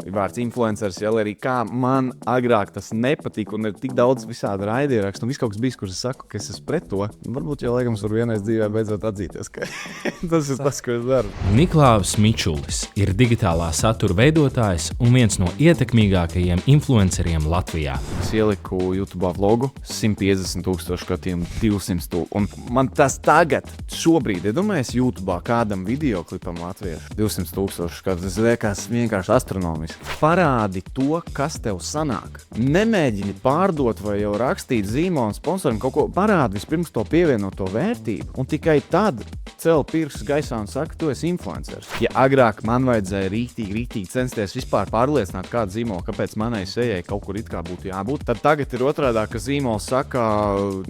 vārds influenceris, ja arī kā man agrāk tas nepatika un ir tik daudz visādi raidierakstu un viss kaut kas bijis, kurš es saku, ka es esmu pret to. Varbūt jau laikam var vienreiz dzīvē beidzot atzīties, ka tas ir tas, ko es daru. Niklaus Mičulis ir digitālā satura veidotājs un viens no ietekmīgākajiem influenceriem Latvijā. Es ieliku YouTube vlogu, 150,000 skatījumu, 200,000. Un man tas tagad, šobrīd, iedomājies YouTube kādam videoklipam latviešu, 200,000 skatījumu. Tas liekas vienkārši astronomiski. Parādi to, kas tev sanāk. Nemēģini pārdot vai jau rakstīt zīmolu sponsoram kaut ko. Parādi vispirms to pievienoto vērtību. Un tikai tad cel pirksts gaisā un saka, tu esi influenceris. Ja agrāk man vajadzēja rītīgi censties vispār pārliecināt kādu zīmolu, kāpēc manai sejai kaut kur it kā būtu jābūt, tad tagad ir otrādā, ka zīmols saka,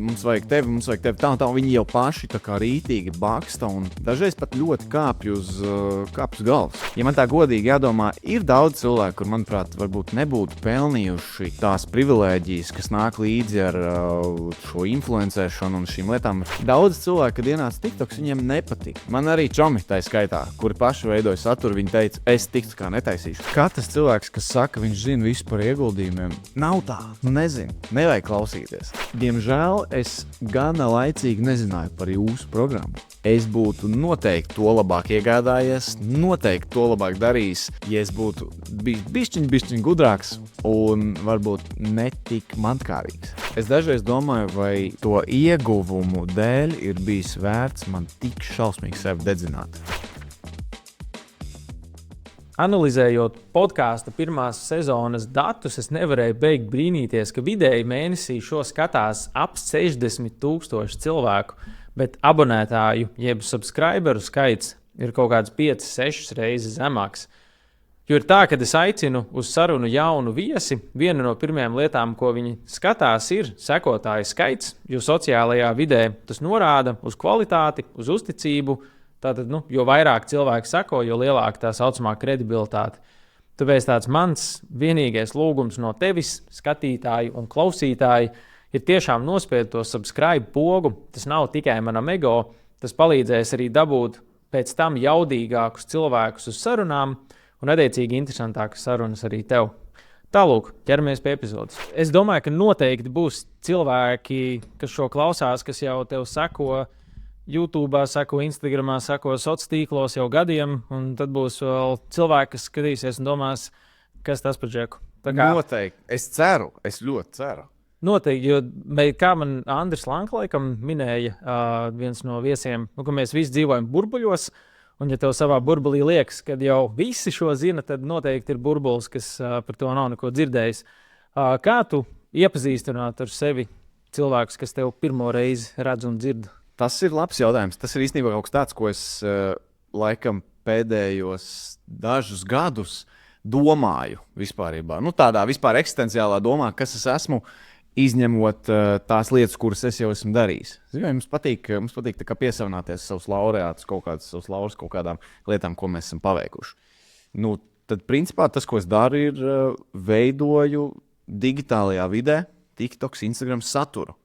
mums vajag tevi, tā un tā, un viņi jau paši tā kā rītīgi baksta un dažreiz pat ļoti kāpj uz galvas. Ja man tā godīgi jādomā, ir daudz cilvēku, kur, manuprāt, varbūt nebūtu pelnījuši tās privilēģijas, kas nāk līdzi ar šo influencēšanu un šīm lietām. Daudz cilvēku, kad ienāca TikToks, viņiem nepatika. Man arī čomi tā skaitā, kuri paši veidoja saturu, viņi teica, es TikToks kā netaisīšu. Katrs cilvēks, kas saka, viņš zina visu par ieguldījumiem, nav tā, nezinu, nevajag klausīties. Diemžēl es gana laicīgi nezināju par jūsu programmu. Es būtu noteikti to labāk iegādājies, noteikti to labāk darījis, ja es būtu bišķiņ gudrāks un varbūt netik mantkārīgs. Es dažreiz domāju, vai to ieguvumu dēļ ir bijis vērts man tik šausmīgi sevi dedzināt. Analizējot podkāsta pirmās sezonas datus, es nevarēju beigt brīnīties, ka vidēji mēnesī šo skatās ap 60,000 cilvēku, bet abonētāju jeb subscriberu skaits ir kaut kāds 5-6 reizes zemāks. Jo ir tā, ka es aicinu uz sarunu jaunu viesi, viena no pirmajām lietām, ko viņi skatās, ir sekotāju skaits, jo sociālajā vidē tas norāda uz kvalitāti, uz uzticību. Tātad, jo vairāk cilvēki sako, jo lielāka tā saucamā kredibilitāte. Tāpēc tāds mans vienīgais lūgums no tevis, skatītāji un klausītāji, ir tiešām nospiest to subscribe pogu. Tas nav tikai manam ego, tas palīdzēs arī dabūt pēc tam jaudīgākus cilvēkus uz sarunām un attiecīgi interesantākas sarunas arī tev. Tālūk, ķeramies pie epizodes. Es domāju, ka noteikti būs cilvēki, kas šo klausās, kas jau tev sako YouTube, sako Instagramā, sako sociālos tīklos jau gadiem, un tad būs vēl cilvēki, kas skatīsies un domās, kas tas par džeku. Noteikti. Es ceru, es ļoti ceru. Noteikti, jo kā man Andris Lanka laikam minēja, viens no viesiem, ka mēs visi dzīvojam burbuļos, un ja tev savā burbulī liekas, ka jau visi šo zina, tad noteikti ir burbulis, kas par to nav neko dzirdējis. Kā tu iepazīstināt ar sevi cilvēkus, kas tev pirmo reizi redz un dzird? Tas ir labs jautājums. Tas ir īstenībā kaut kas tāds, ko es laikam pēdējos dažus gadus domāju vispārībā. Tādā vispār eksistenciālā domā, kas es esmu, izņemot tās lietas, kuras es jau esmu darījis. Mums patīk tā kā piesavināties savus laureātus, savus laurus kaut kādām lietām, ko mēs esam paveikuši. Tad principā tas, ko es daru, ir veidoju digitālajā vidē, TikToks, Instagram saturu.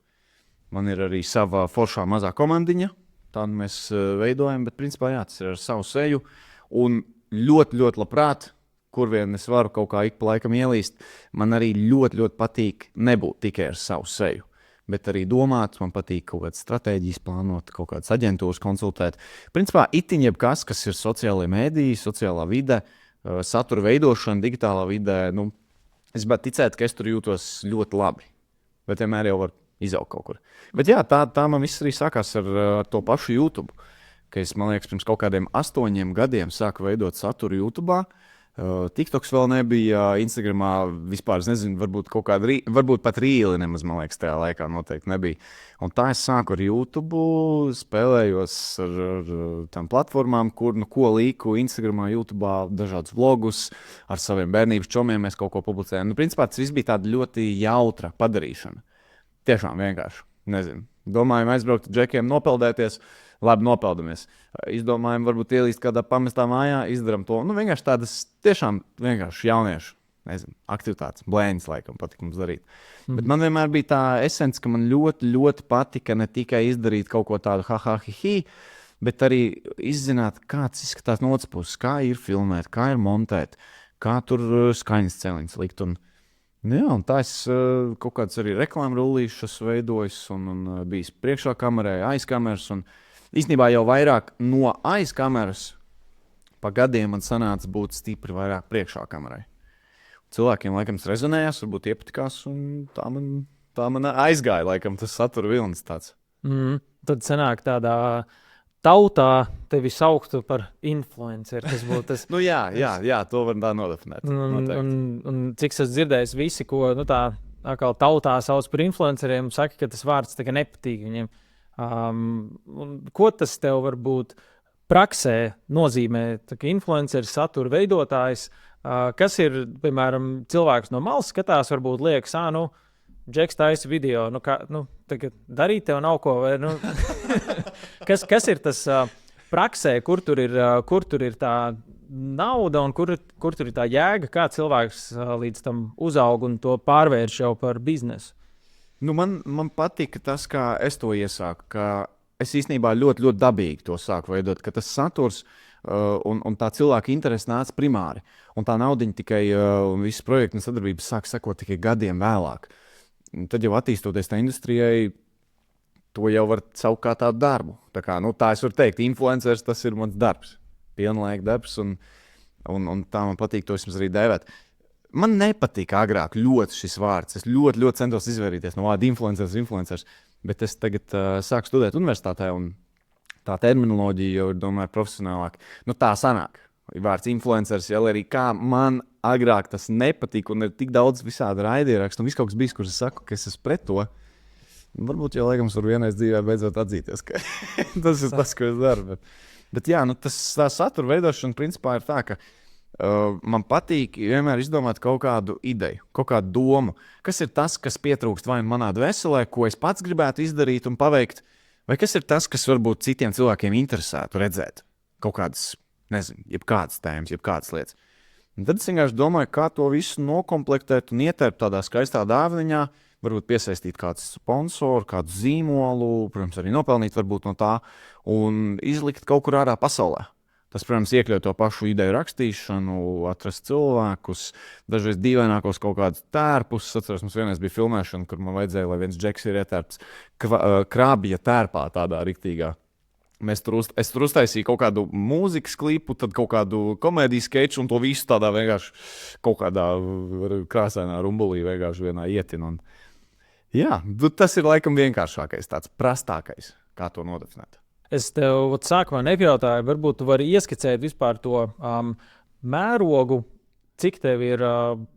Man ir arī sava foršā mazā komandiņa, tādu mēs veidojam, bet principā tas ir ar savu seju. Un ļoti labprāt, kur vien es varu kaut kā ik pa laikam ielīst, man arī ļoti patīk nebūt tikai ar savu seju, bet arī domāt, man patīk kaut kādas stratēģijas plānot, kaut kādas aģentūras konsultēt. Principā itiņ jebkas, kas ir sociālajie mēdīji, sociālā vide, satura veidošana, digitālā vidē, es gribētu ticēt, ka es tur jūtos ļoti labi, bet vienmēr jau var izaugt kaut kur. Bet tā man viss arī sākās ar to pašu YouTube, ka es, man liekas, pirms kaut kādiem 8 gadiem sāku veidot saturu YouTube. TikToks vēl nebija, Instagramā vispār, es nezinu, varbūt pat rīli nemaz, man liekas, tajā laikā noteikti nebija. Un tā es sāku ar YouTube, spēlējos ar tām platformām, kur ko līku Instagramā, YouTube, dažādus vlogus, ar saviem bērnības čomiem mēs kaut ko publicējam. Principā tas viss bija tāda ļoti jautra padarīšana. Tiešām vienkārši, nezinu. Domājam aizbraukt ar džekiem, nopeldēties, labi nopeldamies. Izdomājam varbūt ielīst kādā pamestā mājā, izdaram to. Vienkārši tādas tiešām vienkārši jauniešu, nezinu, aktivitātes, blēņas laikam patika mums darīt. Bet man vienmēr bija tā esence, ka man ļoti patika ne tikai izdarīt kaut ko tādu hi, bet arī izzināt, kāds izskatās no otras puses, kā ir filmēt, kā ir montēt, kā tur skaņas celiņas likt. Un tā es kaut kādas arī reklāmu rullīšas veidojis un bijis priekšā kamerai, aiz kameras. Un īstenībā jau vairāk no aiz kameras pa gadiem man sanāca būt stipri vairāk priekšā kamerai. Cilvēkiem laikam tas rezonējās, varbūt iepatikās, un tā man aizgāja, laikam tas satura vilnis tāds. Tad sanāk tādā tautā tevi sauktu par influenceru. Tas būtu tas. Jā, to var tā nodefinēt. Un cik es dzirdēju, visi, ko tā atkal tautā sauc par influenceriem, saka, ka tas vārds tā kā nepatīk viņiem. Ko tas tev varbūt praksē nozīmē, ka influenceris, satura veidotājs, kas ir, piemēram, cilvēks no malas skatās, varbūt liekas, Džeks taisa video, tagad darīt tev nav ko, vai, kas ir tas praksē, kur tur ir tā nauda un kur tur ir tā jēga, kā cilvēks līdz tam uzaug un to pārvērš jau par biznesu? Man patika tas, kā es to iesāku, ka es īstenībā ļoti, ļoti dabīgi to sāku veidot, ka tas saturs un tā cilvēka interese nāca primāri. Un tā naudiņa tikai un visas projekta un sadarbības sāk sekot tikai gadiem vēlāk. Un tad jau attīstoties tā industrijai, to jau var saukt kā tādu darbu. Tā es varu teikt, influenceris tas ir mans darbs, pilnlaika darbs, un tā man patīk to vismaz arī dēvēt. Man nepatika agrāk ļoti šis vārds. Es ļoti, ļoti centos izvairīties no vārda influenceris, bet es tagad sāku studēt universitātē, un tā terminoloģija jau ir, domāju, profesionālāk. Tā sanāk. Vārds influenceris, jau arī kā man agrāk tas nepatīk, un ir tik daudz visādi raidierakstu, un viss kaut kas bijis, kurš es saku, ka es esmu pret to. Varbūt jau laikam var vienreiz dzīvē beidzot atzīties, ka tas ir tas, ko es daru. Bet jā, tā satura veidošana principā ir tā, ka man patīk vienmēr izdomāt kaut kādu ideju, kaut kādu domu. Kas ir tas, kas pietrūkst vai manā dvēselē, ko es pats gribētu izdarīt un paveikt, vai kas ir tas, kas varbūt citiem cilvēkiem interesētu redzēt kaut kādas, jebkādas tēmas, jebkādas lietas. Un tad es vienkārši domāju, kā to visu nokomplektēt un ietērpt tādā skaistā dāvaniņā, varbūt piesaistīt kādu sponsoru, kādu zīmolu, protams, arī nopelnīt varbūt no tā un izlikt kaut kur ārā pasaulē. Tas, protams, iekļauj to pašu ideju rakstīšanu, atrast cilvēkus, dažreiz dīvainākos kaut kādus tērpus. Atceros, mums vienreiz bija filmēšana, kur man vajadzēja, lai viens džeks ir ietērpts krābja tērpā tādā riktīgā. Es tur uztaisīju kaut kādu mūzikas klipu, tad kaut kādu komēdijas skeču un to visu tādā vienkārši kaut kādā krāsainā rumbulī vienkārši vienā ietin. Jā, tas ir laikam vienkāršākais, tāds prastākais, kā to nodefinēt. Es tev sākumā nepjautāju, varbūt tu vari ieskicēt vispār to mērogu, cik tev ir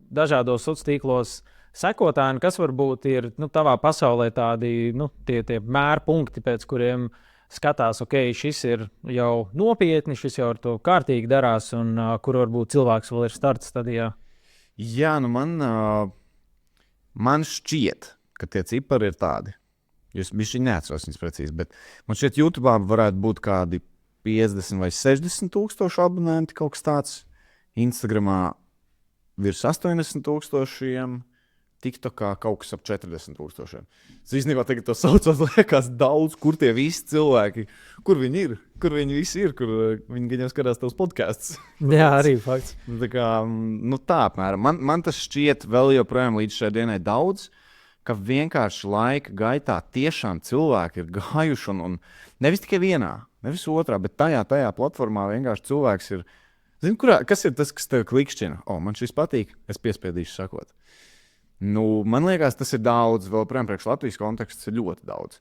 dažādos sociālos tīklos sekotāji, kas varbūt ir tavā pasaulē tādi tie mērpunkti, pēc kuriem skatās, šis ir jau nopietni, šis jau ar to kārtīgi darās, un kur varbūt cilvēks vēl ir starta stadijā. Jā, man šķiet, ka tie cipari ir tādi. Es neatceros viņus precīzi, bet man šķiet, YouTube varētu būt kādi 50 vai 60 tūkstoši abonenti, kaut kas tāds. Instagramā virs 80 tūkstošiem. TikTokā kaut kas ap 40 tūkstošiem. Es īstenībā tagad to saucot, liekas daudz, kur tie visi cilvēki, kur viņi ir, kur viņi visi ir, kur viņi gan jau skatās tavs podcasts. Jā, arī fakts. Tā apmēram. Man tas šķiet vēl joprojām līdz šai dienai daudz, ka vienkārši laika gaitā tiešām cilvēki ir gājuši un nevis tikai vienā, nevis otrā, bet tajā platformā vienkārši cilvēks ir. Kas ir tas, kas tev klikšķina? Man šis patīk, es piespiedīšu sakot. Man liekas, tas ir daudz, vēl priekš Latvijas konteksts ir ļoti daudz.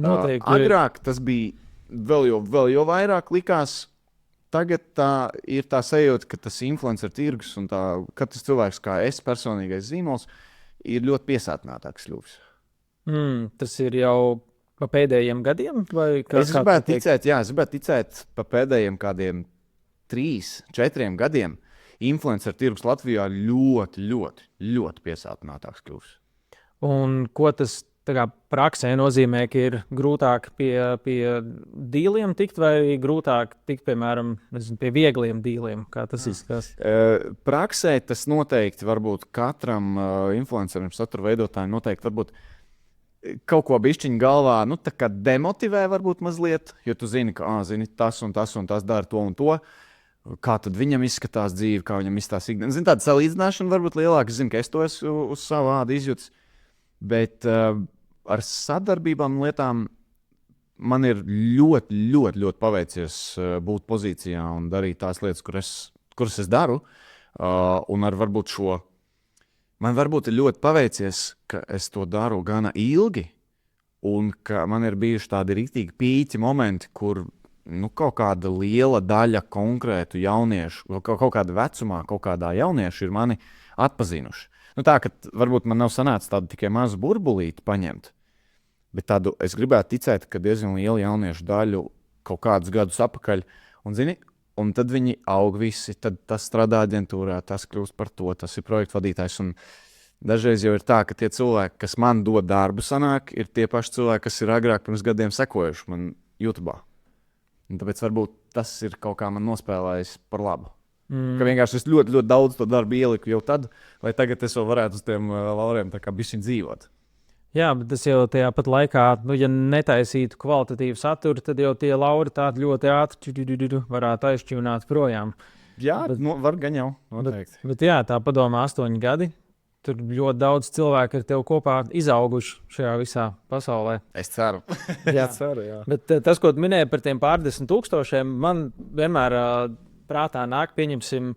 Noteikti. Agrāk tas bija vēl jau vairāk likās. Tagad ir tā sajūta, ka tas influencer tirgus un ka tas cilvēks, kā es personīgais zīmols, ir ļoti piesātinātāks kļuvis. Tas ir jau pa pēdējiem gadiem? Es gribētu ticēt pa pēdējiem kādiem 3-4 gadiem. Influencer tirgus Latvijā ļoti, ļoti, ļoti piesātinātāks kļūs. Un ko tas praksē nozīmē, ka ir grūtāk pie dīliem tikt vai grūtāk tikt, piemēram, pie viegliem dīliem? Kā tas izskatās? Praksē tas noteikti varbūt katram influencerim, satura veidotājiem noteikti varbūt kaut ko bišķiņ galvā, tā kā demotivē varbūt mazliet, jo tu zini, ka tas un tas dara to un to. kā tad viņam izskatās dzīve, kā viņam izskatās ikdienas. Zinu, tāda salīdzināšana varbūt lielāka. Es zinu, ka es to esmu uz savu ādu izjūtis. Bet ar sadarbībām lietām man ir ļoti paveicies būt pozīcijā un darīt tās lietas, kuras es daru. Un ar varbūt šo. Man varbūt ir ļoti paveicies, ka es to daru gana ilgi. Un ka man ir bijuši tādi rītīgi pīķi momenti, kur kaut kāda liela daļa konkrētu jauniešu, kaut kādā vecumā, kaut kādā jaunieši ir mani atpazinuši. Tā, ka varbūt man nav sanācis tādu tikai mazu burbulīti paņemt, bet tādu es gribētu ticēt, ka diezgan lielu jauniešu daļu kaut kādus gadus atpakaļ, un tad viņi aug visi, tad tas strādā aģentūrā, tas kļūst par to, tas ir projektu vadītājs. Un dažreiz jau ir tā, ka tie cilvēki, kas man dod darbu, sanāk, ir tie paši cilvēki, kas ir agrāk pirms gadiem sekojuši man YouTube. Un tāpēc varbūt tas ir kaut kā man nospēlējis par labu. Ka vienkārši es ļoti daudz to darbu ieliku jau tad, lai tagad es vēl varētu uz tiem lauriem tā kā bišķiņ dzīvot. Jā, bet tas jau tajā pat laikā, ja netaisītu kvalitatīvu saturu, tad jau tie lauri tādi ļoti ātri varētu aizšķīvināt projām. Jā, var gan jau, noteikti. Bet jā, tā padomā 8 gadi. Tur ļoti daudz cilvēku ir tev kopā izauguši šajā visā pasaulē. Es ceru. Jā, ceru, jā. Bet tas, ko tu minēji par tiem pārdesmit tūkstošiem, man vienmēr prātā nāk, pieņemsim,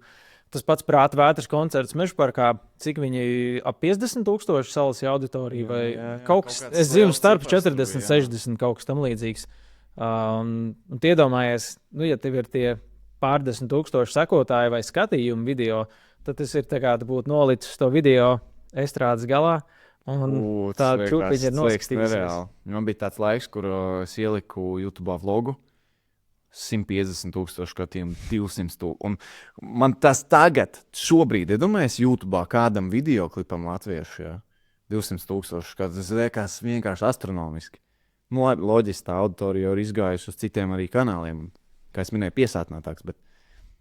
tas pats prāta vētras koncerts Mežaparkā, cik viņi ap 50,000 salasīja auditoriju vai kaut kas, es zinu, starp 40, 60 kaut kas tam līdzīgs. Un iedomājies, ja tev ir tie pārdesmit tūkstoši sekotāji vai skatījumi video, tad tas ir tā kā būtu nolicis to video estrādes galā. Tā čūpiņa ir noskatījusies. Man bija tāds laiks, kur es ieliku YouTube vlogu. 150,000 skatījumu, 200,000. Un man tas tagad, šobrīd, iedomājies YouTube kādam videoklipam latviešu, ja? 200,000 skatījumu. Tas liekas vienkārši astronomiski. Loģiski tā auditorija jau ir izgājusi uz citiem arī kanāliem. Kā es minēju, piesātinātāks.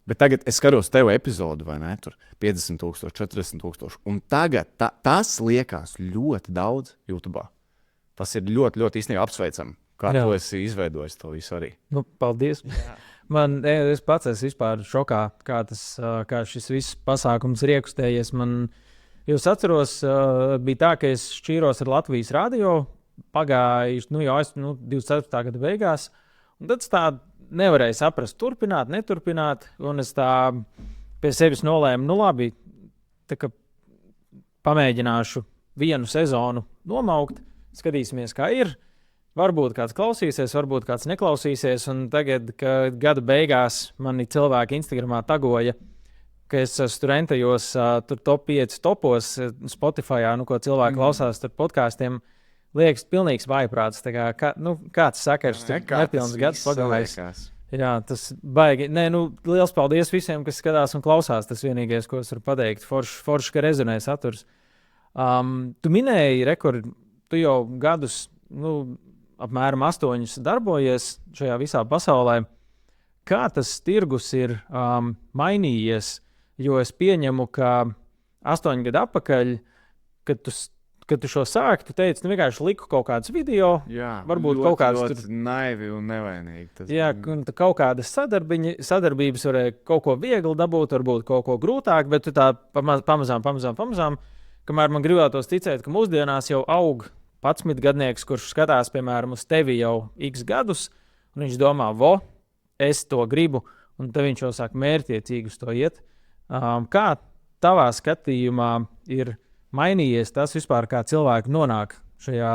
Bet tagad es skatos tev epizodu, vai ne? Tur 50,000, 40,000. Un tagad tas liekas ļoti daudz YouTube. Tas ir ļoti īstenībā apsveicami, kā tu esi izveidojis to visu arī. Paldies. Es pats esmu vispār šokā, kā šis viss pasākums ir iekustējies. Jūs atceros, bija tā, ka es šķīros ar Latvijas radio pagājuši, jau 24. gada beigās. Un tad tā nevarēju saprast, turpināt, neturpināt. Un es tā pie sevis nolēmu, labi, tā kā pamēģināšu vienu sezonu nomaukt, skatīsimies, kā ir. Varbūt kāds klausīsies, varbūt kāds neklausīsies. Un tagad, kad gada beigās mani cilvēki Instagramā tagoja, ka es esmu tur entajos top 5 topos Spotifyā, ko cilvēki klausās ar podkāstiem. Liekas, pilnīgs vājprāts. Kāds sakars, tur nepilns gads pagājis. Jā, tas baigi. Liels paldies visiem, kas skatās un klausās. Tas vienīgais, ko es varu pateikt. Forši, ka rezonē saturs. Tu minēji rekordu, tu jau gadus, apmēram 8 darbojies šajā visā pasaulē. Kā tas tirgus ir mainījies? Jo es pieņemu, ka 8 gadu atpakaļ, kad tu šo sāki, tu teici, vienkārši liku kaut kādus video. Jā, varbūt kaut kādas ļoti naivi un nevainīgi. Jā, un kaut kādas sadarbības varēja kaut ko viegli dabūt, varbūt kaut ko grūtāk, bet tu tā pamazām, kamēr man gribētos ticēt, ka mūsdienās jau aug 11-gadnieks, kurš skatās, piemēram, uz tevi jau x gadus, un viņš domā, es to gribu, un tad viņš jau sāk mērķiecīgi uz to iet. Kā tavā skatījumā ir mainījies tas vispār, kā cilvēki nonāk šajā,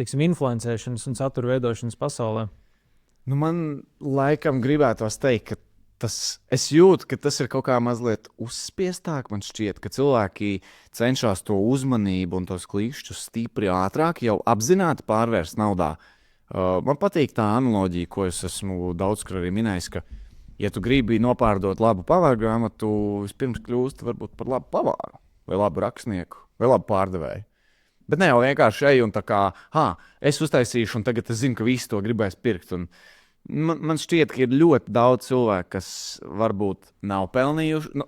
influencēšanas un satura veidošanas pasaulē? Man laikam gribētos teikt, ka es jūtu, ka tas ir kaut kā mazliet uzspiestāk. Man šķiet, ka cilvēki cenšas to uzmanību un tos klīšķus stipri ātrāk jau apzināti pārvērst naudā. Man patīk tā analoģija, ko es esmu daudzkārt arī minējis, ka, ja tu gribi nopārdot labu pavāru grāmatu, vispirms kļūst varbūt par labu pavāru vai labu rakstnieku. Vai labi pārdevēji. Bet ne jau vienkārši ej un tā kā, es uztaisīšu, un tagad es zinu, ka visi to gribēs pirkt. Un man šķiet, ka ir ļoti daudz cilvēku, kas varbūt nav pelnījuši.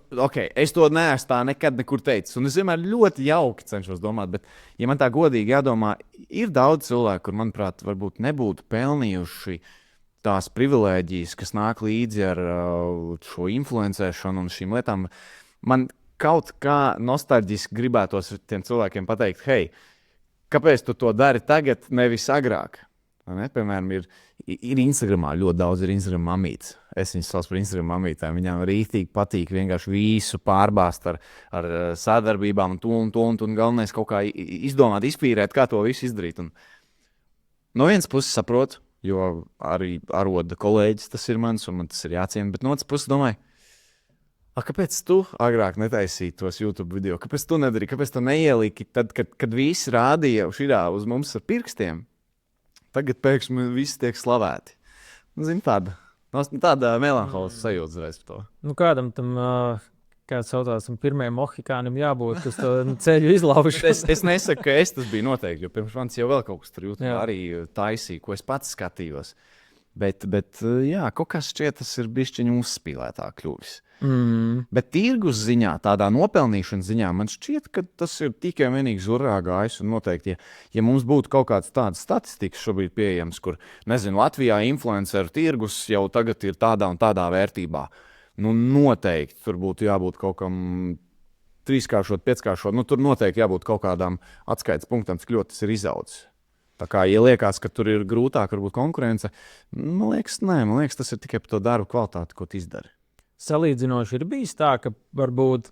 Es to neesmu tā nekad nekur teicis. Un es vienmēr ļoti jauki cenšos domāt, bet, ja man tā godīgi jādomā, ir daudz cilvēku, kur, manuprāt, varbūt nebūtu pelnījuši tās privilēģijas, kas nāk līdzi ar šo influencēšanu un šīm lietām, man kaut kā nostalģiski gribētos tiem cilvēkiem pateikt, hei, kāpēc tu to dari tagad, nevis agrāk? Ne? Piemēram, ir Instagramā ļoti daudz Instagram mamītes. Es viņas saucu par Instagram mamītēm. Viņām rītīgi patīk vienkārši visu pārbāzt ar sadarbībām un galvenais kaut kā izdomāt, izpīrēt, kā to visu izdarīt. Un no vienas puses saprotu, jo arī aroda kolēģis tas ir mans, un man tas ir jāciena, bet no otras puses domāju, kāpēc tu agrāk netaisīji tos YouTube video? Kāpēc tu nedarīji? Kāpēc tu neieliki tad, kad visi rādīja uz mums ar pirkstiem? Tagad pēkšņi visi tiek slavēti. Zini, tāda melanholiska sajūta uzreiz par to. Nu, kādam tam, kāds saucās, pirmajam mohikānam jābūt uz to ceļu izlaušu. Es nesaku, ka es tas biju noteikti, jo pirms manis jau vēl kaut kas tur YouTube arī taisīja, ko es pats skatījos. Bet jā, kaut kas šķiet, tas ir bišķiņu uzspīlētāk kļuvis. Bet tirgus ziņā, tādā nopelnīšanas ziņā, man šķiet, ka tas ir tikai vienīgi zurā gājis. Un noteikti, ja mums būtu kaut kāds tāds statistikas šobrīd pieejams, kur, nezinu, Latvijā influenceru tirgus jau tagad ir tādā un tādā vērtībā, nu noteikti tur būtu jābūt kaut kam 3-kāršot, 5-kāršot, nu tur noteikti jābūt kaut kādām atskaites punktām, cik ļoti tas ir izaudzis. Tā kā, ja liekas, ka tur ir grūtāk varbūt konkurence, man liekas, tas ir tikai par to darbu kvalitāti, ko tu izdari. Salīdzinoši ir bijis tā, ka varbūt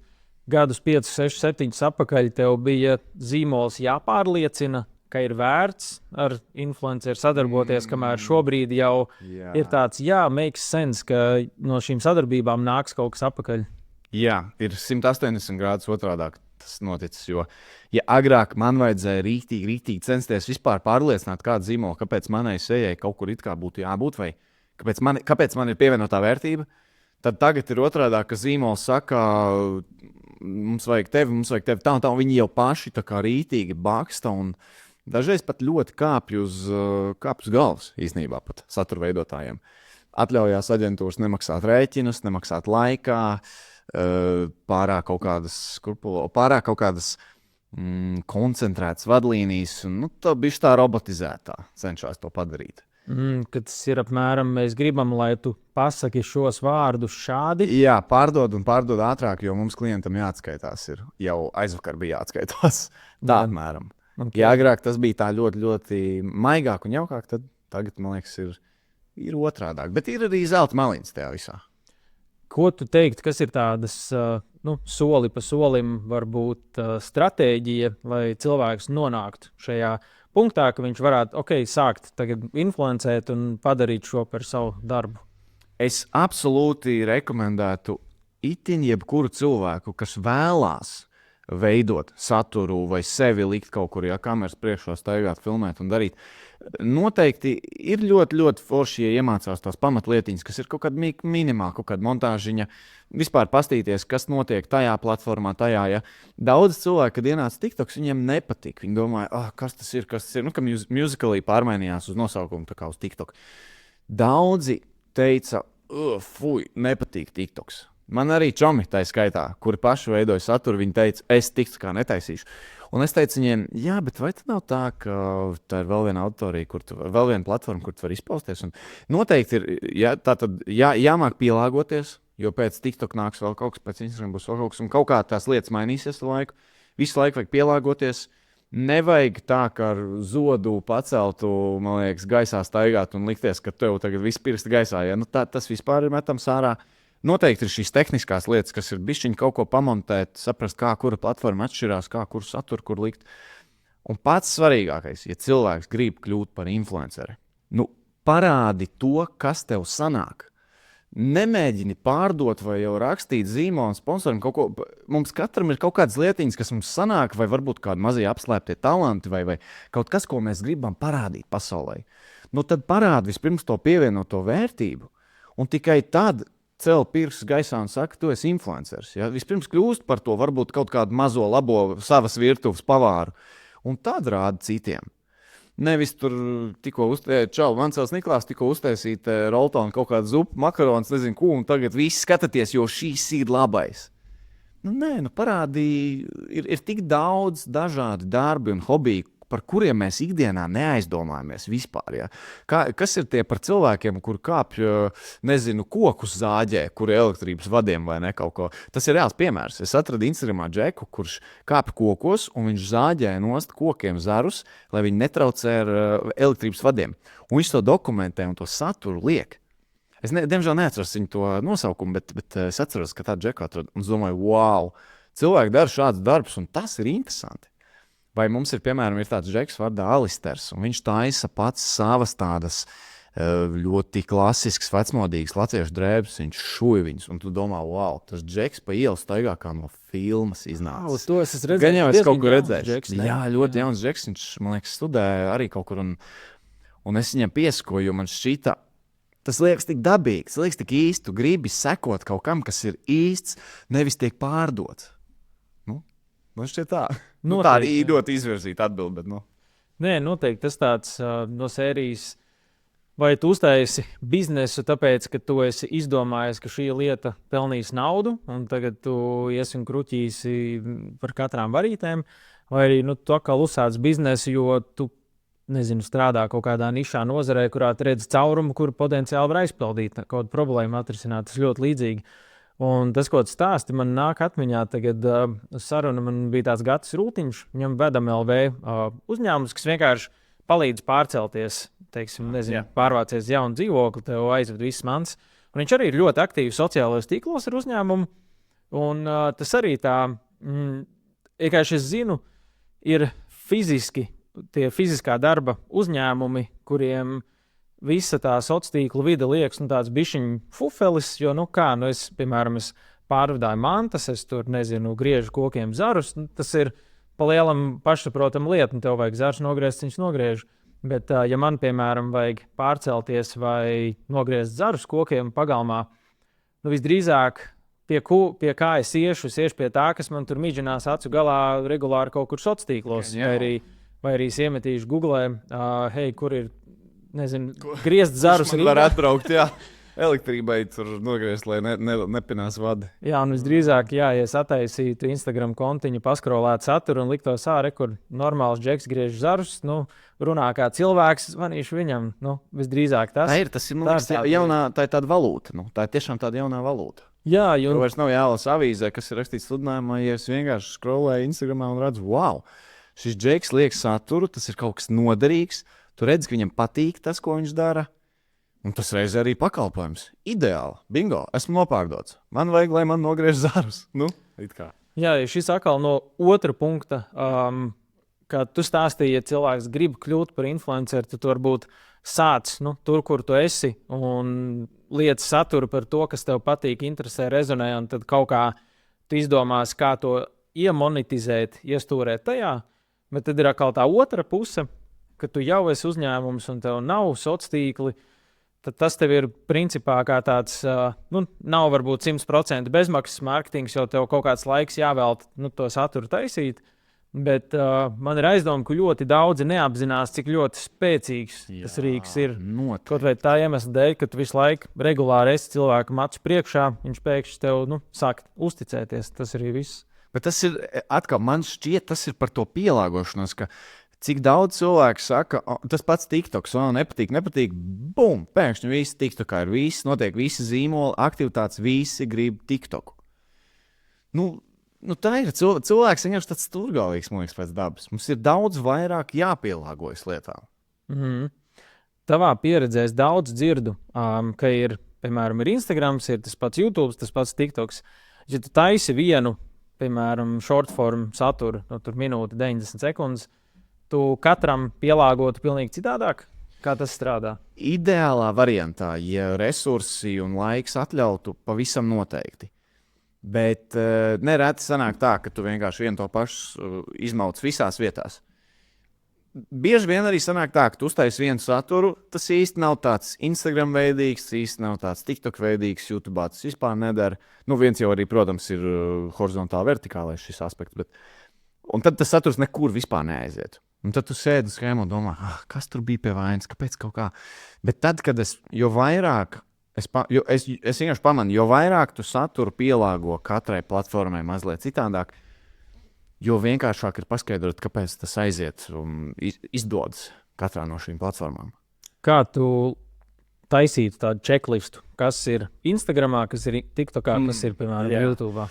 gadus 5, 6, 7 atpakaļ tev bija zīmols jāpārliecina, ka ir vērts ar influenceru sadarboties, kamēr šobrīd jau ir tāds, makes sense, ka no šīm sadarbībām nāks kaut kas atpakaļ. Jā, ir 180 grādus otrādāk tas noticis, jo, ja agrāk man vajadzēja rītīgi censties vispār pārliecināt kādu zīmolu, kāpēc manai sejai kaut kur it kā būtu jābūt, vai kāpēc man ir pievienotā vērtība, tad tagad ir otrādāk, ka zīmols saka, mums vajag tevi, tā un tā, un viņi jau paši tā kā rītīgi baksta, un dažreiz pat ļoti kāpj uz galvas īstenībā pat satura veidotājiem. Atļaujās aģentūras nemaksāt rēķinus, nemaksāt laikā, pārāk kaut kādas koncentrētas vadlīnijas, un tā bišķi tā robotizētā cenšas to padarīt. Kad tas ir apmēram, mēs gribam, lai tu pasaki šos vārdus šādi. Jā, pārdod ātrāk, jo mums klientam jāatskaitās. Jau aizvakar bija jāatskaitās. Tā apmēram. Okay. Ja agrāk tas bija tā ļoti, ļoti maigāk un jaukāk, tad tagad, man liekas, ir otrādāk. Bet ir arī zelta maliņas tajā visā. Ko tu teiktu, kas ir tādas soli pa solim varbūt stratēģija, lai cilvēks nonāktu šajā punktā, ka viņš varētu sākt tagad influencēt un padarīt šo par savu darbu? Es absolūti rekomendētu itin jebkuru cilvēku, kas vēlās veidot saturu vai sevi likt kaut kur, kameras priekšā staigāt, filmēt un darīt. Noteikti ir ļoti, ļoti forši, ja iemācās tās pamatlietiņas, kas ir kaut kāda minimāla, kaut kāda montāžiņa, vispār pastīties, kas notiek tajā platformā, tajā. Ja. Daudz cilvēku, kad ienāca TikToks, viņiem nepatīk. Viņi domāja, kas tas ir, ka musicalī pārmainījās uz nosaukumu tā kā uz TikTok. Daudzi teica, fuj, nepatīk TikToks. Man arī čomi tā skaitā, kuri paši veidoja saturu, viņi teica, es TikTok kā netaisīšu. Un es teicu viņiem, jā, bet vai tad nav tā, ka tā ir vēl viena auditorija, vēl viena platforma, kur tu vari izpausties? Un noteikti ir jāmāk pielāgoties, jo pēc TikTok nāks vēl kaut kas, pēc Instagram būs vēl kaut kas, un kaut kā tās lietas mainīsies laiku. Visu laiku vajag pielāgoties. Nevajag tā, ka ar zodu paceltu, man liekas, gaisā staigāt un likties, ka tev tagad viss pirksti gaisā. Ja? Tas vispār ir metams ārā. Noteikti ir šīs tehniskās lietas, kas ir bišķiņi kaut ko pamontēt, saprast, kā kura platforma atšķirās, kā kuru saturu kur likt. Un pats svarīgākais, ja cilvēks grib kļūt par influenceri, parādi to, kas tev sanāk. Nemēģini pārdot vai jau rakstīt zīmolu sponsoram kaut ko. Mums katram ir kaut kādas lietiņas, kas mums sanāk, vai varbūt kādi mazie apslēptie talanti, vai kaut kas, ko mēs gribam parādīt pasaulē. Tad parādi vispirms to pievienoto vērtību, un tikai tad cel pirksts gaisā un saka, tu esi influenceris. Ja? Vispirms kļūst par to varbūt kaut kādu mazo labo savas virtuves pavāru, un tad rāda citiem. Nevis tur tikko mans cels Niklās tikko uztaisīt roltonu kaut kādu zupu, makaronus, nezinu ko, un tagad visi skatāties, jo šīs ir labais. Parādī, ir tik daudz dažādi darbi un hobiji, par kuriem mēs ikdienā neaizdomājamies vispār. Ja? Kas ir tie par cilvēkiem, kur kāpj, nezinu, kokus zāģē, kuri elektrības vadiem vai ne kaut ko? Tas ir reāls piemērs. Es atradu Instagramā džeku, kurš kāpj kokos, un viņš zāģēja nost kokiem zarus, lai viņi netraucē ar elektrības vadiem. Un viņš to dokumentē un to saturu liek. Es diemžēl neatceros viņu to nosaukumu, bet es atceros, ka tādu džeku atradu. Un es domāju, wow, cilvēki dara šādus darbus, un tas ir interesanti. Vai mums ir, piemēram, tāds džeks vārdā Alisters, un viņš taisa pats savas tādas ļoti klasisks, vecmodīgs latviešu drēbes, viņš šuj viņus, un tu domā, wow, tas džeks pa ielu staigā kā no filmas iznācis. To es redzēju. Gan jau es kaut kur redzēju. Džeks, jā, ļoti jauns džeks, viņš, man liekas, studēja arī kaut kur, un es viņam piesakoju, jo man šķita, tas liekas tik dabīgi, tas liekas tik īsti. Tu gribi sekot kaut kam, kas ir īsts, nevis tiek pārdots. Man šķiet tā. Tā arī ļoti izvirzīta atbilde. Bet, Nē, noteikti tas tāds no sērijas, vai tu uztaisi biznesu, tāpēc, ka tu esi izdomājis, ka šī lieta pelnīs naudu, un tagad tu iesi un kruķīsi par katrām varītēm, vai arī tu atkal uzsāc biznesu, jo tu strādā kaut kādā nišā nozarē, kurā redz caurumu, kuru potenciāli var aizpildīt, kaut kādu problēmu atrisināt. Tas ļoti līdzīgi. Un tas, ko tu stāsti, man nāk atmiņā tagad saruna. Man bija tāds Gatis Rūtiņš, viņam vedam LV uzņēmums, kas vienkārši palīdz pārcelties, pārvācies jaunu dzīvokli, tev aizved viss mans. Un viņš arī ir ļoti aktīvs sociālajos tīklos ar uzņēmumu. Un tas arī tā, vienkārši es zinu, ir tie fiziskā darba uzņēmumi, kuriem visa tā sociālā tīkla vide liekas tāds bišķiņu fufelis, jo, es, piemēram, pārvadāju mantas, es tur, griežu kokiem zarus, tas ir pa lielam pašsaprotam lietu, un tev vajag zarus nogriezt, viņš nogriež. Bet, ja man, piemēram, vajag pārcelties vai nogriezt zarus kokiem pagalmā, visdrīzāk pie kā es iešu pie tā, kas man tur midžinās acu galā regulāri kaut kur sociālos tīklos, vai arī iemetīšu Google, kur ir, griezt zarus. Man var atbraukt, jā. Elektrībai tur nogriezt, lai nepinās vadi. Jā, un visdrīzāk, ja es attaisītu Instagram kontiņu, paskrolētu saturu un liktos kur normāls džeks griež zarus, runā kā cilvēks, zvanīšu viņam, visdrīzāk tas. Tā ir tāda valūta, tā ir tiešām tāda jaunā valūta. Jā, jo vairs nav jālasa avīzē, kas ir rakstīts sludinājumā, ja es vienkārši skrolēju Instagramā un redzu, wow, šis džeks liek saturu, tas ir kaut kas noderīgs, tu redzi, ka viņam patīk tas, ko viņš dara. Un tas reizē arī pakalpojums. Ideāli. Bingo, esmu nopārdots. Man vajag, lai man nogriež zarus. Jā, šis atkal no otra punkta, kad tu stāstīji, ja cilvēks grib kļūt par influenceru, tad tu varbūt sāc tur, kur tu esi, un liec saturu par to, kas tev patīk, interesē, rezonē, un tad kaut kā tu izdomās, kā to iemonetizēt, iestūrēt tajā. Bet tad ir atkal tā otra puse, ka tu jau esi uzņēmums un tev nav sociālā tīkli. Tad tas tev ir principā kā tāds, nav varbūt 100% bezmaksas mārketings, jo tev kaut kāds laiks jāvelta to saturu taisīt. Bet man ir aizdoma, ka ļoti daudzi neapzinās, cik ļoti spēcīgs tas rīks ir. Kaut vai tā iemesla dēļ, ka tu visu laiku regulāri esi cilvēkam acu priekšā, viņš pēkšņi tev sāk uzticēties. Tas arī viss. Bet tas ir atkal, man šķiet, tas ir par to pielāgošanos, ka cik daudz cilvēku saka, tas pats TikToks, nepatīk, bum, pēkšņi visi TikTokā ir visi, notiek visi zīmoli, aktivitātes, visi grib TikToku. Tā ir, cilvēks vienkārši tāds stūrgalīgs, man liekas, pēc dabas. Mums ir daudz vairāk jāpielāgojas lietām. Tavā pieredzē es daudz dzirdu, ka ir, piemēram, ir Instagrams, ir tas pats YouTube, tas pats TikToks. Ja tu taisi vienu, piemēram, shortform saturu, tur minūte 90 sekundes, tu katram pielāgotu pilnīgi citādāk? Kā tas strādā? Ideālā variantā, ja resursi un laiks atļautu, pavisam noteikti. Bet nereti sanāk tā, ka tu vienkārši vienu to pašu izmauc visās vietās. Bieži vien arī sanāk tā, ka tu uztaisi vienu saturu, tas īsti nav tāds Instagram veidīgs, īsti nav tāds TikTok veidīgs, YouTube tas vispār nedara. Viens jau arī, protams, ir horizontāli vertikālais šis aspekts, un tad tas saturs nekur vispār neaiziet. Un tad tu sēdi uz schēmu un domā, kas tur bija pie vainas, kāpēc kaut kā. Bet tad, kad es vienkārši pamanu, jo vairāk tu saturu pielāgo katrai platformai mazliet citādāk, jo vienkāršāk ir paskaidrot, kāpēc tas aiziet un izdodas katrā no šīm platformām. Kā tu taisītu tādu checklistu, kas ir Instagramā, kas ir TikTokā, kas ir, piemēram, YouTube?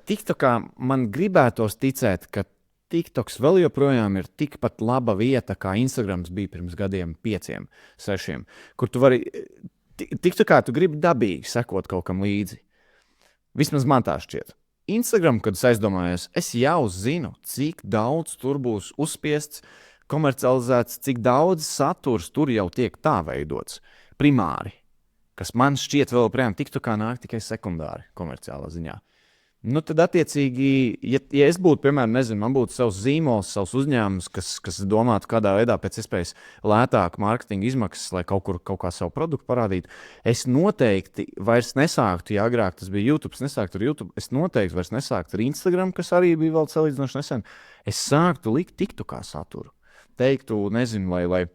TikTokā man gribētos ticēt, ka TikToks vēl joprojām ir tikpat laba vieta, kā Instagrams bija pirms gadiem 5, 6, kur tu vari, TikTokā tu gribi dabīgi sekot kaut kam līdzi. Vismaz man tā šķiet. Instagram, kad es aizdomājos, es jau zinu, cik daudz tur būs uzspiests, komercializēts, cik daudz saturs tur jau tiek tā veidots primāri, kas man šķiet vēl joprojām TikTokā nāk tikai sekundāri komerciālā ziņā. Nu, tad, attiecīgi, ja es būtu, piemēram, nezinu, man būtu savs zīmols, savs uzņēmums, kas domātu, kādā veidā pēc iespējas lētāk mārketinga izmaksas, lai kaut kā savu produktu parādītu, es noteikti vairs nesāktu, ja agrāk tas bija YouTube, nesāktu ar YouTube, es noteikti vairs nesāktu ar Instagram, kas arī bija vēl salīdzinoši nesen. Es sāktu likt TikTokā saturu. Teiktu, nezinu, lai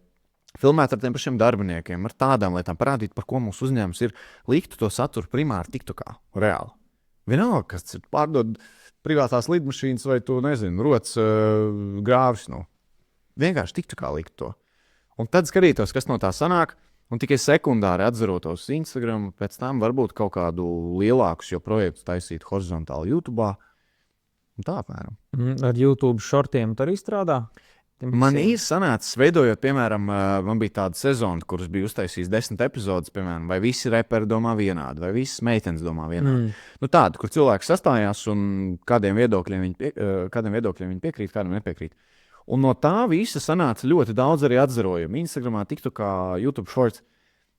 filmētu ar tiem pašiem darbiniekiem, ar tādām lietām parādīt, par ko mūsu uzņēmums ir, liktu to saturu primāri TikTokā, reāli. Vienalga, kas ir pārdod privātās lidmašīnas vai tu, nezinu, roc grāvis. Nu. Vienkārši TikTokā likt to. Un tad skatītos, kas no tā sanāk, un tikai sekundāri atzerotos Instagram, pēc tam varbūt kaut kādu lielākus jau projektus taisīt horizontāli YouTube. Un tā apmēram. Ar YouTube shortiem tu arī strādā? Man ir sanācis, veidojot, piemēram, man bija tāda sezona, kuras bija uztaisījis 10 epizodes, piemēram, vai visi reperi domā vienādi, vai visas meitenes domā vienādi. Nu, tāda, kur cilvēki sastājās un kādiem viedokļiem viņi piekrīt, kādiem nepiekrīt. Un no tā visa sanāca ļoti daudz arī atzarojumu. Instagramā, TikTokā, YouTube Shorts.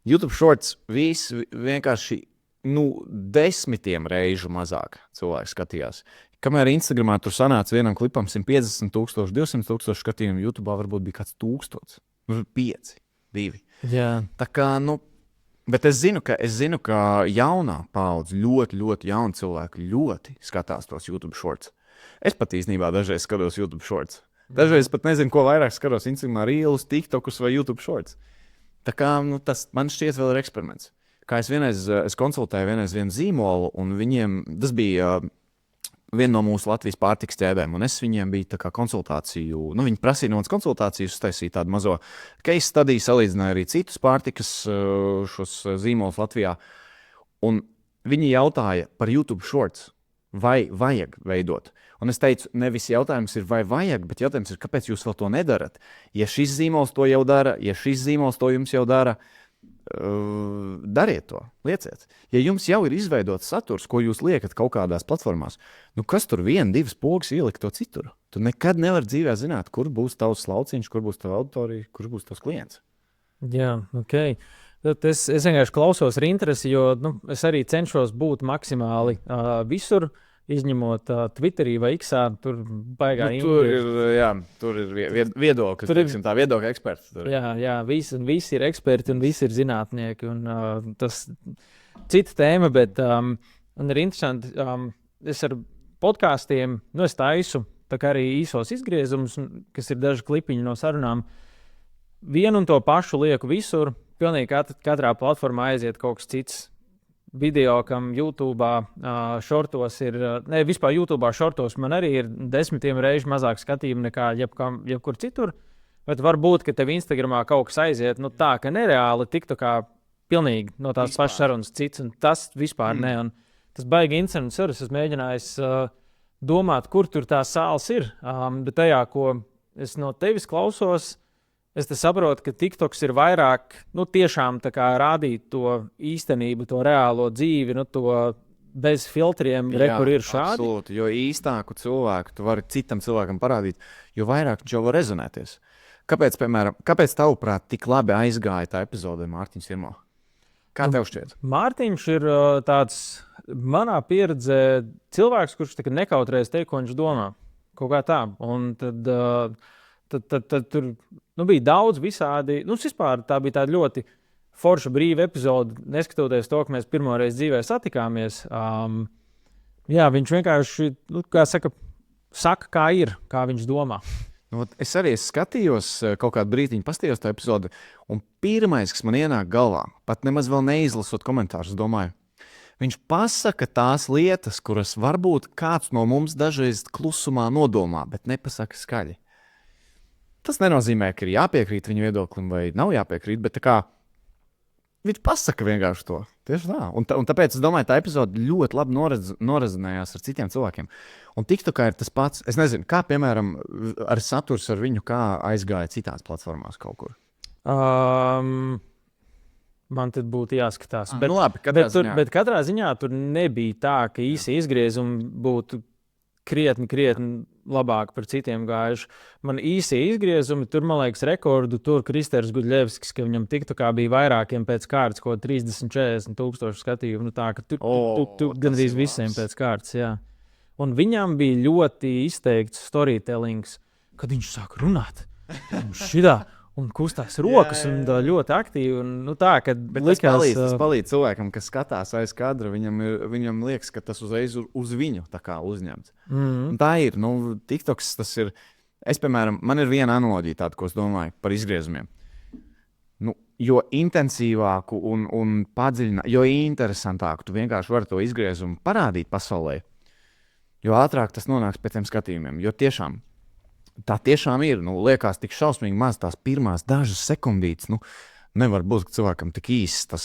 YouTube Shorts vienkārši 10 reižu mazāk cilvēki skatījās. Kamēr Instagramā tur sanāca vienam klipam 150,000, 200,000 skatījumu, YouTube varbūt bija kāds 1000, 5, 2. Jā. Tā kā, bet es zinu, ka jaunā paudze, ļoti, ļoti jauni cilvēki ļoti skatās tos YouTube Shorts. Es pat īstenībā dažreiz skatos YouTube Shorts. Dažreiz pat nezinu, ko vairāk skatos Instagramā, Reels, TikTokus vai YouTube Shorts. Tā kā, tas man šķiet vēl ir eksperiments. Kā es konsultēju vienu zīmolu, un viņiem, tas bija viena no mūsu Latvijas pārtikas ķēdēm, un es viņiem biju tā kā konsultāciju, viņi prasīja no manas konsultācijas, uztaisīja tādu mazo case study, salīdzināja arī citus pārtikas šos zīmolus Latvijā, un viņi jautāja par YouTube Shorts, vai vajag veidot. Un es teicu, nevis jautājums ir, vai vajag, bet jautājums ir, kāpēc jūs vēl to nedarat? Ja šis zīmols to jau dara, ja šis zīmols to jums jau dara, dariet to, lieciet. Ja jums jau ir izveidots saturs, ko jūs liekat kaut kādās platformās, kas tur 1, 2 pogas ielikt to citur? Tu nekad nevar dzīvē zināt, kur būs tavs lauciņš, kur būs tava auditorija, kur būs tavs klients. Jā, ok. Tad es vienkārši klausos ar interesi, jo es arī cenšos būt maksimāli visur, izņemot Twitterī vai Xā, tur baigā tur ir viedokļi, tā viedokļa eksperti. Tur. Jā, visi ir eksperti un visi ir zinātnieki. Un, tas cita tēma, bet man ir interesanti, es ar podkāstiem, es taisu tā kā arī īsos izgriezumus, kas ir daži klipiņi no sarunām. Vienu un to pašu lieku visur, pilnīgi katrā platformā aiziet kaut kas cits. Video, kam YouTube šortos ir, vispār YouTube šortos man arī ir 10 reižu mazāk skatījumu nekā jebkur citur, bet varbūt, ka tev Instagramā kaut kas aiziet, tā, ka nereāli TikTokā pilnīgi no tās pašas sarunas cits, un tas vispār ne, un tas baigi interesants ir, es mēģināju domāt, kur tur tās sāls ir, bet tajā, ko es no tevis klausos, es saprotu, ka TikToks ir vairāk, tiešām tā kā rādīt to īstenību, to reālo dzīvi, to bez filtriem, kur ir šādi. Absolūti, jo īstāku cilvēku tu vari citam cilvēkam parādīt, jo vairāk viņš jau var rezonēties. Kāpēc tavuprāt tik labi aizgāja tā epizode Mārtiņš Irmo? Kā tev šķiet? Mārtiņš ir tāds, manā pieredzē, cilvēks, kurš nekautrēs teikt, ko viņš domā. Kaut kā tā. Un tad tur bija daudz visādi. Vispār tā bija tāda ļoti forša, brīva epizode, neskatoties to, ka mēs pirmoreiz dzīvē satikāmies. Viņš vienkārši, saka, kā ir, kā viņš domā. Es arī skatījos kaut kādu brīdiņu, pastījos tā epizodi, un pirmais, kas man ienāk galvā, pat nemaz vēl neizlasot komentārus, domāju, Viņš pasaka tās lietas, kuras varbūt kāds no mums dažreiz klusumā nodomā, bet nepasaka skaļi. Tas nenozīmē, ka ir jāpiekrīt viņa viedoklim vai nav jāpiekrīt, bet tā kā viņš pasaka vienkārši to. Tieši tā. Un tāpēc es domāju, tā epizode ļoti labi norezinājās ar citiem cilvēkiem. Un TikTokā ir tas pats. Es nezinu, kā piemēram ar saturs ar viņu, kā aizgāja citās platformās kaut kur. Man tad būtu jāskatās. Nu labi, bet katrā ziņā tur nebija tā, ka īsi izgriezumi būtu krietni labāk par citiem gājuši. Man īsi izgriezumi, tur, man liekas, rekordu tur Kristers Gudļevskis, ka viņam TikTokā bija vairākiem pēc kārtas, ko 30-40 tūkstoši skatījumu. Nu tā, ka tur gandrīz visiem pēc kārtas, jā. Un viņam bija ļoti izteikts storytellings, kad viņš sāk runāt. Un kustās rokas, un ļoti aktīvi. Un, nu tā, tas palīdz cilvēkam, kas skatās aiz kadra. Viņam liekas, ka tas uzreiz uz viņu uzņemts. Un tā ir. TikToks tas ir. Piemēram, man ir viena analoģija tāda, ko es domāju par izgriezumiem. Jo intensīvāku un padziļinātu, jo interesantāku tu vienkārši vari to izgriezumu parādīt pasaulē, jo ātrāk tas nonāks pēc tiem skatījumiem. Jo tā tiešām ir. Liekas, tik šausmīgi maz tās pirmās dažas sekundītes. Nevar būt, ka cilvēkam tik īsts tas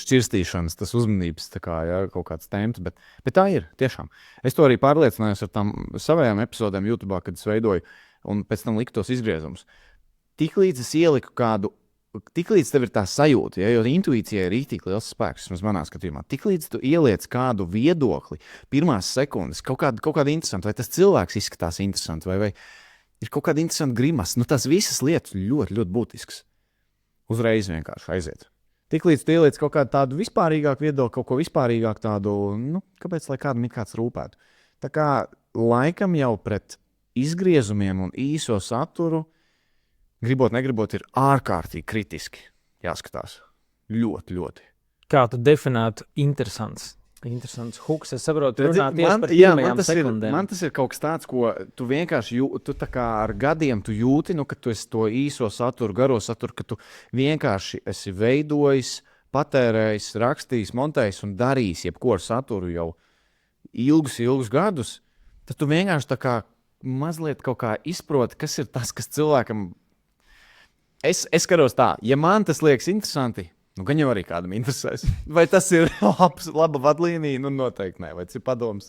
šķirstīšanas, tas uzmanības kaut kāds temps, bet tā ir tiešām. Es to arī pārliecinājos ar tām savajām epizodēm YouTube, kad es veidoju un pēc tam liku tos izgriezumus. Tiklīdz es ieliku kādu, tiklīdz tev ir tā sajūta, jo intuīcijai ir rītīgi liels spēks, manā skatījumā. Tiklīdz tu ieliec kādu viedokli, pirmās sekundes, kaut kādu interesantu, vai tas cilvēks izskatās interesanti, vai ir kaut kāda interesanta grimas. Tas visas lietas ļoti, ļoti būtisks. Uzreiz vienkārši aiziet. Tiklīdz tu ieliec kaut kādu tādu vispārīgāku viedokli, kaut ko vispārīgāku tādu, kāpēc, lai kādam ir kāds rūpētu. Tā kā laikam jau pret izgriezumiem un īso saturu, gribot, negribot, ir ārkārtīgi kritiski jāskatās. Ļoti, ļoti. Kā tu definētu interesants hooks? Es saprotu, runā tieši par pirmajām sekundēm. Man tas ir kaut kas tāds, ko tu vienkārši tu tā kā ar gadiem tu jūti, ka tu esi to īso saturu, garo saturu, ka tu vienkārši esi veidojis, patērējis, rakstījis, montējis un darījis jebko ar saturu jau ilgus gadus. Tad tu vienkārši tā kā mazliet kaut kā izproti, kas ir tas, kas cilvēkam. Es skatos tā, ja man tas liekas interesanti, gan jau arī kādam interesēs. Vai tas ir laba vadlīnija? Noteikti nē. Vai tas ir padoms?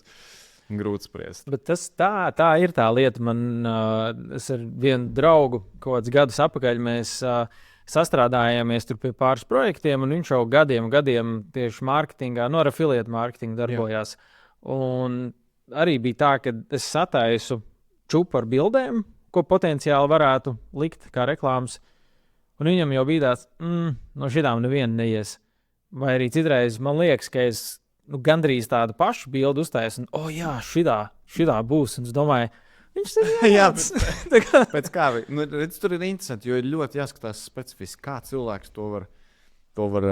Grūti spriest. Bet tā ir tā lieta. Es ar vienu draugu kaut kādus gadus atpakaļ mēs sastrādājāmies tur pie pāris projektiem, un viņš jau gadiem tieši mārketingā, ar affiliate mārketingu darbojās. Un arī bija tā, ka es sataisu čupu ar bildēm, ko potenciāli varētu likt kā reklāmas. Un viņam jau bija tāds, no šitām neviena neies. Vai arī citreiz man liekas, ka es gandrīz tādu pašu bildu uztaisu, un, jā, šitā būs. Un es domāju, viņš ir jāds. Pēc kā, tur ir interesanti, jo ir ļoti jāskatās specifiski, kā cilvēks to var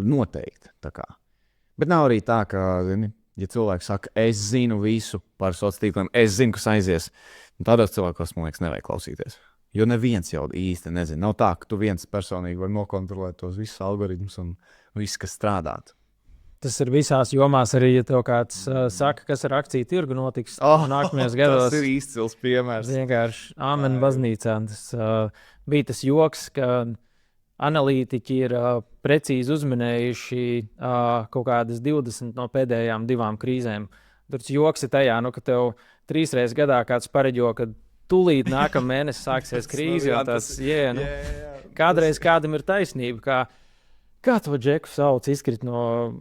noteikt. Bet nav arī tā, ka, ja cilvēks saka, es zinu visu par sociāliem tīkliem, es zinu, kas aizies, tādos cilvēkos, man liekas, nevajag klausīties. Jo neviens jau īsti nezina. Nav tā, ka tu viens personīgi vari nokontrolēt tos visus algoritmus un viss, kas strādātu. Tas ir visās jomās arī, ja tev kāds saka, kas ar akciju tirgu notiks nākamajos gados. Tas ir izcils piemērs. Vienkārši āmen baznīcā. Tas bija tas joks, ka analītiķi ir precīzi uzminējuši kaut kādas 20 no pēdējām 2 krīzēm. Tur tas joks ir tajā, ka tev 3 reizes gadā kāds pareģo, kad tūlīt nākamā mēnesī sāksies krīze. Kādreiz kādam ir taisnība. Kā to Džeku sauc, izkrīt no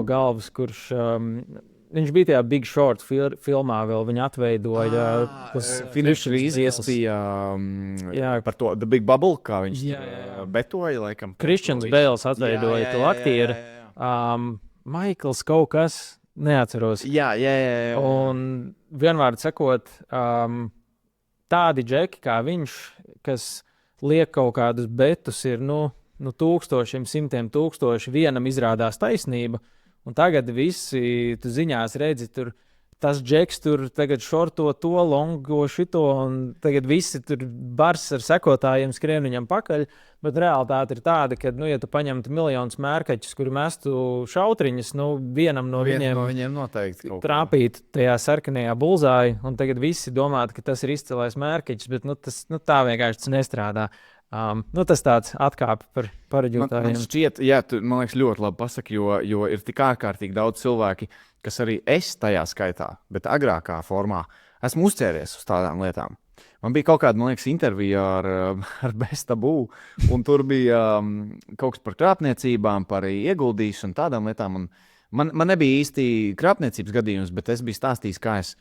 galvas, kurš viņš bija tajā Big Short filmā, vēl viņa atveidoja. Finishers iespēja par to The Big Bubble, kā viņš betoja, laikam. Christians Bales atveidoja to aktieru. Maikls kaut kas, neatceros. Jā. Un vienvārdu sakot, tādi džeki kā viņš, kas liek kaut kādus betus, ir tūkstošiem, simtiem tūkstoši, vienam izrādās taisnība, un tagad visi, tu ziņās redzi, tur tas džeks tur tagad šorto to, longo šito, un tagad visi tur bars ar sekotājiem skrien viņam pakaļ, bet realitāte ir tāda, ka, ja tu paņemtu miljonus mērkaķus, kuri mestu šautriņas, vienam no viņiem noteikti trāpītu tajā sarkanajā bulzāji, un tagad visi domātu, ka tas ir izcilais mērkaķis, bet tā vienkārši nestrādā. Tas tāds atkāpi par paraģūtājiem. Man šķiet, man liekas, ļoti labi pasaki, jo ir tik ārkārtīgi daudz cilvēki, kas arī es tajā skaitā, bet agrākā formā esmu uzķēries uz tādām lietām. Man bija kaut kāda, man liekas, intervija ar Bestabū, un tur bija kaut kas par krāpniecībām, par ieguldīšanu, tādām lietām. Man nebija īsti krāpniecības gadījums, bet es biju stāstījis, kā es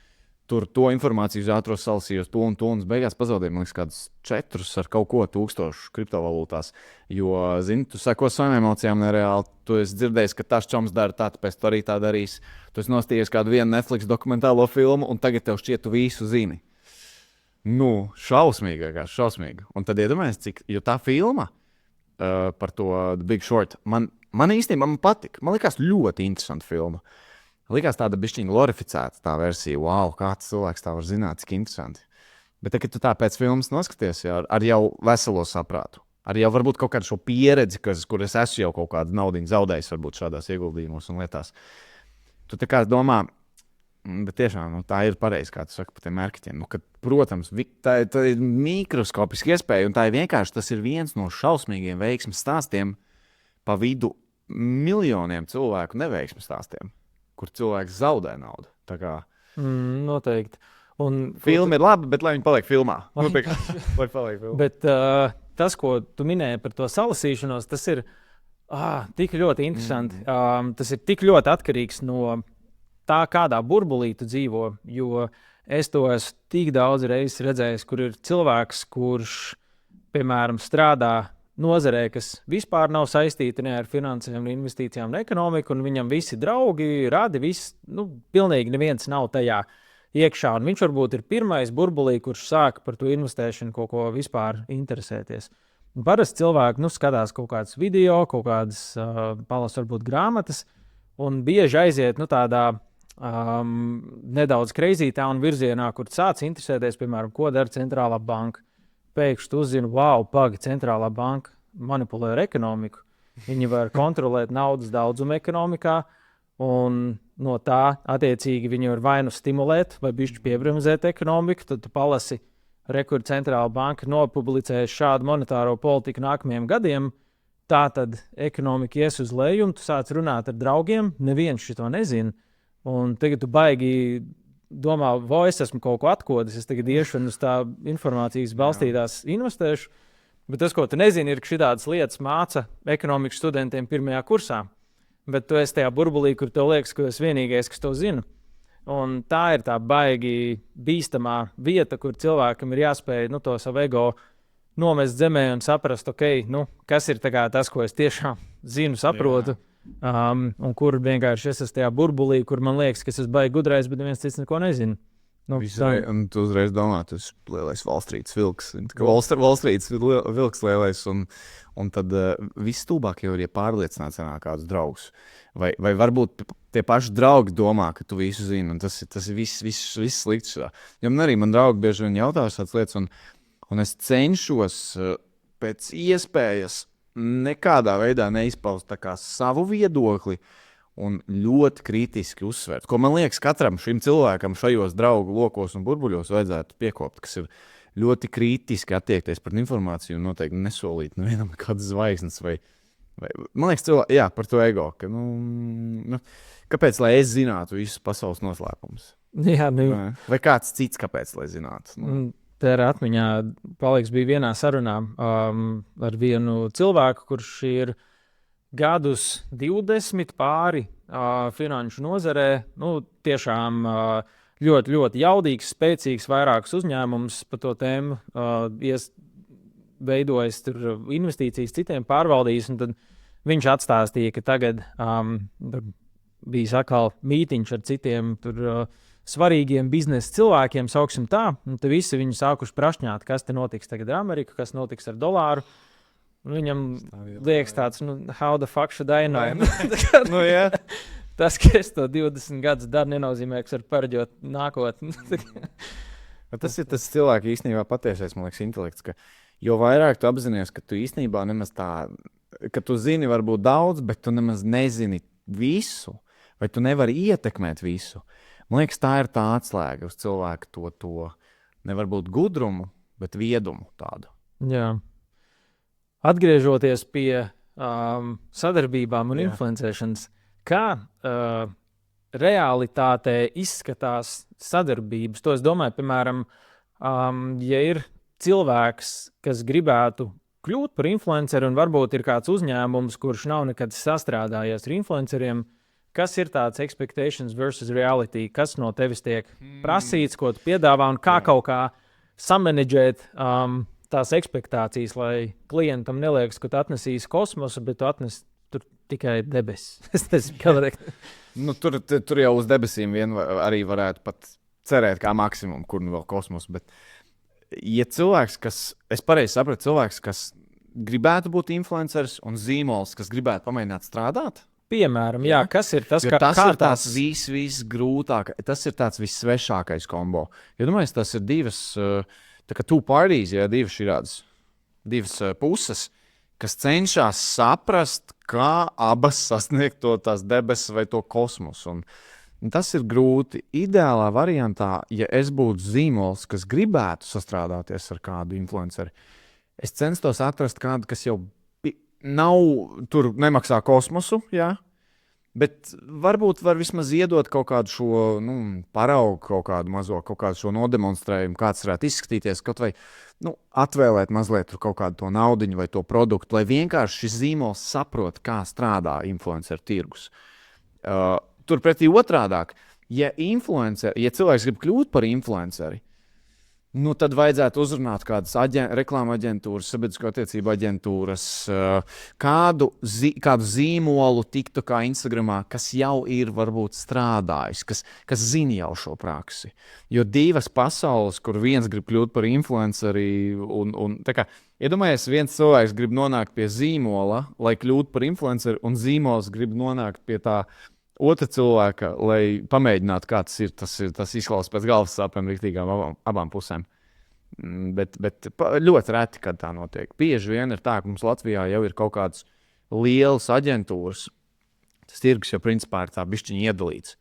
tur to informāciju uz ātros salasījos, to un beigās pazaudēju, man liekas, kādus 4 ar kaut ko 1000 kriptovalūtās. Jo, zini, tu seko savām emocijām nereāli, tu esi dzirdējis, ka tas čoms dara tā, tāpēc tu arī tā darīsi. Tu esi nostījies kādu vienu Netflix dokumentālo filmu, un tagad tev šķiet, tu visu zini. Šausmīgi. Un tad iedomājies, jo tā filma par to The Big Short, man īstenībā patika. Man likās ļoti interesanta filma. Likās tāda bišķiņa glorificēta tā versija. Wow, kāds cilvēks tā var zināt, cik interesanti. Bet, kad tu tā pēc filmas noskaties, ar jau veselo saprātu, ar jau varbūt kaut kādu šo pieredzi, kur es esmu jau kaut kādu naudiņu zaudējis, varbūt šādās ieguldījumos un lietās, tu tā kā domā, bet tiešām tā ir pareizi, kā tu saki par tiem mērķiem. Protams, tā ir mikroskopiska iespēja, un tā ir vienkārši, tas ir viens no šausmīgiem veiksmes stāstiem pa vidu miljoniem cilvēku neveiksmes stāstiem, kur cilvēks zaudē naudu. Noteikti. Filma ir laba, bet lai viņi paliek filmā. Lai paliek filmā. Bet tas, ko tu minēji par to salasīšanos, tas ir tik ļoti interesanti. Tas ir tik ļoti atkarīgs no tā, kādā burbulī tu dzīvo, jo es to esmu tik daudz reizes redzējis, kur ir cilvēks, kurš, piemēram, strādā nozarē, kas vispār nav saistīta ne ar finansēm, ne investīcijām, ne ekonomiku, un viņam visi draugi, radi, pilnīgi neviens nav tajā iekšā. Un viņš varbūt ir pirmais burbulī, kurš sāk par to investēšanu kaut ko vispār interesēties. Un parasti cilvēki skatās kaut kādas video, kaut kādas palasa varbūt grāmatas, un bieži aiziet tādā nedaudz kreizītā un virzienā, kur sāc interesēties, piemēram, ko dara centrālā banka. Pēkšņi tu uzzini, wow, centrālā banka manipulē ar ekonomiku. Viņi var kontrolēt naudas daudzumu ekonomikā, un no tā attiecīgi viņi var vai nu stimulēt, vai bišķi piebremzēt ekonomiku. Tad tu palasi, kur centrālā banka nopublicēs šādu monetāro politiku nākamajiem gadiem. Tā tad ekonomika ies uz leju, un tu sāc runāt ar draugiem. Neviens šito nezina. Un tagad tu baigi domā, vai es esmu kaut ko atkodis, es tagad iešu un uz tā informācijas balstītās investēšu. Bet tas, ko tu nezini, ir, ka šādas lietas māca ekonomikas studentiem pirmajā kursā. Bet tu esi tajā burbulī, kur tev liekas, ka tu esi vienīgais, kas to zina. Un tā ir tā baigi bīstamā vieta, kur cilvēkam ir jāspēj to savu ego nomest zemē un saprast, kas ir tas, ko es tiešām zinu, saprotu. Un kur vienkārši es esmu tajā burbulī, kur man liekas, ka es esmu baigi gudrais, bet neviens cits neko nezina. Un tu uzreiz domā, tas ir lielais Wall Street vilks. Wall Street vilks lielais, un tad viss stulbāk jau ir, ja pārliecināts kādus draugus. Vai varbūt tie paši draugi domā, ka tu visu zini, un tas ir viss slikts. Jo man arī draugi bieži vien jautā šādas lietas, un es cenšos pēc iespējas nekādā veidā neizpaust savu viedokli un ļoti kritiski uzsvērt. Ko man liekas, katram šim cilvēkam šajos draugu lokos un burbuļos vajadzētu piekopt, kas ir ļoti kritiski attiekties pret informāciju un noteikti nesolīt nevienam kādas zvaigznes. Man liekas, par to ego. Kāpēc, lai es zinātu visus pasaules noslēpumus? Jā, Vai kāds cits, kāpēc, lai zinātu? Tā ir atmiņā, Paliks bija vienā sarunā ar vienu cilvēku, kurš ir gadus 20 pāri finanšu nozarē. Tiešām ļoti, ļoti jaudīgs, spēcīgs, vairākus uzņēmumus par to tēmu veidojis, tur investīcijas citiem pārvaldījis. Tad viņš atstāstīja, ka tagad bija atkal mītiņš ar citiem svarīgiem biznesa cilvēkiem, sauksim tā, un te visi viņi sākuši prašņāt, kas te notiks tagad ar Ameriku, kas notiks ar dolāru. Viņam liekas tāds, how the fuck should I know? tas, ka es to 20 gadus daru, nenozīmē, ka var pareģot nākotni. Tas ir tas cilvēks īstenībā patiesais, man liekas, intelekts, ka jo vairāk tu apzinājies, ka tu īstenībā nemaz ka tu zini varbūt daudz, bet tu nemaz nezini visu, vai tu nevari ietekmēt visu. Man liekas, tā ir tā atslēga uz cilvēku to nevar būt gudrumu, bet viedumu tādu. Jā. Atgriežoties pie sadarbībām un influencēšanas, kā realitātē izskatās sadarbības? To es domāju, piemēram, ja ir cilvēks, kas gribētu kļūt par influenceru un varbūt ir kāds uzņēmums, kurš nav nekad sastrādājies ar influenceriem, kas ir tāds expectations versus reality, kas no tevis tiek prasīts, ko tu piedāvā un kā kaut kā samanedžēt tās expectācijas, lai klientam neliekas, ka tu atnesīsi kosmosu, bet tu atnes tur tikai debesis. Tur jau uz debesīm arī varētu pat cerēt kā maksimum, kur nu vēl kosmosu, bet ja cilvēks, es pareizi sapratu, cilvēks, kas gribētu būt influenceris un zīmols, kas gribētu pamēģināt strādāt, piemēram, jā, kas ir tas, tas ir tās visgrūtākais, tas ir tāds vissvešākais kombo. Ja domāju, tas ir divas, tā kā two parties, ja divas širādas, divas puses, kas cenšas saprast, kā abas sasniegt to tās debesis vai to kosmosu. Un tas ir grūti. Ideālā variantā, ja es būtu zīmols, kas gribētu sastrādāties ar kādu influenceri, es censtos atrast kādu, kas jau tur nemaksā kosmosu, jā, bet varbūt var vismaz iedot kaut kādu šo paraugu, kaut kādu šo nodemonstrējumu, kāds varētu izskatīties, kaut vai atvēlēt mazliet kaut kādu to naudiņu vai to produktu, lai vienkārši šis zīmols saprot, kā strādā influenceru tirgus. Turpretī otrādāk, ja cilvēks grib kļūt par influenceri, tad vajadzētu uzrunāt kādas reklāma aģentūras, sabiedrisko attiecību aģentūras, kādu zīmolu TikTokā, Instagramā, kas jau ir varbūt strādājis, kas zina jau šo praksi. Jo divas pasaules, kur viens grib kļūt par influenceri, un iedomājies, viens cilvēks grib nonākt pie zīmola, lai kļūtu par influenceri, un zīmols grib nonākt pie tā otra cilvēka, lai pamēģinātu, kā tas ir. Tas izklausās pēc galvas sāpēm riktīgām abām pusēm. Bet ļoti reti, kad tā notiek. Bieži vien ir tā, ka mums Latvijā jau ir kaut kādas lielas aģentūras. Tas tirgus jau principā ir tā bišķiņi iedalīts.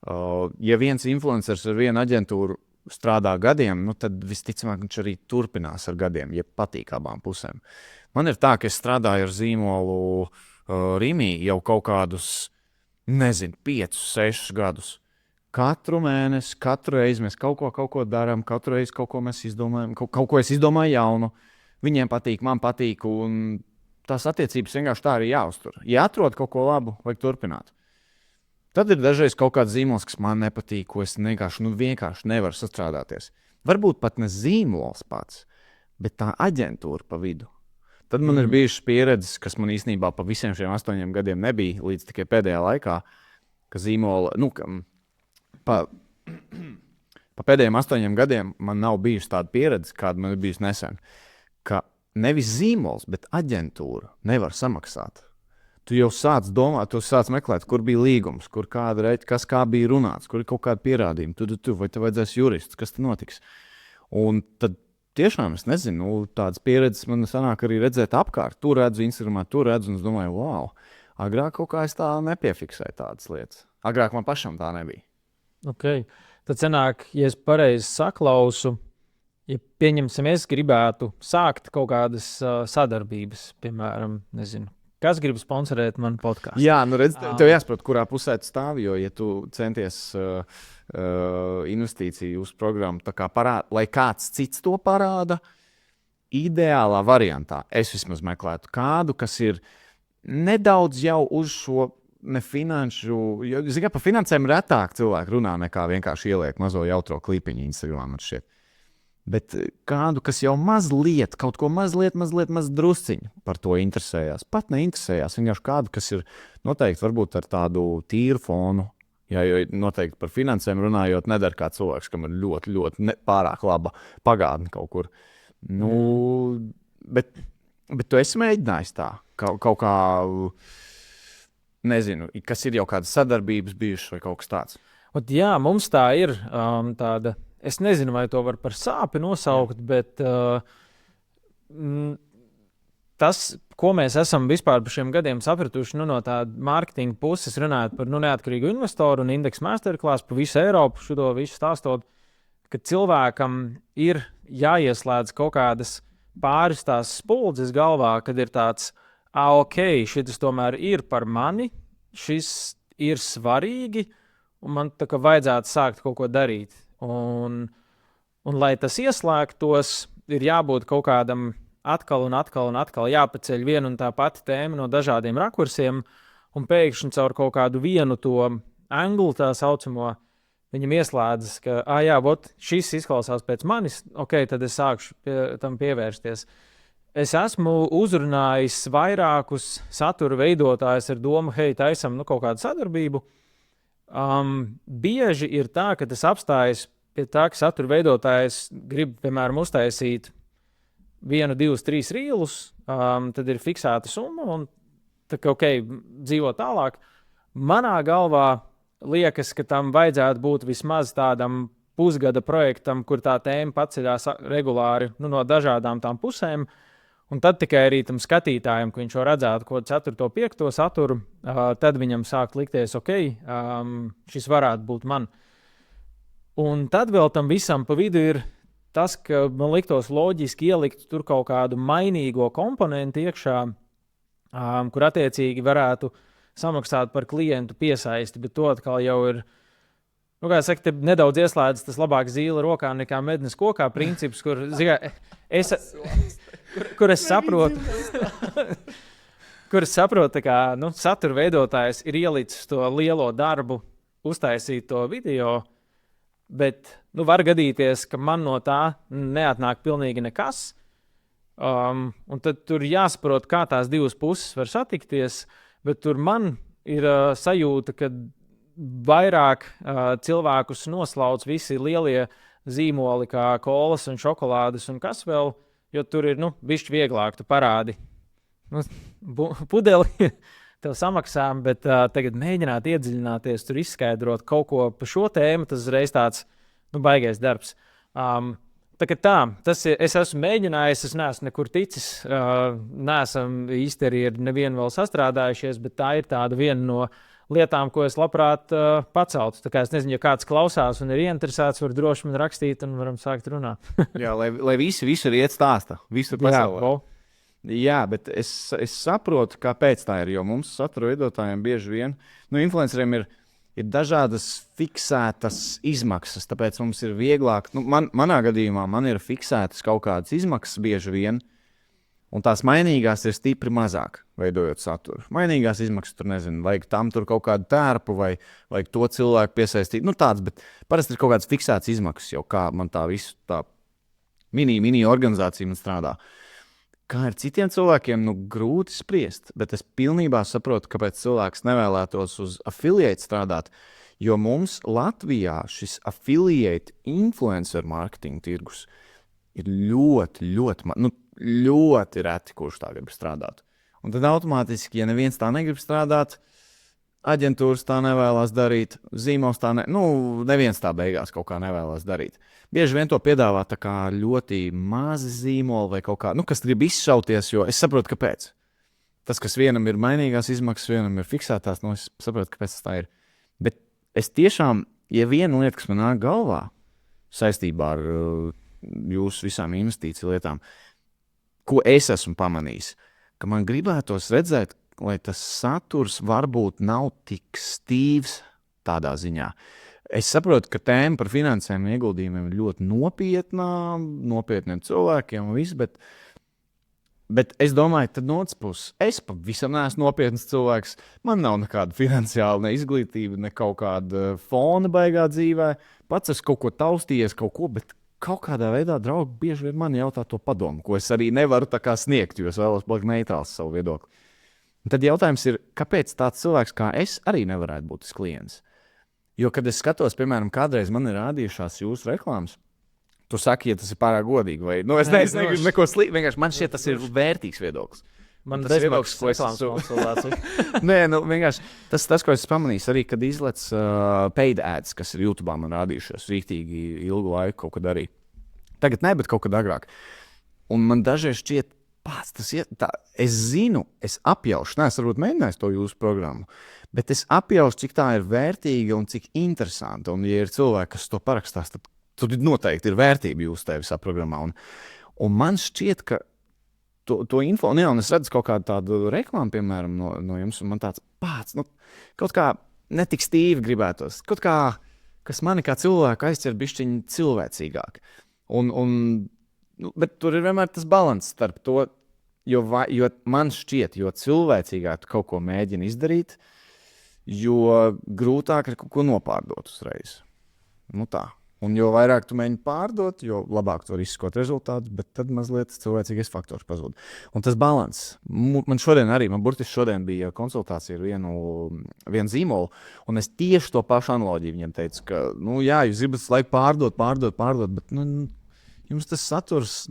Ja viens influenceris ar vienu aģentūru strādā gadiem, tad visticamāk viņš arī turpinās ar gadiem, ja patīk abām pusēm. Man ir tā, ka es strādāju ar zīmolu Rimī jau kaut kādus 5, 6 gadus. Katru mēnesi, katru reizi mēs kaut ko darām, katru reizi kaut ko mēs izdomājam, kaut ko es izdomāju jaunu. Viņiem patīk, man patīk, un tās attiecības vienkārši tā arī jāuztur. Ja atrod kaut ko labu, vajag turpināt. Tad ir dažreiz kaut kāds zīmols, kas man nepatīk, ko es vienkārši nevaru sastrādāties. Varbūt pat ne zīmols pats, bet tā aģentūra pa vidu. Tad man ir bijušas pieredzes, kas man īstenībā pa visiem šiem 8 gadiem nebija, līdz tikai pēdējā laikā, ka zīmola, pa pēdējiem 8 gadiem man nav bijusi tāda pieredze, kāda man ir bijusi nesen, ka nevis zīmols, bet aģentūra nevar samaksāt. Tu jau sāc domāt, tu sāc meklēt, kur bija līgums, kur kas kā bija runāts, kur ir kaut kāda pierādījuma, vai tev vajadzēs jurists, kas te notiks. Un tad tiešām es nezinu, tādas pieredzes man sanāk arī redzēt apkārt. Tur redzu Instagramā, tur redzu, un es domāju, wow, agrāk kaut kā es tā nepiefiksēju tādas lietas. Agrāk man pašam tā nebija. Okay. Tad sanāk, ja es pareizi saklausu, ja pieņemsim, es gribētu sākt kaut kādas sadarbības, piemēram, nezinu, kas grib sponsorēt manu podcastu. Jā, redz, tev jāsaprot, kurā pusē tu stāvi, jo, ja tu centies investīciju uz programmu, tā kā lai kāds cits to parāda, ideālā variantā es vismaz meklētu kādu, kas ir nedaudz jau uz šo nefinanšu, jo, zini, par finansēm retāk cilvēki runā nekā vienkārši ieliek mazo jautro klipiņu Instagramā man šķiet. Bet kādu, kas jau mazliet, kaut ko mazliet drusciņu par to interesējās. Pat neinteresējās, vienkārši kādu, kas ir noteikti varbūt ar tādu tīru fonu. Jā, jo noteikti par finansēm runājot, nedara kā cilvēks, kam ir ļoti pārāk laba pagātne kaut kur. Bet tu esi mēģinājis tā, kaut kā, nezinu, kas ir jau kādas sadarbības bijušas vai kaut kas tāds. Jā, mums tā ir tāda, es nezinu, vai to var par sāpi nosaukt, bet tas, ko mēs esam vispār par šiem gadiem sapratuši, no tāda mārketinga puses runājot par neatkarīgu investoru un indeksu masterclass pa visu Eiropu, šo visu stāstot, ka cilvēkam ir jāieslēdz kaut kādas pāris tās spuldzes galvā, kad ir tāds, ok, šis tomēr ir par mani, šis ir svarīgi, un man tā kā vajadzētu sākt kaut ko darīt. Un lai tas ieslēgtos, ir jābūt kaut kādam atkal jāpaceļ viena un tā pati tēma no dažādiem rakursiem, un pēkšņi caur kaut kādu vienu to anglu tā saucamo, viņam ieslēdzas, ka, šis izklausās pēc manis, ok, tad es sākšu tam pievērsties. Es esmu uzrunājis vairākus satura veidotājus ar domu, hei, taisam kaut kādu sadarbību. Bieži ir tā, ka tas apstājas pie tā, ka satura veidotājs grib, piemēram, uztaisīt 1, 2, 3 rīlus, tad ir fiksēta summa un tā kā, ok, dzīvo tālāk. Manā galvā liekas, ka tam vajadzētu būt vismaz tādam pusgada projektam, kur tā tēma paceļās regulāri no dažādām tām pusēm. Un tad tikai arī tam skatītājam, ka viņš jau redzētu ko 4. 5. saturu, tad viņam sāk likties, ok, šis varētu būt man. Un tad vēl tam visam pa vidu ir tas, ka man liktos loģiski ielikt tur kaut kādu mainīgo komponentu iekšā, kur attiecīgi varētu samaksāt par klientu piesaisti, bet to atkal jau ir, kā saka, te nedaudz ieslēdz tas labāk zīle rokā nekā mednes kokā princips, kur es saprotu, ka satura veidotājs ir ielicis to lielo darbu, uztaisīt to video, bet var gadīties, ka man no tā neatnāk pilnīgi nekas, un tad tur jāsaprot, kā tās divas puses var satikties, bet tur man ir sajūta, ka vairāk cilvēkus noslauc visi lielie zīmoli, kā kolas un šokolādes un kas vēl, jo tur ir bišķi vieglāk, tu parādi. Pudeli tev samaksām, bet tagad mēģināt iedziļināties, tur izskaidrot kaut ko par šo tēmu, tas reiz tāds baigais darbs. Tas ir, es esmu mēģinājis, es neesmu nekur ticis, neesam īsti arī ar nevienu vēl sastrādājušies, bet tā ir tāda viena no lietām, ko es labprāt paceltu. Tā kā es nezinu, ja kāds klausās un ir ieinteresēts, var droši man rakstīt un varam sākt runāt. Jā, lai visi visur iet stāsta, visur pasaulē. Jā, bet es saprotu, kāpēc tā ir, jo mums satura veidotājiem bieži vien, influenceriem ir dažādas fiksētas izmaksas, tāpēc mums ir vieglāk, manā gadījumā man ir fiksētas kaut kādas izmaksas bieži vien, un tās mainīgās ir stipri mazāk, veidojot saturu. Mainīgās izmaksas tur, nezinu, vajag tam tur kaut kādu tērpu vai vajag to cilvēku piesaistīt, tāds, bet parasti ir kaut kāds fiksēts izmaksas jau, kā man tā visu tā mini organizācija man strādā. Kā ar citiem cilvēkiem, grūti spriest, bet es pilnībā saprotu, kāpēc cilvēks nevēlētos uz affiliate strādāt, jo mums Latvijā šis affiliate influencer marketing tirgus ir ļoti reti, kurš tā grib strādāt. Un tad automātiski, ja neviens tā negrib strādāt, aģentūras tā nevēlas darīt, zīmols tā neviens tā beigās kaut kā nevēlas darīt. Bieži vien to piedāvā tā kā ļoti mazi zīmoli vai kaut kā, kas grib izšauties, jo es saprotu, kāpēc. Tas, kas vienam ir mainīgās izmaksas, vienam ir fiksētās, es saprotu, kāpēc tas tā ir. Bet es tiešām, ja viena lieta, kas man nāk galvā saistībā ar jūsu visām investīciju lietām, ko es esmu pamanījis, ka man gribētos redzēt, lai tas saturs varbūt nav tik stīvs tādā ziņā. Es saprotu, ka tēma par finansēm un ieguldījumiem ir ļoti nopietniem cilvēkiem un viss, bet es domāju, tad no otras puses, es pavisam neesmu nopietns cilvēks, man nav nekāda finansiāla ne izglītība, ne kaut kāda fona baigā dzīvē, pats esmu kaut ko taustījies, bet kaut kādā veidā draugi bieži vien man jautā to padomu, ko es arī nevaru tā kā sniegt, jo es vēlos palikt neitrāls savu viedokli. Un tad jautājums ir, kāpēc tāds cilvēks kā es arī nevarētu būt tas klients? Jo, kad es skatos, piemēram, kādreiz man ir rādījušās jūsu reklāmas, tu saki, ja tas ir pārāk godīgi, vai es negribu neko slīd, vienkārši man šķiet tas ir vērtīgs viedoklis. Man tas bezmaksas ko es reklāmas konsultācija. Nē, vienkārši tas, ko es pamanīju, arī, kad izlec paid ads, kas ir YouTube man rādījušies rīktīgi ilgu laiku kaut kad arī. Tagad ne, bet kaut kad agrāk. Un man dažreiz šķiet, es zinu, es apjaušu, es varbūt mēģināju to jūsu programmu, bet es apjaušu, cik tā ir vērtīga un cik interesanta. Un, ja ir cilvēki, kas to parakstās, tad tur noteikti ir vērtība jūsu visā programmā. Un man šķiet, ka to info, un es redzu kaut kādu tādu reklāmu, piemēram, no jums, un man tāds kaut kā netik stīvi gribētos, kaut kā, kas mani kā cilvēku aizķer bišķiņ cilvēcīgāk. Bet tur ir vienmēr tas balans starp to, jo man šķiet, jo cilvēcīgāk tu kaut ko mēģini izdarīt, jo grūtāk ir kaut ko nopārdot uzreiz. Tā. Un jo vairāk tu mēģini pārdot, jo labāk tu vari izskot rezultātus, bet tad mazliet cilvēcīgais faktors pazūd. Un tas balans. Man burtiski šodien bija konsultācija ar vienu zīmolu, un es tieši to pašu analoģiju viņam teicu, ka, jā, jūs gribat laiku pārdot, bet, jums tas saturs,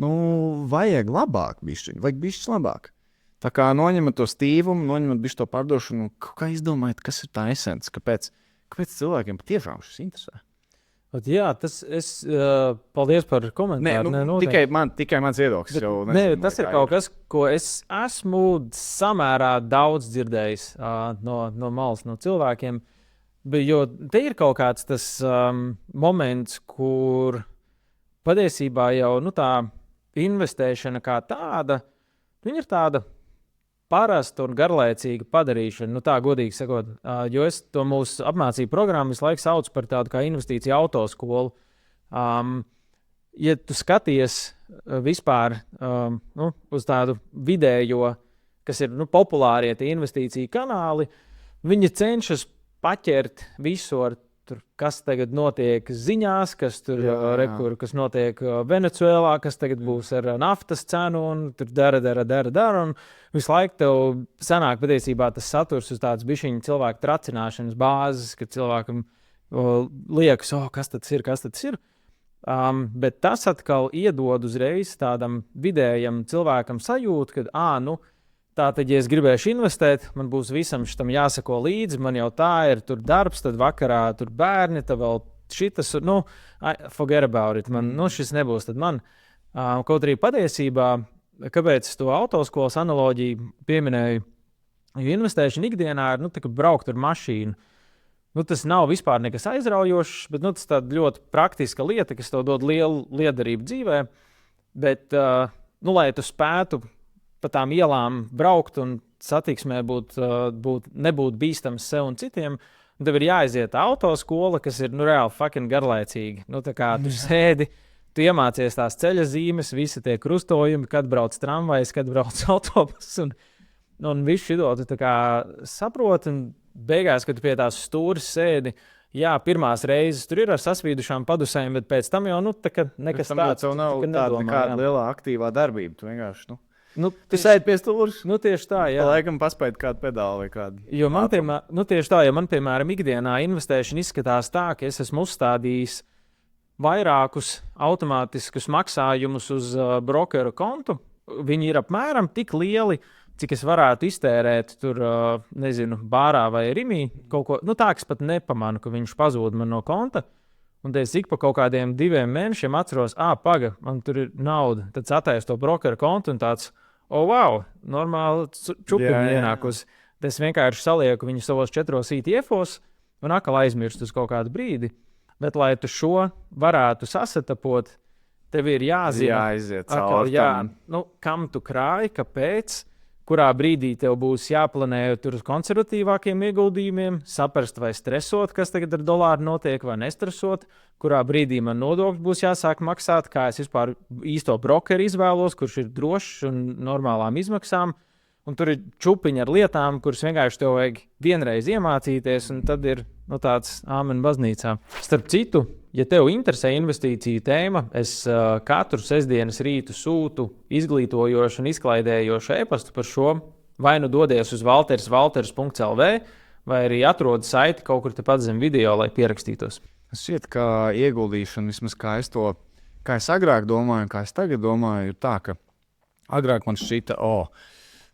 vajag labāk bišķiņ, vajag bišķiņ labāk. Tā kā noņemat to stīvumu, noņemat bišķi to pārdošanu, kaut kā izdomājiet, kas ir tā esence, kāpēc cilvēkiem patiešām šis interesē. Jā, paldies par komentāru. Tikai mans viedoklis. Tas ir kaut kas, ko es esmu samērā daudz dzirdējis no malas, no cilvēkiem. Jo te ir kaut kāds tas moments, kur patiesībā jau tā investēšana kā tāda, viņa ir tāda parasta un garlaicīga padarīšana, tā godīgi sakot, jo es to mūsu apmācību programmu visu laiku saucu par tādu kā investīciju autoskolu. Ja tu skaties vispār uz tādu vidējo, kas ir populārie tie investīciju kanāli, viņi cenšas paķert visu ar kas tagad notiek ziņās, kas tur kas notiek Venecuēlā, kas tagad būs ar naftas cenu, un tur dara, un visu laiku tev sanāk patiesībā tas saturs uz tādas bišķiņu cilvēku tracināšanas bāzes, kad cilvēkam liekas, kas tas ir. Bet tas atkal iedod uzreiz tādam vidējam cilvēkam sajūtu, ka, tātad, ja es gribēšu investēt, man būs visam šitam jāsako līdzi, man jau tā ir, tur darbs, tad vakarā tur bērni, tad vēl šitas, forget about it, man, šis nebūs, tad man. Kaut arī patiesībā, kāpēc es to autoskolas analoģiju pieminēju, jo investēšana ikdienā ir, tā kā braukt ar mašīnu. Tas nav vispār nekas aizraujošs, bet, tas tāda ļoti praktiska lieta, kas tev dod lielu liederību dzīvē, bet, lai tu spētu pa tām ielām braukt un satiksmē nebūt bīstams sev un citiem, tev ir jāaiziet autoskola, kas ir reāli fucking garlaicīgi. Tā kā tu sēdi, tu iemācies tās ceļa zīmes, visi tie krustojumi, kad brauc tramvajs, kad brauc autobus, un visu šito tu tā kā saproti, un beigās, kad tu pie tās stūres sēdi, jā, pirmās reizes tur ir ar sasvīdušām padusēm, bet pēc tam jau, nekas tāds. Tev nav tāda lielā aktīvā darbība, tu vienkārši, tu sēdi pie stūres. Tieši tā, jā. Laikam paspēj kādu pedāli vai kādu. Jo man, piemēram, ikdienā investēšana izskatās tā, ka es esmu uzstādījis vairākus automātiskus maksājumus uz brokeru kontu. Viņi ir apmēram tik lieli, cik es varētu iztērēt tur, bārā vai rimī. Kaut ko, tā, ka es pat nepamanu, ka viņš pazūd man no konta. Un es ik pa kaut kādiem 2 mēnešiem atceros, man tur ir nauda. Tad ataisu to brokeru kontu un tāds, wow, normāli čupiņi ienākusi. Es vienkārši salieku viņu savos 4 ETF-os un atkal aizmirstu uz kaut kādu brīdi. Bet, lai tu šo varētu sasatapot, tev ir jāzina, kam tu krāji, kāpēc, kurā brīdī tev būs jāplanē tur uz konservatīvākiem ieguldījumiem, saprast, vai stresot, kas tagad ar dolāru notiek, vai nestresot, kurā brīdī man nodokļi būs jāsāk maksāt, kā es vispār īsto brokeru izvēlos, kurš ir drošs un normālām izmaksām. Un tur ir čupiņi ar lietām, kuras vienkārši tev vajag vienreiz iemācīties, un tad ir tāds āmen baznīcā. Starp citu, ja tev interesē investīciju tēma, es katru sestdienas rītu sūtu izglītojošu un izklaidējošu e-pastu par šo. Vai nu dodies uz valters.lv, vai arī atrodi saiti kaut kur tepat zem video, lai pierakstītos. Es šķiet, ka ieguldīšana, vismaz kā es agrāk domāju, un kā es tagad domāju, ir tā, ka agrāk man šķita,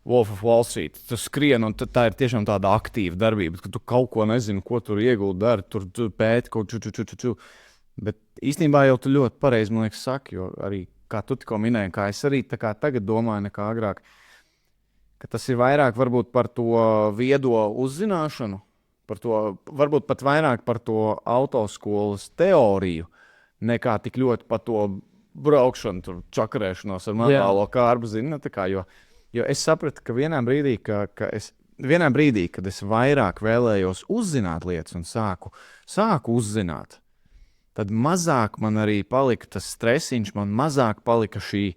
Wolf of Wall Street. Tu skrien, un tā ir tiešām tāda aktīva darbība, ka tu kaut ko nezini, ko tur ieguldi dari, tur pēti kaut ko. Bet īstenībā jau tu ļoti pareizi, man liekas, saki, jo arī, kā tu tikko minēji, kā es arī tā kā tagad domāju nekā agrāk, ka tas ir vairāk varbūt par to viedo uzzināšanu, par to, varbūt pat vairāk par to autoskolas teoriju, nekā tik ļoti par to braukšanu, tur čakarēšanos ar mentālo kārbu, zini, tā kā, jo es sapratu, ka vienā brīdī, kad es vairāk vēlējos uzzināt lietas un sāku uzzināt, tad mazāk man arī palika tas stresiņš, man mazāk palika šī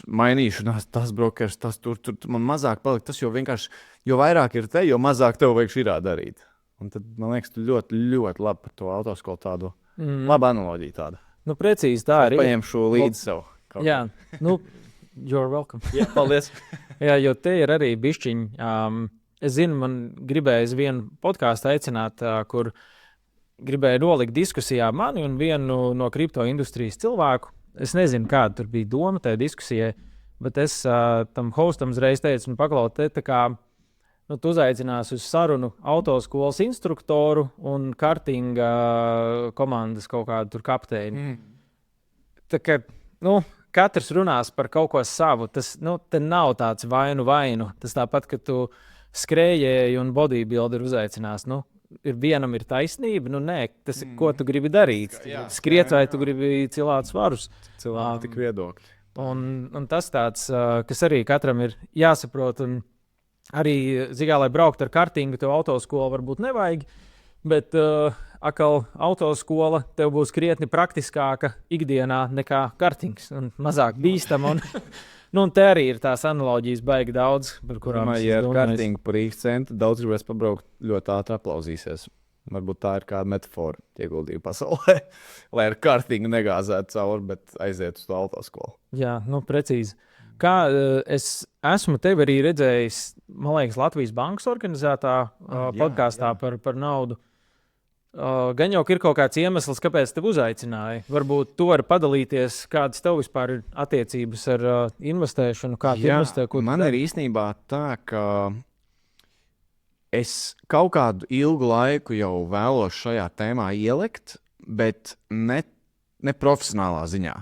mainīšanās, tas brokers, tas tur man mazāk palika tas, jo vienkārši, jo vairāk ir te, jo mazāk tev vajag širā darīt. Un tad, man liekas, tu ļoti, ļoti labi par to autoskolu tādu, laba analoģija tāda. Nu, precīzi tā arī. Paņemšu līdzi sev. Jā, nu, you're welcome. Jā, paldies. Jā, jo te ir arī bišķiņi. Es zinu, man gribēja vienu podkāstu aicināt, kur gribēja nolikt diskusijā mani un vienu no kripto industrijas cilvēku. Es nezinu, kāda tur bija doma tajā diskusijai, bet es tam hostam uzreiz teicu, paklaut, tā kā tu uzaicināsi uz sarunu autoskolas instruktoru un kartinga komandas kaut kādu tur kapteini. Tā kā, katrs runās par kaut ko savu. Tas te nav tāds vainu. Tas tāpat, ka tu skrējēji un bodybuilderu uzaicinās. Vienam ir taisnība, nē, tas ir, ko tu gribi darīt. Skriet vai tu gribi cilāt svarus. Cilvēki tik viedokļi. Un tas tāds, kas arī katram ir jāsaprot. Un arī, lai brauktu ar kartingu, tev autoskola varbūt nevajag, bet atkal autoskola tev būs krietni praktiskāka ikdienā nekā kartings un mazāk bīstama. Un te arī ir tās analoģijas baigi daudz, par kurām ja ar kartingu par īstentu daudz gribēs pabraukt, ļoti ātri aplausīsies. Varbūt tā ir kāda metafora ieguldījuma pasaulē, lai ar kartingu negāzētu cauri, bet aiziet uz to autoskolu. Jā, precīzi. Kā es esmu tevi arī redzējis, man liekas, Latvijas Bankas organizētā podkāstā par naudu. Gan jau ir kaut kāds iemesls, kāpēc tevi uzaicināja. Varbūt tu vari padalīties, kādas tev vispār ir attiecības ar investēšanu, kā tu investē. Man ir īstenībā tā, ka es kaut kādu ilgu laiku jau vēlos šajā tēmā ielikt, bet ne profesionālā ziņā.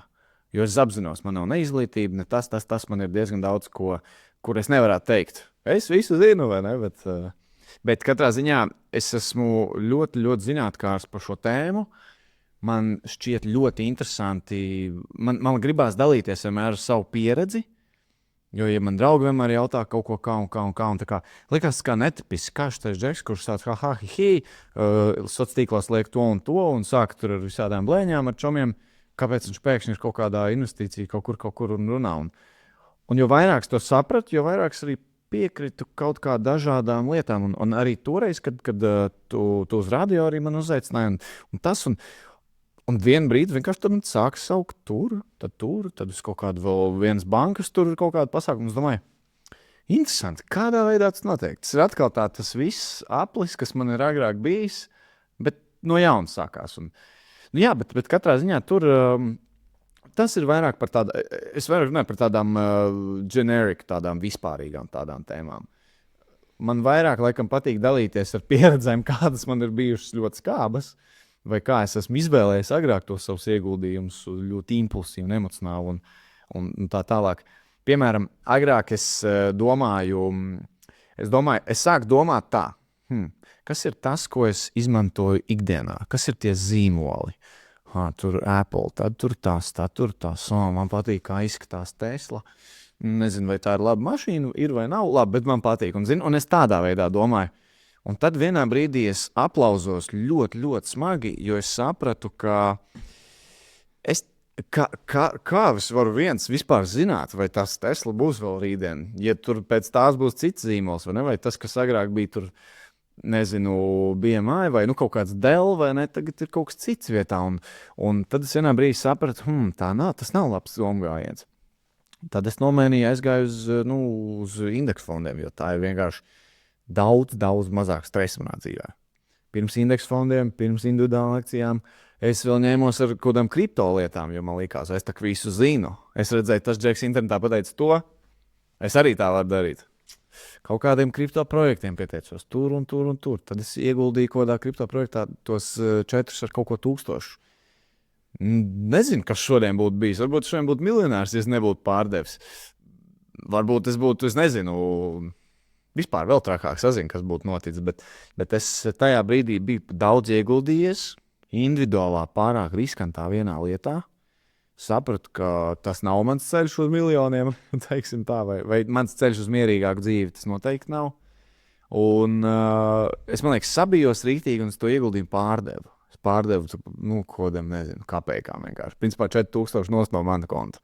Jo es apzinos, man nav ne izglītība, ne tas man ir diezgan daudz, kur es nevaru teikt. Es visu zinu, vai ne? Bet katrā ziņā es esmu ļoti, ļoti zinātnākārs par šo tēmu. Man šķiet ļoti interesanti. Man gribās dalīties vienmēr ar savu pieredzi. Jo, ja man draugi vienmēr jautā kaut ko kā, un tā kā likās, kā netipiski, kā šitais džeks, kurš tāds sociālos tīklos liek to un sāk tur ar visādām blēņām, ar čomiem. Kāpēc viņš pēkšņi ir kaut kādā investīcijā, kaut kur un runā. Un jo vairāk to sapratu, jo vairāk arī piekritu kaut kā dažādām lietām. Un arī toreiz, kad tu uz radio arī man uzaicināji, un vienu brīdi vienkārši tad sāk saukt tad uz kaut kādu vēl vienas bankas, tur ir kaut kāda pasākuma. Es domāju, interesanti, kādā veidā tas notiek. Tas ir atkal tas viss aplis, kas man ir agrāk bijis, bet no jauna sākās. Jā, bet katrā ziņā tur tas ir vairāk par tādām, es vairāk runāju par tādām generic, tādām vispārīgām tādām tēmām. Man vairāk laikam patīk dalīties ar pieredzēm, kādas man ir bijušas ļoti skābas, vai kā es esmu izvēlējies agrāk tos savus ieguldījumus ļoti impulsīvi un emocionāli un tā tālāk. Piemēram, agrāk es sāku domāt tā, kas ir tas, ko es izmantoju ikdienā? Kas ir tie zīmoli? Tur Apple, tad tur tas. Man patīk, kā izskatās Tesla. Nezinu, vai tā ir laba mašīna, ir vai nav laba, bet man patīk. Un es tādā veidā domāju. Un tad vienā brīdī es aplauzos ļoti, ļoti smagi, jo es sapratu, ka kā es varu vispār zināt, vai tas Tesla būs vēl rītdien, ja tur pēc tās būs cits zīmols, vai ne? Vai tas, kas agrāk bija tur, nezinu, BMI vai kaut kāds Dell, vai ne, tagad ir kaut kas cits vietā. Un tad es vienā brīdī sapratu, tas nav labs domgājiens. Tad es aizgāju uz indeksu fondiem, jo tā ir vienkārši daudz mazāk stresa manā dzīvē. Pirms indeksu fondiem, pirms individuālām akcijām, es vēl ņēmos ar kaut kādām kripto lietām, jo man likās, es tā visu zinu. Es redzēju, tas džeks internetā pateica to, es arī tā varu darīt. kaut kādiem kripto projektiem pieteicos tur un tur un tur. Tad es ieguldīju kaut kādā kripto projektā tos 4 ar kaut ko 1000. Nezinu, kas šodien būtu bijis. Varbūt šodien būtu miljonārs, ja es nebūtu pārdevis. Varbūt es būtu, es nezinu, vispār vēl trakāk sazinu, kas būtu noticis. Bet es tajā brīdī biju daudz ieguldījies, individuālā pārāk riskantā vienā lietā. Sapratu, ka tas nav mans ceļš uz miljoniem, teiksim tā, vai mans ceļš uz mierīgāku dzīvi, tas noteikti nav. Un es, man liekas, sabijos rīktīgi un es to ieguldījumu pārdevu. Es pārdevu, kodam, nezinu, kāpējām vienkārši. Principā 4000 nost no mana konta.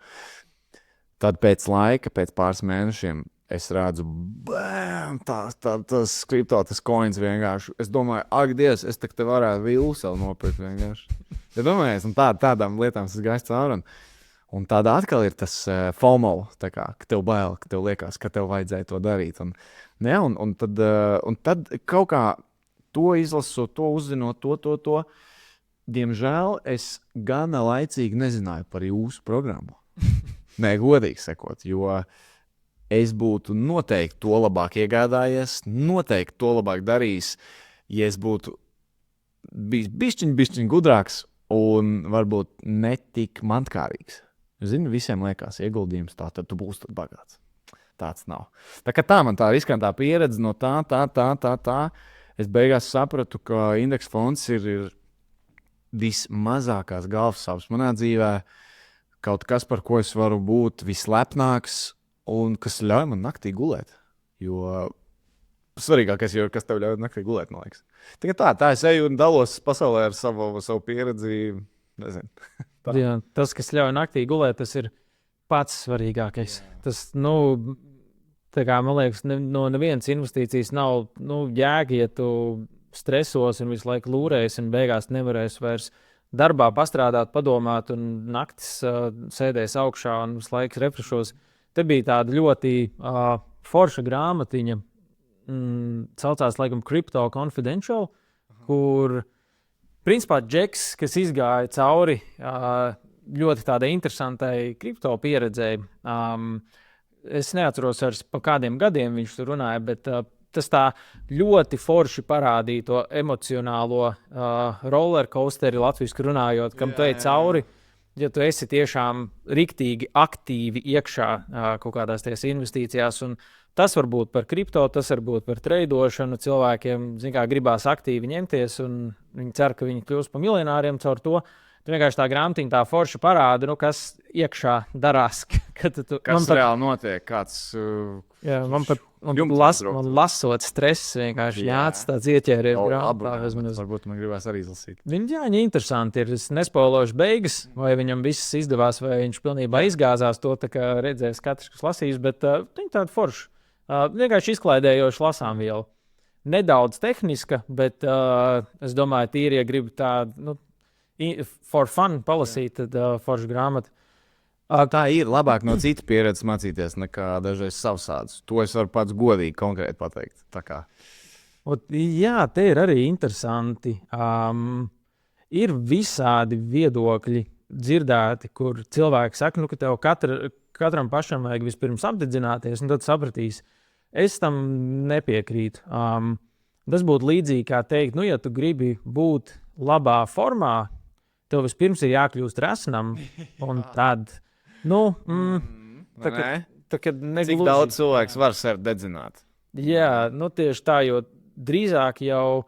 Tad pēc laika, pēc pāris mēnešiem, es redzu, tas kripto, tas coins vienkārši. Es domāju, ak, Dievs, es te varētu vilseli nopirkt vienkārši. Ja domājies, un tādām lietām es gāju cauri. Un tādā atkal ir tas FOMO, ka tev bail, ka tev liekas, ka tev vajadzēja to darīt. Un tad kaut kā to izlasot, to uzzinot, to. Diemžēl es gana laicīgi nezināju par jūsu programmu. Nē, godīgi sakot, jo es būtu noteikti to labāk iegādājies, noteikti to labāk darījis, ja es būtu bijis bišķiņ gudrāks un varbūt netik mantkārīgs. Zini, visiem liekas ieguldījums tā, tad tu būsi tad bagāts. Tāds nav. Tā man tā riskantā pieredze no tā. Es beigās sapratu, ka indeksa fonds ir vismazākās galvasāpes manā dzīvē, kaut kas, par ko es varu būt vislepnāks un kas ļauj man naktī gulēt. Jo svarīgākais ir, kas tev ļauj naktī gulēt, man liekas. Tā es eju un dalos pasaulē ar savu pieredzi. Nezinu. Jā, tas, kas ļauj naktī gulēt, tas ir pats svarīgākais. Tas, man liekas, no nevienas investīcijas nav jēga, ja tu stresos un visu laiku lūrēsi un beigās nevarēsi vairs darbā pastrādāt, padomāt un naktis sēdēs augšā un visu laiku refrešos. Te bija tāda ļoti forša grāmatiņa, saucās laikam Crypto Confidential, kur principā Džeks, kas izgāja cauri ļoti tādai interesantai kripto pieredzēji. Es neatceros vairs pa kādiem gadiem viņš tur runāja, bet tas tā ļoti forši parādīja to emocionālo rollercoasteri latviski runājot, kam tu ej cauri, ja tu esi tiešām riktīgi aktīvi iekšā kaut kādās ties investīcijās. Un tas var būt par kripto, tas var būt par treidošanu. Cilvēkiem, gribās aktīvi ņemties, un viņi cer, ka viņi kļūs par miljonāriem caur to. Tu vienkārši tā grāmatiņa tā forši parāda, kas iekšā darās. Kas reāli notiek? Kāds... Jā, man lasot stress vienkārši jāats tāds ieķēries grāmatā. Varbūt man gribās arī izlasīt. Viņi interesanti ir. Es nespoilošu beigas, vai viņam viss izdevās, vai viņš pilnībā izgāzās to, tā kā redzēs katrs, kas lasīs, bet viņi tādi forši. Vienkārši izklaidējoši lasām vielu. Nedaudz tehniska, bet es domāju, tīri, ja gribu tādu for fun palasīt, tad forša grāmata. Tā ir labāk no citas pieredzes mācīties nekā dažreiz savsādas. To es varu pats godīgi konkrēti pateikt. Jā, te ir arī interesanti. Ir visādi viedokļi dzirdēti, kur cilvēki saka, ka tev katram pašam vajag vispirms apdedzināties, un tad sapratīs. Es tam nepiekrītu. Tas būtu līdzīgi kā teikt, ja tu gribi būt labā formā, tev vispirms ir jākļūst resnam, un tad... Cik daudz cilvēks var sevi dedzināt? Jā, tieši tā, jo drīzāk jau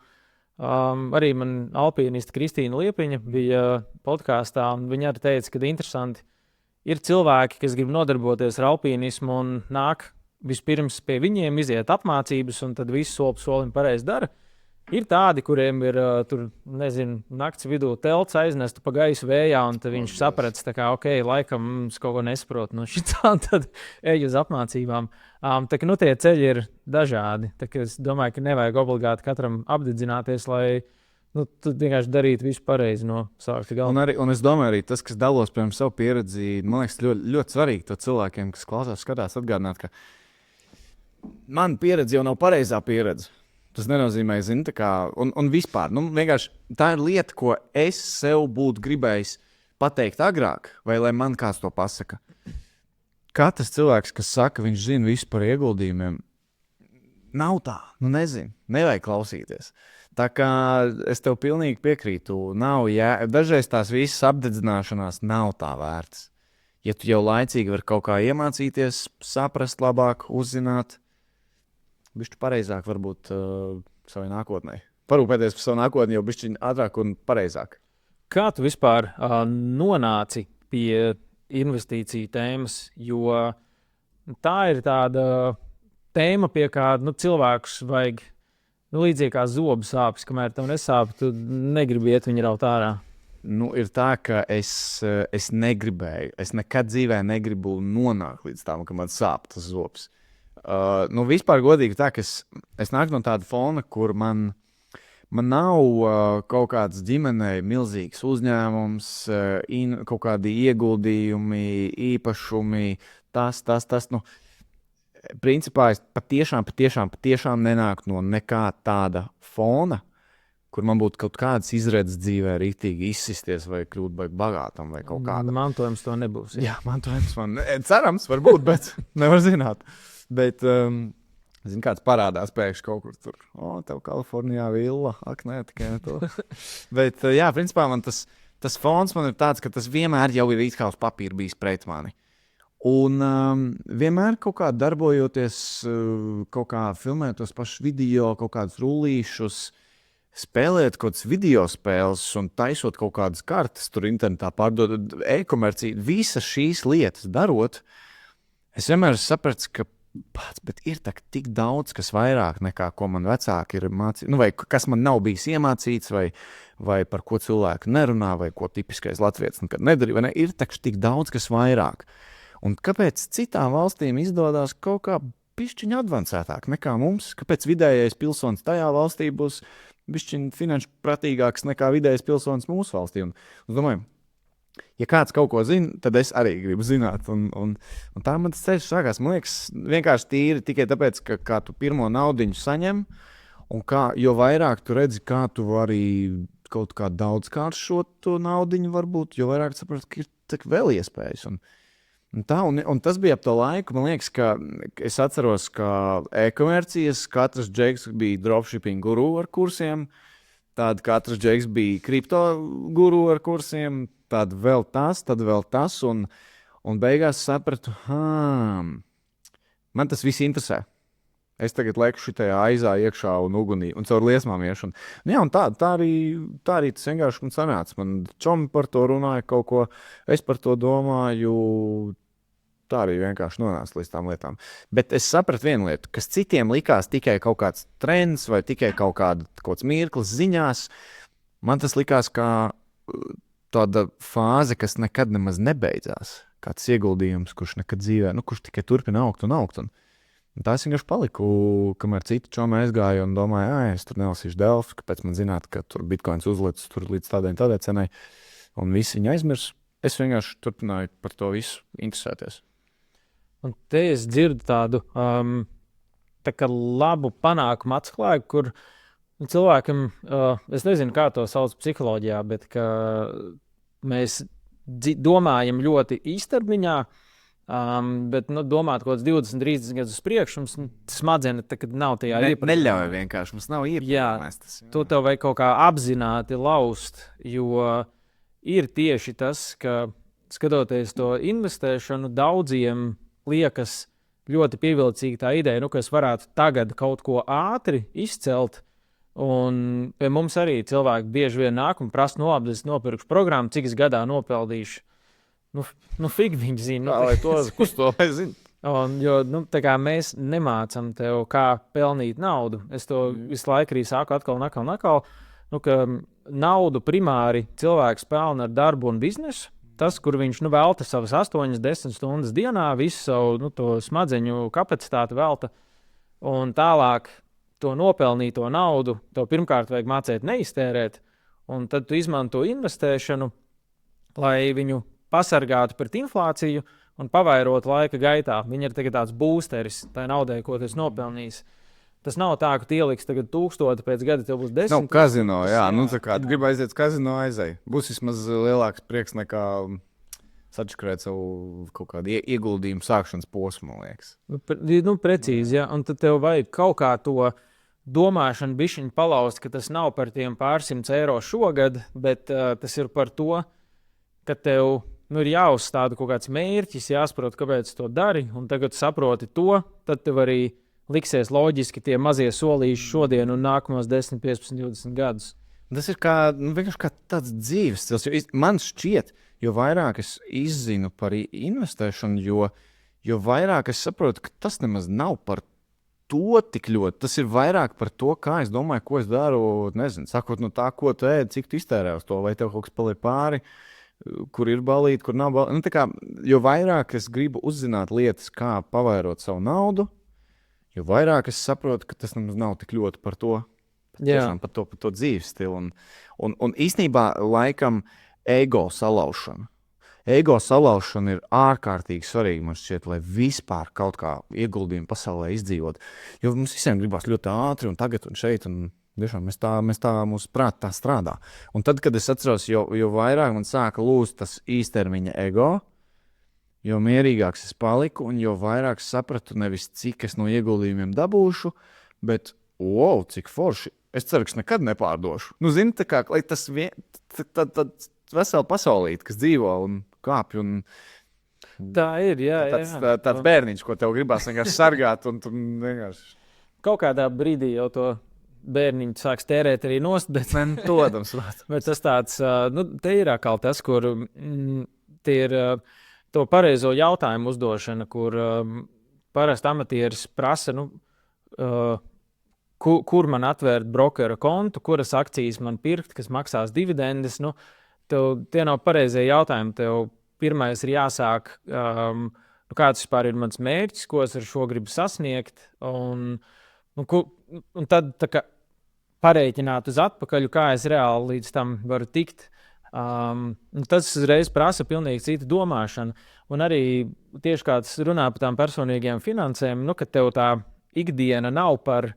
arī man alpīniste Kristīna Liepiņa bija podkāstā, un viņa arī teica, ka interesanti ir cilvēki, kas grib nodarboties ar alpīnismu un nāk vispirms pie viņiem, iziet apmācības, un tad visu soli pa solim pareizi dara. Ir tādi, kuriem ir nakts vidū telts aiznestu pa gaisu vējā, un tad viņš saprats, laikam es kaut ko nesaprotu no šitā, tad ej uz apmācībām. Tie ceļi ir dažādi. Es domāju, ka nevajag obligāti katram apdedzināties, lai tu vienkārši darītu visu pareizi no sākta gala. Un es domāju arī tas, kas dalos piemēram savu pieredzi, man liekas ļoti, ļoti svarīgi to cilvēkiem, kas klausās, skatās, atgādināt, ka man pieredze jau nav pareizā pieredze. Tas nenozīmē, un vispār, vienkārši tā ir lieta, ko es sev būtu gribējis pateikt agrāk, vai lai man kāds to pasaka. Katrs cilvēks, kas saka, viņš zina visu par ieguldījumiem, nav tā, nezinu, nevajag klausīties. Tā kā es tev pilnīgi piekrītu, dažreiz tās visas apdedzināšanās nav tā vērts. Ja tu jau laicīgi vari kaut kā iemācīties, saprast labāk, uzzināt, bišķi pareizāk varbūt savai nākotnē. Parūpēties par savu nākotni jau bišķi ātrāk un pareizāk. Kā tu vispār nonāci pie investīciju tēmas, jo tā ir tāda tēma, pie kā cilvēkus vajag līdzīgi kā zobu sāpes, kamēr tev nesāp, tu negribi iet viņu raut ārā. Ir tā, ka es negribēju, es nekad dzīvē negribu nonākt līdz tam, ka man sāp tas zobs. Vispār godīgi tā, ka es nāku no tāda fona, kur man nav kaut kāds ģimenei milzīgs uzņēmums, kaut kādi ieguldījumi, īpašumi, tas. Principā es patiešām nenāku no nekā tāda fona, kur man būtu kaut kādas izredzes dzīvē rītīgi izsisties vai kļūt bagātam vai kaut kāda. Mantojums to nebūs. Jā, mantojums man cerams varbūt, bet nevar zināt. Bet, kāds parādās pēkšņi kaut kur tur. Tev Kalifornijā villa, ak nē, tikai ne to. Bet, principā man tas fons man ir tāds, ka tas vienmēr jau ir it kā uz papīra bijis pret mani. Un vienmēr kaut kā darbojoties, kaut kā filmēt tos pašus video, kaut kādus rullīšus, spēlēt kaut kādas video spēles un taisot kaut kādas kartes, tur internetā pārdodot e-komerciju, visas šīs lietas darot, es vienmēr sapratu, ka bet ir tik daudz, kas vairāk nekā ko man vecāki ir mācījuši, vai kas man nav bijis iemācīts, vai par ko cilvēku nerunā, vai ko tipiskais latvietis nekad nedarīja, vai ne? Ir tik daudz, kas vairāk. Un kāpēc citām valstīm izdodas kaut kā bišķiņ advancētāk nekā mums? Kāpēc vidējais pilsonis tajā valstī būs bišķiņ finanšu pratīgāks nekā vidējais pilsonis mūsu valstī? Un es domāju, ja kāds kaut ko zina, tad es arī gribu zināt. Un tā man tas ceļš sākās. Man liekas, vienkārši tīri tikai tāpēc, ka kā tu pirmo naudiņu saņem, un jo vairāk tu redzi, kā tu vari kaut kā daudzkāršot to naudiņu varbūt, jo vairāk saprati, ka ir tik vēl iespējas. Un tas bija ap to laiku, man liekas, ka es atceros, ka e-komercijas katrs džeks bija dropshipping guru ar kursiem, tad katrs džeks bija kripto guru ar kursiem, tad vēl tas, un beigās sapratu, man tas viss interesē. Es tagad lieku šitajā aizā iekšā un ugunī, un caur liesmām iešu. Un tā arī tas vienkārši man sanāca. Man čomi par to runāja kaut ko, es par to domāju, tā arī vienkārši nonāca līdz tām lietām. Bet es sapratu vienu lietu, kas citiem likās tikai kaut kāds trends vai tikai kaut kāds mirklis ziņās, man tas likās kā tāda fāze, kas nekad nemaz nebeidzās. Kāds ieguldījums, kurš nekad dzīvē, kurš tikai turpina augt un augt. Un tā es vienkārši paliku, kamēr citi čomi aizgāja un domāja, es tur nelasīšu Delfi, kāpēc man zināt, ka tur bitkoins uzlicis tur līdz tādai cenai. Un visi viņi aizmirs. Es vienkārši turpināju par to visu interesēties. Un te es dzirdu tādu tā kā labu panākumu atklāju, kur cilvēkam, es nezinu, kā to sauc psiholoģijā, bet ka mēs domājam ļoti īstermiņā, bet domāt kaut kāds 20, 30 gadus uz priekšu, mums smadzenes nav tajā iepriekš. Neļauj vienkārši, mums nav iepriekš. To tev vajag kaut kā apzināti laust, jo ir tieši tas, ka skatoties to investēšanu, daudziem liekas ļoti pievilcīga tā ideja, ka es varētu tagad kaut ko ātri izcelt. Un pie mums arī cilvēki bieži vien nāk un prasa, es nopirkšu programmu, cik es gadā nopeldīšu. Fig viņi zina. Kurš to zina? Jo mēs nemācām tev, kā pelnīt naudu. Es to visu laiku arī saku atkal un atkal. Ka naudu primāri cilvēks pelna ar darbu un biznesu. Tas, kur viņš velta savas 8-10 stundas dienā, visu savu to smadzeņu kapacitāti velta. Un tālāk to nopelnīto naudu tev pirmkārt vajag mācīt neiztērēt. Un tad tu izmanto investēšanu, lai viņu pasargātu pret inflāciju un pavairotu laika gaitā. Viņa ir tāds boosteris tai naudai, ko tu esi nopelnījis. Tas nav tā, ka tu ieliksi tagad 1000, pēc gada tev būs 10. Kazino, jā. Tā kā gribi aiziet uz kazino, aizej. Būs vismaz lielāks prieks nekā sačakarēt savu kaut kādu ieguldījumu sākšanas posmu, man liekas. Precīzi, jā. Un tad tev vajag kaut kā to domāšanu bišķiņu palaust, ka tas nav par tiem pārsimts eiro šogad, bet tas ir par to, ka tev ir jāuzstāda kaut kāds mērķis, jāsaprot, kāpēc to dari, un tagad saproti to, tad tev arī liksies loģiski tie mazie solīši šodien un nākamos 10, 15, 20 gadus. Tas ir vienkārši kā tāds dzīves stils. Man šķiet, jo vairāk es izzinu par investēšanu, jo vairāk es saprotu, ka tas nemaz nav par to tik ļoti. Tas ir vairāk par to, kā es domāju, ko es daru. Nezinu, sakot no tā, ko tu ēd, cik tu iztērē uz to, vai tev kaut kas paliek pāri. Kur ir balīti, kur nav balīti. Jo vairāk es gribu uzzināt lietas, kā pavairot savu naudu, jo vairāk es saprotu, ka tas nemaz nav tik ļoti par to, par to dzīves stilu. Un īstenībā laikam ego salaušana. Ego salaušana ir ārkārtīgi svarīga, man šķiet, lai vispār kaut kā ieguldījumu pasaulē izdzīvot. Jo mums visiem gribās ļoti ātri un tagad un šeit. Un tiešām mēs tā mūsu prātā tā strādā. Un tad, kad es atceros, jo vairāk man sāka lūst tas īstermiņa ego, jo mierīgāks es paliku un jo vairāk sapratu nevis cik es no ieguldījumiem dabūšu, bet cik forši. Es ceru, ka es nekad nepārdošu. Zini, tā kā lai tas vesela pasaulīte, kas dzīvo un kāpj. Tā ir, jā. Tāds bērniņš, ko tev gribās vienkārši sargāt. Un vienkārši... Kaut kādā brīdī jau to bērniņu sāks tērēt arī nost, bet tas tāds, te ir atkal tas, kur tie ir to pareizo jautājumu uzdošana, kur parasti amatieris prasa, kur man atvērt brokera kontu, kuras akcijas man pirkt, kas maksās dividendes. Tie nav pareizie jautājumi. Tev pirmais ir jāsāk, kāds vispār ir mans mērķis, ko es ar šo gribu sasniegt, un tad pareiķināt uz atpakaļ, kā es reāli līdz tam varu tikt. Tas uzreiz prasa pilnīgi citu domāšanu. Un arī tieši kā tas runā par tām personīgajām finansēm, ka tev tā ikdiena nav par,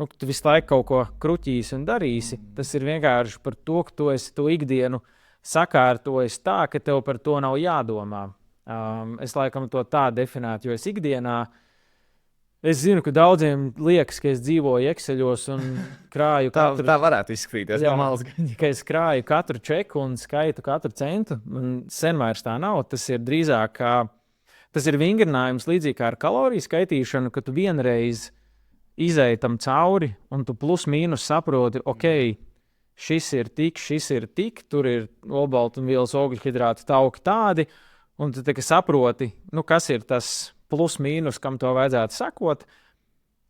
tu visu laiku kaut ko kruķīsi un darīsi. Tas ir vienkārši par to, ka tu esi to ikdienu sakārtojis tā, ka tev par to nav jādomā. Es laikam to tā definētu, jo es ikdienā es zinu, ka daudziem liekas, ka es dzīvoju Exceļos un krāju katru... Tā varētu izskatīties. Ka es krāju katru čeku un skaitu katru centu. Sen vairs tā nav. Tas ir drīzāk tas ir vingrinājums līdzīgi kā ar kaloriju skaitīšanu, ka tu vienreiz izēji tam cauri un tu plus mīnus saproti, šis ir tik, tur ir olbaltumvielas, ogļhidrāti, tauki tādi, un tu saproti, kas ir tas plus mīnus, kam to vajadzētu sakot.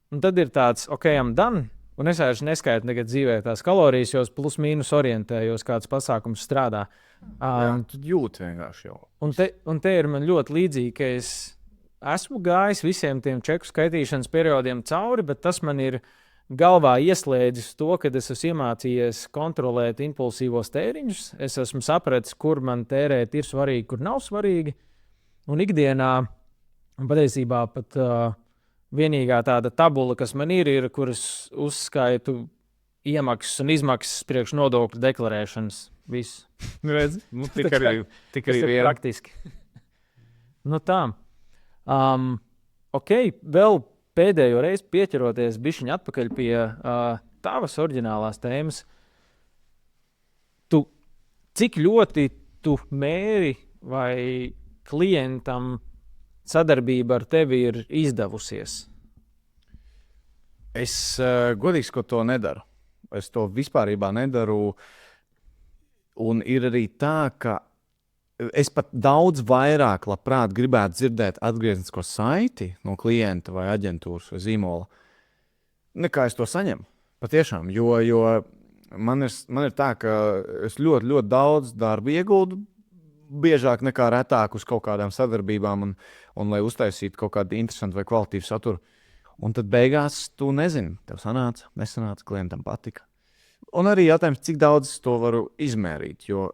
Un tad ir tāds, I'm done, un es vairs neskaitu nekad dzīvē tās kalorijas, jo es plus mīnus orientējos, kāds pasākums strādā. Tu jūti vienkārši jau. Un te ir man ļoti līdzīgi, ka es esmu gājis visiem tiem čeku skaitīšanas periodiem cauri, bet tas man ir galvā ieslēdzis to, kad es esmu iemācījies kontrolēt impulsīvos tēriņus. Es esmu sapratis, kur man tērēt ir svarīgi, kur nav svarīgi. Un ikdienā, un patiesībā pat vienīgā tāda tabula, kas man ir, kuras uzskaitu iemaksas un izmaksas priekš nodokļu deklarēšanas. Viss. Redzi? Tik arī viena. Praktiski. Tā. Vēl pēdējo reizi pieķeroties bišķiņ atpakaļ pie tavas oriģinālās tēmas. Cik ļoti tu mēri vai klientam sadarbība ar tevi ir izdevusies? Es godīgi sakot to nedaru. Es to vispārībā nedaru. Un ir arī tā, ka es pat daudz vairāk labprāt gribētu dzirdēt atgrieznisko saiti no klienta vai aģentūras vai zīmola, nekā es to saņemu. Patiešām, jo man ir tā, ka es ļoti, ļoti daudz darba ieguldu, biežāk nekā retāk uz kaut kādām sadarbībām un lai uztaisītu kaut kādu interesantu vai kvalitīvu saturu. Un tad beigās tu nezini, tev sanāca, nesanāca, klientam patika. Un arī jautājums, cik daudz es to varu izmērīt, jo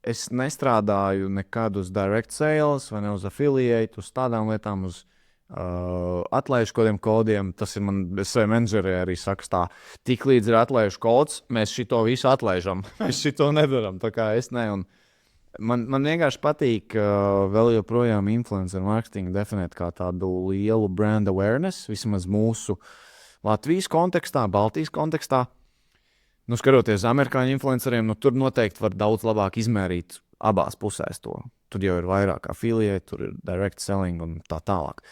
es nestrādāju nekad uz direct sales vai ne uz affiliate, uz tādām lietām, uz atlaižu kodiem. Tas ir man, es savai menedžerei arī saku tā, tik līdz ir atlaižu kods, mēs šito visu atlaižam. Mēs šito nedaram, tā kā es ne. Un Man vienkārši patīk vēl joprojām influencer marketingu definēt kā tādu lielu brand awareness, vismaz mūsu Latvijas kontekstā, Baltijas kontekstā. Skatoties uz amerikāņu influenceriem, tur noteikti var daudz labāk izmērīt abās pusēs to. Tur jau ir vairāk affiliate, tur ir direct selling un tā tālāk.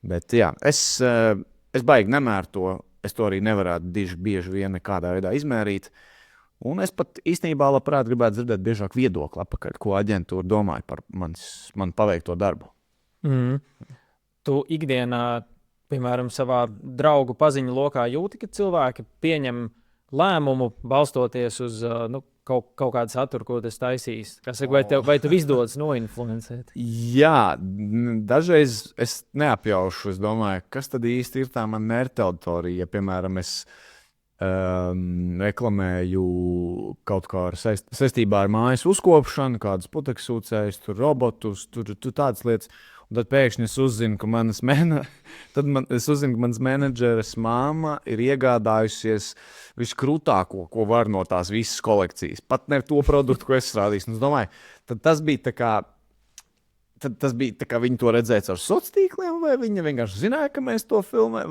Bet jā, es baigi nemēru to, es to arī nevarētu bieži vien nekādā veidā izmērīt. Un es pat īstenībā labprāt gribētu dzirdēt biežāk viedokli atpakaļ, ko aģentūra domāja par man paveikto darbu. Tu ikdienā, piemēram, savā draugu paziņu lokā jūti, ka cilvēki pieņem lēmumu balstoties uz kaut kādu saturu, ko tas taisīs? Vai tev izdodas noinfluencēt? Jā, dažreiz es neapjaušu. Es domāju, kas tad īsti ir tā man mērķa auditorija. Ja, piemēram, es reklamēju kaut kā saistībā ar mājas uzkopšanu, kādus putekļsūcējus, robotus, tur tādas lietas. Un tad pēkšņi es uzzinu, ka manas menedžeres mamma ir iegādājusies viskrūtāko, ko var no tās visas kolekcijas. Pat ne to produktu, ko es rādīju. Es domāju, tas bija tā kā. Tas bija tā, kā viņi to redzēja ar sociāliem tīkliem, vai viņi vienkārši zināja, ka mēs to filmējam,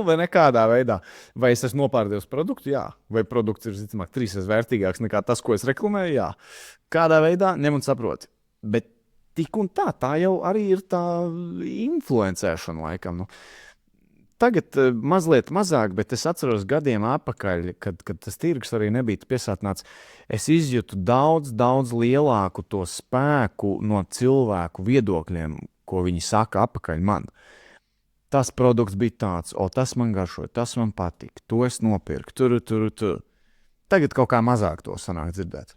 vai nekādā veidā. Vai es esmu nopārdevis produktu? Jā. Vai produkts ir, zināmāk, 3 vērtīgāks nekā tas, ko es reklamēju? Jā. Kādā veidā ņem un saproti. Bet tik un tā jau arī ir tā influencēšana laikam. Tagad mazliet mazāk, bet es atceros gadiem atpakaļ, kad tas tirgus arī nebija piesātināts. Es izjūtu daudz lielāku to spēku no cilvēku viedokļiem, ko viņi saka apakaļ man. Tas produkts bija tāds, tas man garšoja, tas man patika, to es nopirku, tur. Tagad kaut kā mazāk to sanāk dzirdēt.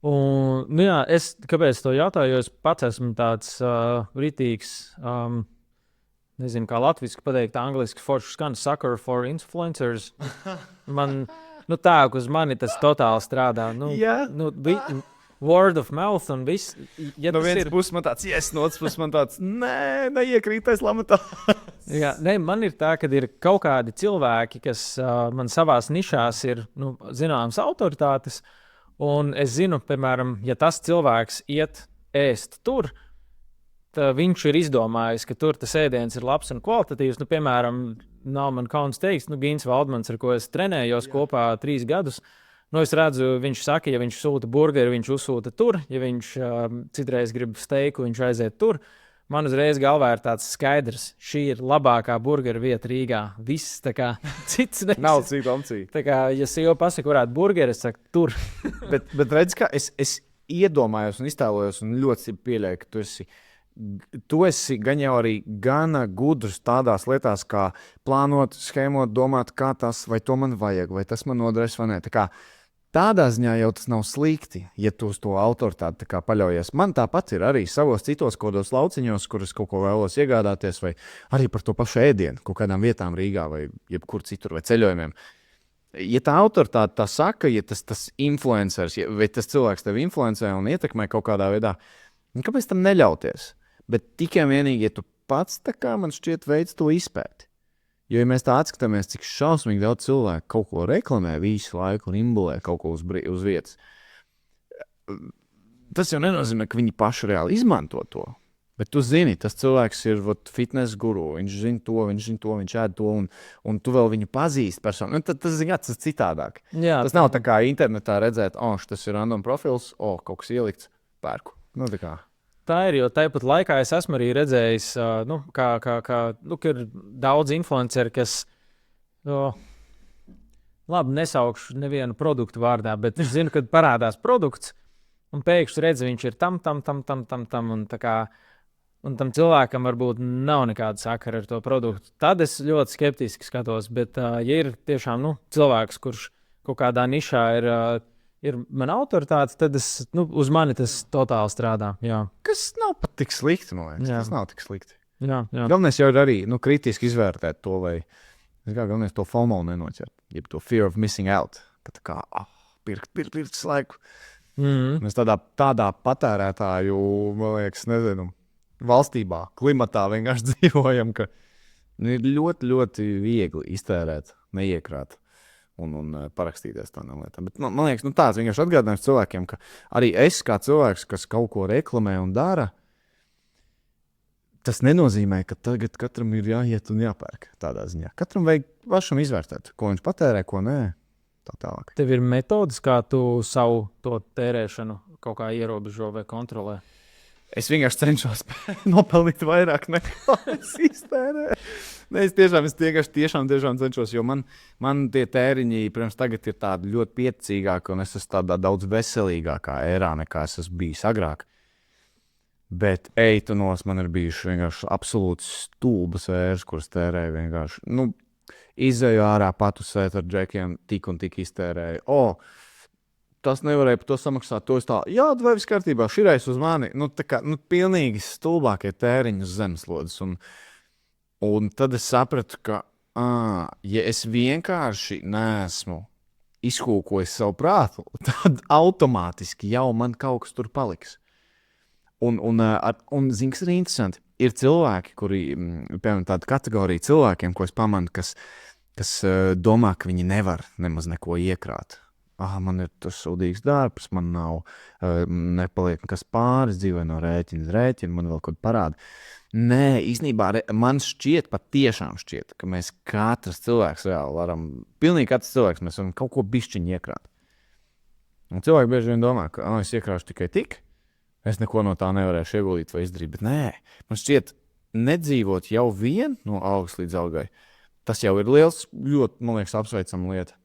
Un, jā, kāpēc to jautāju, jo es pats esmu tāds ritīgs, nezinu, kā latviski pateikt, angliski forši skan sucker for influencers. Man, tā, uz mani tas totāli strādā. Word of mouth un viss. Ja no vienas puses man tāds, no otras puses man tāds, neiekrītais lamatā. Jā, man ir tā, ka ir kaut kādi cilvēki, kas man savās nišās ir, zināmas autoritātes, un es zinu, piemēram, ja tas cilvēks iet ēst tur, viņš ir izdomājis, ka tur tas ēdiens ir labs un kvalitatīvs. Piemēram, nav man kauns teikt, Gins Valdmans, ar ko es trenējos kopā 3 gadus. Es redzu, viņš saka, ja viņš sūta burgeri, viņš uzsūta tur. Ja viņš citreiz grib steiku, viņš aiziet tur. Man uzreiz galvā ir tāds skaidrs, šī ir labākā burgeru vieta Rīgā. Viss tā kā cits nevis. Nav cita opcija. Tā kā, ja sieva pasaka, varētu burgeri, es saku tur. bet redz, kā es iedomājos un iztēlojos un ļoti pieļauju, ka tu esi gan jau arī gana gudrs tādās lietās, kā plānot, schēmot, domāt, kā tas, vai to man vajag, vai tas man noderēs vai nē. Tādā ziņā jau tas nav slikti, ja tu uz to autoritāti paļaujies. Man tāpat ir arī savos citos kodos lauciņos, kurus kaut ko vēlos iegādāties, vai arī par to pašu ēdienu, kaut kādām vietām Rīgā vai jebkur citur, vai ceļojumiem. Ja tā autoritāte tā saka, ja tas influencers, vai tas cilvēks tevi influencē un ietekmē kaut kādā veidā, kāpēc tam neļauties? Bet tikai vienīgi, ja tu pats man šķiet veids to izpēti. Jo, ja mēs tā atskatāmies, cik šausmīgi daudz cilvēku kaut ko reklamē visu laiku un imbulē kaut ko uz vietas, tas jau nenozīmē, ka viņi paši reāli izmanto to. Bet tu zini, tas cilvēks ir fitness guru, viņš zina to, viņš ēd to, un tu vēl viņu pazīsti personu. Tas ir citādāk. Jā, tas nav tā kā internetā redzēt, tas ir random profils, kaut kas ielikts, pērku. Tā ir, jo tāpat laikā es esmu arī redzējis, ka ir daudz influenceri, kas, labi, nesaukšu nevienu produktu vārdā, bet es zinu, kad parādās produkts, un pēkšņi redzu, viņš ir tam, un tam cilvēkam varbūt nav nekāda sakara ar to produktu. Tad es ļoti skeptiski skatos, bet, ja ir tiešām cilvēks, kurš kaut kādā nišā ir mana autoritāte, tad uz mani tas totāli strādā. Jā. Kas nav pat tik slikti, man liekas. Tas nav tik slikti. Jā. Galvenais jau ir arī kritiski izvērtēt to, vai galvenais to FOMO nenoķert, jeb to fear of missing out. Ka pirks laiku. Mēs tādā patērētāju, man liekas, valstībā, klimatā vienkārši dzīvojam, ka ir ļoti, ļoti viegli iztērēt, neiekrāt. un parakstīties tādām lietām. Bet, man liekas, tāds vienkārši atgādinājums cilvēkiem, ka arī es kā cilvēks, kas kaut ko reklamē un dara, tas nenozīmē, ka tagad katram ir jāiet un jāpērk tādā ziņā. Katram vajag pašam izvērtēt, ko viņš patērē, ko nē. Tā tālāk. Tev ir metodas, kā tu savu to tērēšanu kaut kā ierobežo vai kontrolē? Es vienkārši cenšos nopelnīt vairāk nekā es iztērēju. Es tiešām cenšos, jo man tie tēriņi, protams, tagad ir tādi ļoti pieticīgāki, un es esmu tādā daudz veselīgākā ērā, nekā es esmu bijis agrāk. Bet eitunos man ir bijuši vienkārši absolūti stulbas ēras, kuras tērēju vienkārši. Izēju ārā patusēt ar džekiem, tik un tik iztērēju. Tas nevarēja par to samaksāt. To es tā, vai viss kārtībā, širais uz mani. Pilnīgi stulbākie tēriņi uz zemeslodes. Un tad es sapratu, ka, ja es vienkārši neesmu izkūkojis savu prātu, tad automātiski jau man kaut kas tur paliks. Un zini, kas ir interesanti? Ir cilvēki, kuri, piemēram, tāda kategorija cilvēkiem, ko es pamanu, kas domā, ka viņi nevar nemaz neko iekrāt. Man ir tas sūdīgs darbs, man nav, nepaliek nekas pāris, dzīvē no rēķina, man vēl kaut parāda. Nē, īstenībā man patiešām šķiet, ka mēs katrs cilvēks reāli varam, pilnīgi katrs cilvēks, mēs varam kaut ko bišķiņu iekrāt. Un cilvēki bieži vien domā, ka es iekrāšu tikai tik, es neko no tā nevarēšu ieguldīt vai izdarīt, bet nē, man šķiet, nedzīvot jau vien no algas līdz algai, tas jau ir liels, ļoti, man liekas, apsveicama lieta.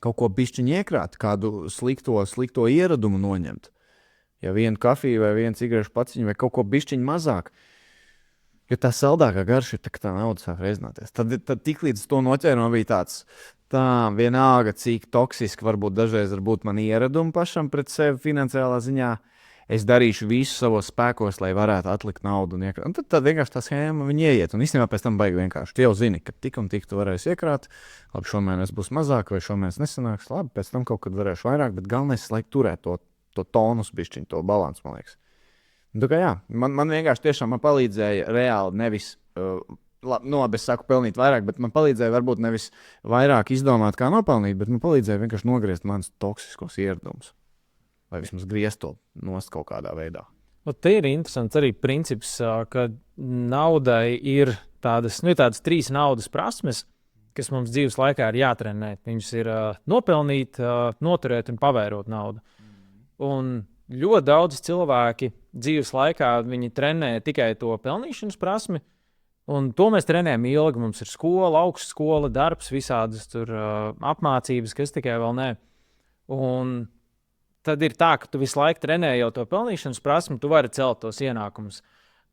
Kaut ko bišķiņu iekrāt, kādu slikto ieradumu noņemt. Ja vienu kafiju vai vienu cigarešu paciņu vai kaut ko bišķiņu mazāk, jo tā saldākā garša ir tā nauda sāk reizināties. Tad tik līdz to noķēru man bija tāds, vienalga, cik toksiski varbūt dažreiz man ieradumi pašam pret sevi finansiālā ziņā, es darīšu visu savos spēkos, lai varētu atlikt naudu un iekrāt. Un tad vienkārši tā schēma viņi ieiet. Un īstenībā pēc tam baigi vienkārši. Tu jau zini, ka tik un tik tu varēsi iekrāt. Labi, šomēnes būs mazāk vai šomēnes nesanāks. Labi, pēc tam kaut kad varēšu vairāk, bet galvenais ir, lai turēt to tonus bišķiņu, to balansu, man liekas. Man vienkārši tiešām man palīdzēja reāli nevis, es saku pelnīt vairāk, bet man palīdzēja varbūt nevis vairāk izdomāt, kā nopelnīt, bet man palīdzēja vienkārši nogriezt manas toksiskos ieradumus. Vai vismaz griezt to nost kaut kādā veidā. Te ir interesants arī princips, ka naudai ir tādas 3 naudas prasmes, kas mums dzīves laikā ir jātrenē. Viņas ir nopelnīt, noturēt un pavērot naudu. Un ļoti daudz cilvēki dzīves laikā viņi trenē tikai to pelnīšanas prasmi, un to mēs trenējam ilgi. Mums ir skola, augstskola, darbs, visādas tur apmācības, kas tikai vēl nē. Un tad ir tā, ka tu visu laiku trenē jau to pelnīšanas prasmi, tu vari celt tos ienākumus.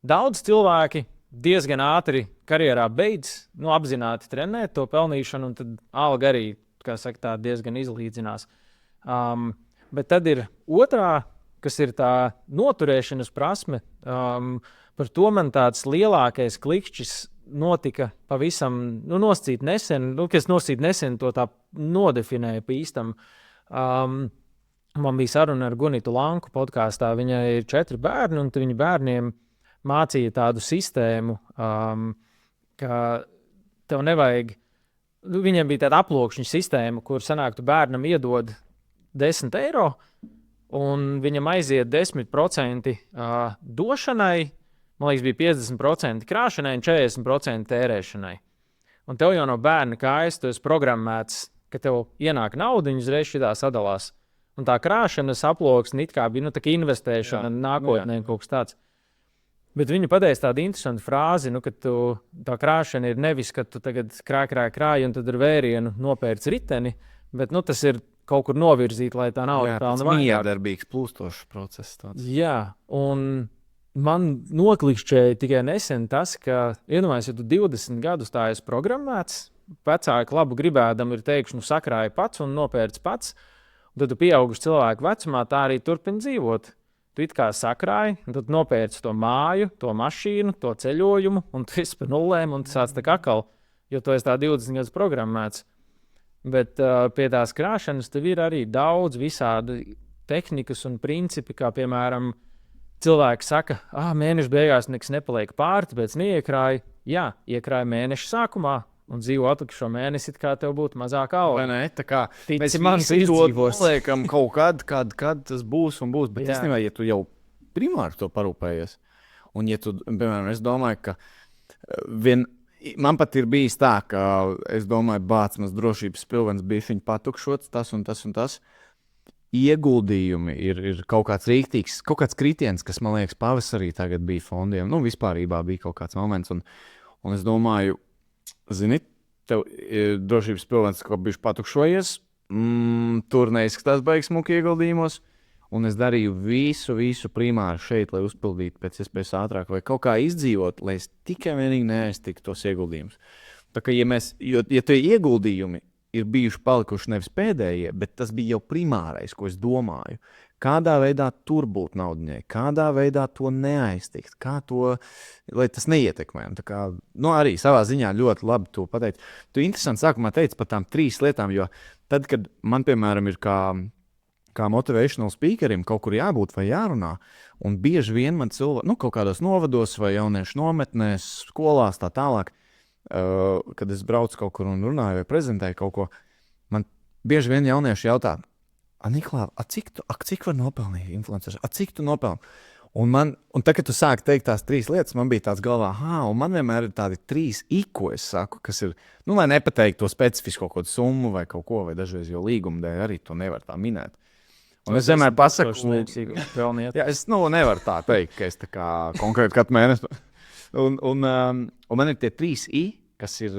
Daudz cilvēki diezgan ātri karjerā beidz apzināti trenēt to pelnīšanu, un tad alga arī, kā saka, tā diezgan izlīdzinās. Bet tad ir otrā, kas ir tā noturēšanas prasme. Par to man tāds lielākais klikšķis notika pavisam noscīt nesen, kas noscīt nesen to tā nodefinēja pa īstam. Man bija saruna ar Gunitu Lanku podkāstā. Viņai ir 4 bērni, un viņa bērniem mācīja tādu sistēmu, ka tev nevajag. Viņiem bija tāda aploksņa sistēma, kur sanāktu bērnam iedod 10 eiro, un viņam aiziet 10% došanai, man liekas, bija 50% krāšanai un 40% tērēšanai. Un tev jau no bērna kājas tu esi programmēts, ka tev ienāk nauda, un uzreiz šitā sadalās. Un tā krāšanas aploksne it kā bija tā kā investēšana nākotnē, kaut kas tāds. Bet viņa pateica tādu interesantu frāzi, ka tā krāšana ir nevis, ka tu tagad krāj, un tad ar vērienu nopērc riteni, bet tas ir kaut kur novirzīt, lai tā nauda pelna vairāk. Mierdarbīgs plūstošs process tāds. Jā, un man noklikšķēja tikai nesen tas, ka, iedomājies, ja tu 20 gadus tā esi programmēts, vecāki labu gribēdam ir teikšu, sakrāja pats un nopērc pats, un tad tu pieauguši cilvēku vecumā tā arī turpina dzīvot. Tu it kā sakrāji, un tad nopērci to māju, to mašīnu, to ceļojumu, un tu esi pa nullēm, un tu sāc tā kā akal, jo tu esi tā 20 gadus programmēts. Bet pie tās krāšanas tev ir arī daudz visādi tehnikas un principi, kā piemēram, cilvēki saka, mēneša beigās nekas nepaliek pāri, tāpēc neiekrāji. Jā, iekrāji mēneša sākumā, un dzīvo atlikušo mēnesi, kā tev būtu mazāk alga. Vai ne? Tā kā mēs man visi to izdzīvos. liekam kaut kad tas būs un būs. Bet īstenībā, ja tu jau primāri to parūpējies, un ja tu, piemēram, es domāju, ka man pat ir bijis tā, ka es domāju, bācmas drošības pilvens bija viņa patukšots, tas un tas un tas. Ieguldījumi ir kaut kāds rīktīgs, kaut kāds kritiens, kas, man liekas, pavasarī tagad bija fondiem. Nu, vispārībā bija kaut kāds moments, un es domāju, zini, tev drošības pilvens kaut kā bišķi patukšojies, tur neizskatās baigs smuki ieguldījumos, un es darīju visu primāri šeit, lai uzpildītu pēc iespējas ātrāk, vai kaut kā izdzīvot, lai es tikai vienīgi neaiztiktu tos ieguldījumus. Tā kā, ja tie ieguldījumi ir bijuši palikuši nevis pēdējie, bet tas bija jau primārais, ko es domāju. Kādā veidā tur būt naudņai, kādā veidā to neaiztikt, kā to, lai tas neietekmē. Tā kā, arī savā ziņā ļoti labi to pateikt. Tu interesanti sākumā teici par tām 3 lietām, jo tad, kad man, piemēram, ir kā motivational speakerim kaut kur jābūt vai jārunā, un bieži vien man cilvēki, kaut kādos novados vai jauniešu nometnēs, skolās tā tālāk, kad es braucu kaut kur un runāju vai prezentēju kaut ko, man bieži vien jaunieši jautā, Niklā, cik var nopelnīt influencers? Cik tu nopelni? Un tad, kad tu sāki teikt tās 3 lietas, man bija tāds galvā, un man vienmēr ir tādi 3 ko es saku, kas ir, lai nepateikt to specifisku kaut kādu summu vai kaut ko, vai dažreiz jau līguma dēļ arī to nevar tā minēt. Un es vienmēr pasaku, jā, es nevaru tā teikt, ka es tā kā konkrēti katru mēnesi. Un man ir tie 3 kas ir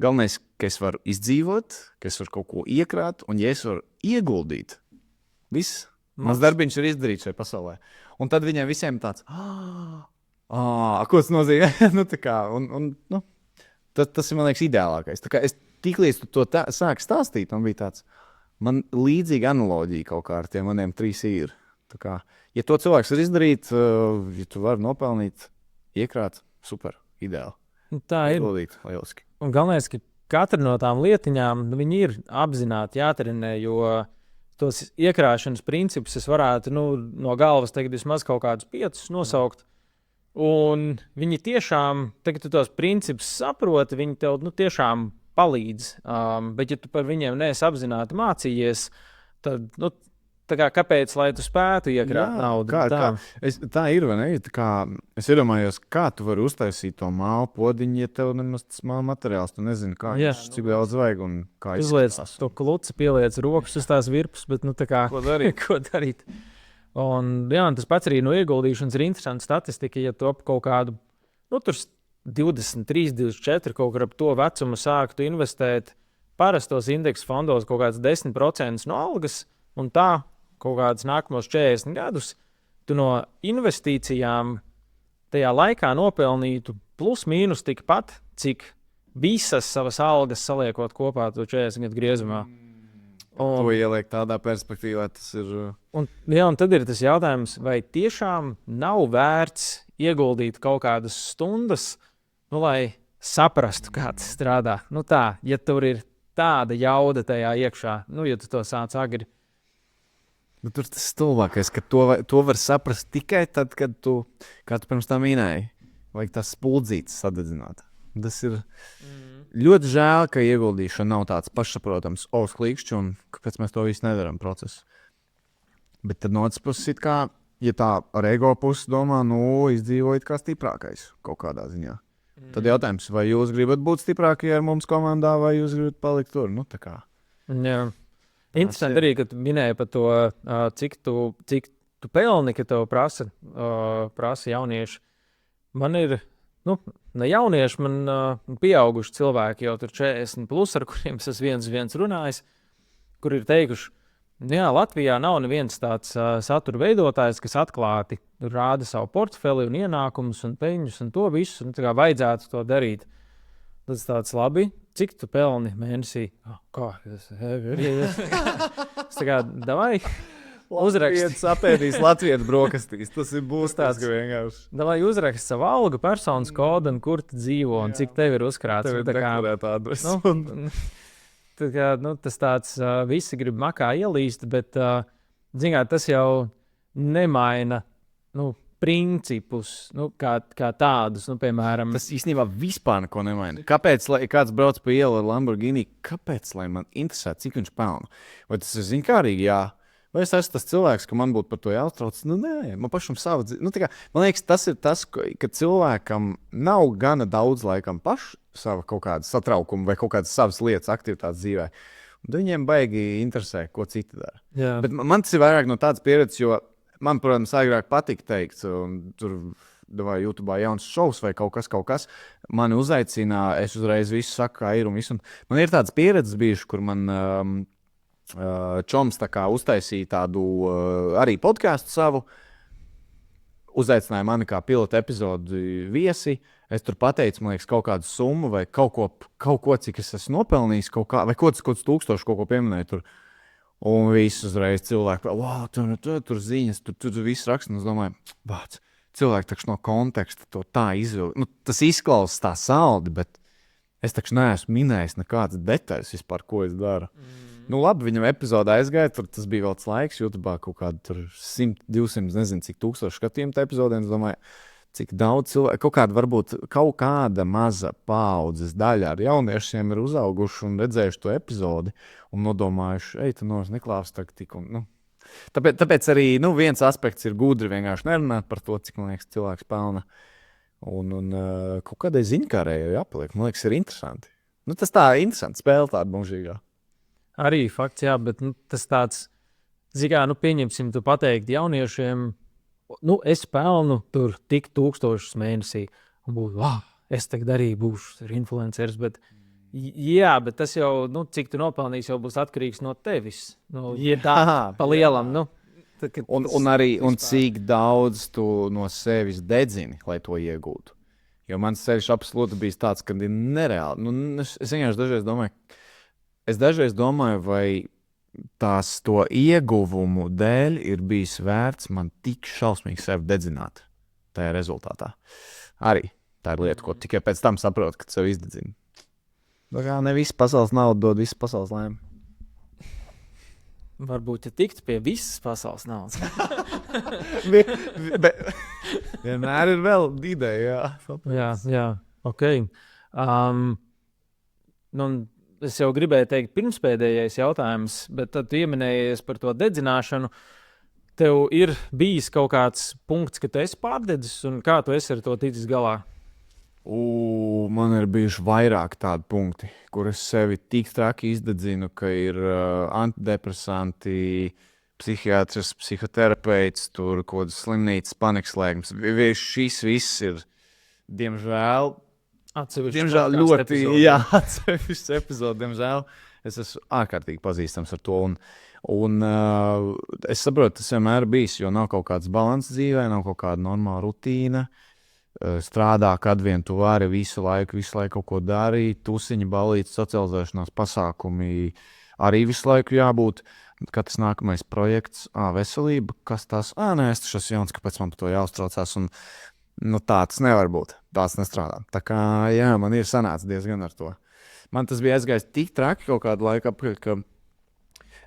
galvenais, ka es varu izdzīvot, ka es varu kaut ko iekrāt, un ja es varu ieguldīt, viss, mans darbiņš ir izdarīts šajā pasaulē. Un tad viņiem visiem tāds, ko tas nozīmē? Tas ir, man liekas, ideālākais. Tā kā es tiklīdz tu to sāku stāstīt, man bija tāds, man līdzīga analoģija kaut kā ar tiem maniem 3 ir. Tā kā, ja to cilvēks var izdarīt, ja tu vari nopelnīt, iekrāt, super, ideāli. Tā ir. Ieguldīt, lieliski. Un galvenais, ka katra no tām lietiņām, viņi ir apzināti jātrenē, jo tos iekrāšanas principus es varētu no galvas tagad vismaz kaut kādus 5 nosaukt. Un viņi tiešām, tagad tu tos principus saproti, viņi tev tiešām palīdz. Bet ja tu par viņiem neesi apzināti mācījies, tad, kāpēc, lai tu spētu iekrāt naudu? Tā ir, vai ne? Es iedomājos, kā tu vari uztaisīt to mālu podiņu, ja tev nemaz tas māla materiāls, tu nezini, cik daudz vajag un kā izliec to kluci, pieliec rokas uz tās virpus, bet ko darīt? Un tas pats arī no ieguldīšanas ir interesanta statistika, ja tu ap kaut kādu, tur 23, 24, kaut kur ap to vecumu sāktu investēt parastos indeksu fondos kaut kāds 10% no algas, un tā kaut kādus nākamos 40 gadus, tu no investīcijām tajā laikā nopelnītu plus mīnus tikpat, cik visas savas algas saliekot kopā to 40 gadu griezumā. To ieliek tādā perspektīvā, tas ir. Un tad ir tas jautājums, vai tiešām nav vērts ieguldīt kaut kādas stundas, lai saprastu, kā tas strādā. Ja tur ir tāda jauda tajā iekšā, ja tu to sāc agri. Tur tas stulbākais, ka to var saprast tikai tad, kad tu pirms tam minēji, vajag tās spuldzītes sadedzināt. Tas ir ļoti žēl, ka ieguldīšana nav tāds pašsaprotams klikšķis, un kāpēc mēs to visu nedaram procesu. Bet tad no otras puses, ja tā ar ego pusi domā, izdzīvojot kā stiprākais kaut kādā ziņā. Tad jautājums, vai jūs gribat būt stiprākie ar mums komandā, vai jūs gribat palikt tur? Jā. Interesanti arī, ka tu minēji par to, cik tu pelni, ka tev prasa jaunieši. Man ir, ne jaunieši, man pieauguši cilvēki jau tur 40 plus, ar kuriem es viens runājis, kur ir teikuši, Latvijā nav neviens tāds satura veidotājs, kas atklāti rāda savu portfeli un ienākumus un peļņus un to visu, un vajadzētu to darīt. Tas tāds labi. Cik tu pelni mēnesī? Kā? Es davai uzrakst. Apēdīs Latvijas brokastīs. Tas būs tāds, ka vienkārši. Davai uzrakst savu algu, personas kodu un kur tu dzīvo un cik tev ir uzkrāts. Tev ir dekorēta adrese. Tas tāds, visi grib makā ielīst, bet tas jau nemaina principus, kā tādus, piemēram. Tas īstenībā vispār neko nemaina. Kāpēc, lai kāds brauc pa ielu ar Lamborghini, kāpēc, lai man interesē, cik viņš pelna? Vai tas ir ziņkārīgi? Jā. Vai es esmu tas cilvēks, ka man būtu par to jāuztrauc? Nē, man pašam savu dzīvi. Man liekas, tas ir tas, ka cilvēkam nav gana daudz laikam pašu sava kaut kāda satraukuma vai kaut kādas savas lietas, aktivitātes dzīvē. Un viņiem baigi interesē, ko citi dara. Jā. Bet man tas ir vairāk no tādas pieredzes, jo man, protams, agrāk patika teikt, tur vai YouTube jauns šovs vai kaut kas. Mani uzaicināja, es uzreiz visu saku, kā ir un visu. Un man ir tādas pieredzes bijušas, kur man čoms tā kā uztaisīja tādu arī podcastu savu, uzaicināja mani kā pilota epizodu viesi. Es tur pateicu, man liekas, kaut kādu summu vai kaut ko cik es esmu nopelnījis, vai kaut kāds tūkstoši kaut ko pieminēju tur. Un viss uzreiz cilvēki, wow, tur ziņas, tur viss raksta. Un es domāju, bāc, cilvēki taču no konteksta to tā izvilk. Tas izklausās tā saldi, bet es taču neesmu minējis nekādas detaļas vispār, ko es daru. Labi, viņam epizodē aizgāja, tas bija vēl tas laiks, YouTube kaut kāda 100, 200, nezinu, cik tūkstoši skatījumu tā epizodē. Es domāju, cik daudz cilvēku, varbūt kaut kāda maza paaudzes daļa ar jauniešiem ir uzauguši un redzējuši to epizodi un nodomājuši, ej, tu neklāps tik. Tāpēc arī viens aspekts ir gudri vienkārši nerunāt par to, cik, man liekas, cilvēks pelna. Un kaut kādai ziņkārēji jāpaliek. Man liekas, ir interesanti. Tas tā ir interesanti spēle tāda mūžīgā. Arī fakts, jā, bet tas tāds, zikā, pieņemsim, tu pateikt jauniešiem, es pelnu tur tik tūkstošus mēnesī. Un būtu, es tagad arī būšu influenceris, bet jā, bet tas jau, cik tu nopelnīsi, jau būs atkarīgs no tevis. Tā pa lielam, Un cik daudz tu no sevis dedzini, lai to iegūtu. Jo mans ceļš absolūti bija tāds, ka ir nereāli. Es vienkārši dažreiz domāju, vai tās to ieguvumu dēļ ir bijis vērts man tik šausmīgi sevi dedzināt tajā rezultātā. Arī tā ir lieta, ko tikai pēc tam saprotu, ka sev izdedzina. Ne visu pasaules naudu dod visu pasaules laimi. Varbūt, ja tiktu pie visas pasaules naudas. Vienmēr ir vēl ideja, jā, ok. Es jau gribēju teikt pirmspēdējais jautājums, bet tad tu ieminējies par to dedzināšanu. Tev ir bijis kaut kāds punkts, ka tu esi pārdedzis, un kā tu esi ar to ticis galā? Man ir bijuši vairāk tādi punkti, kur es sevi tik traki izdedzinu, ka ir antidepresanti, psihiatrs, psihoterapeits, tur kaut kādas slimnīcas, panikas lēkmes. Šis viss ir, diemžēl ļoti atsevišķs epizode, diemžēl. Es esmu ārkārtīgi pazīstams ar to. Un es saprotu, tas vienmēr ir bijis, jo nav kaut kāds balans dzīvē, nav kaut kāda normāla rutīna. Strādā, kad vien tu vari visu laiku kaut ko darīt, tusiņi, balītes, socializēšanās pasākumi arī visu laiku jābūt. Katrs nākamais projekts, veselība, kas tas, nē, es taču esmu jauns, kāpēc man par to jāuztraucās, un tāds nevar būt, tāds nestrādā. Tā kā, jā, man ir sanācis diezgan ar to. Man tas bija aizgājis tik traki kaut kādu laiku apkārt, ka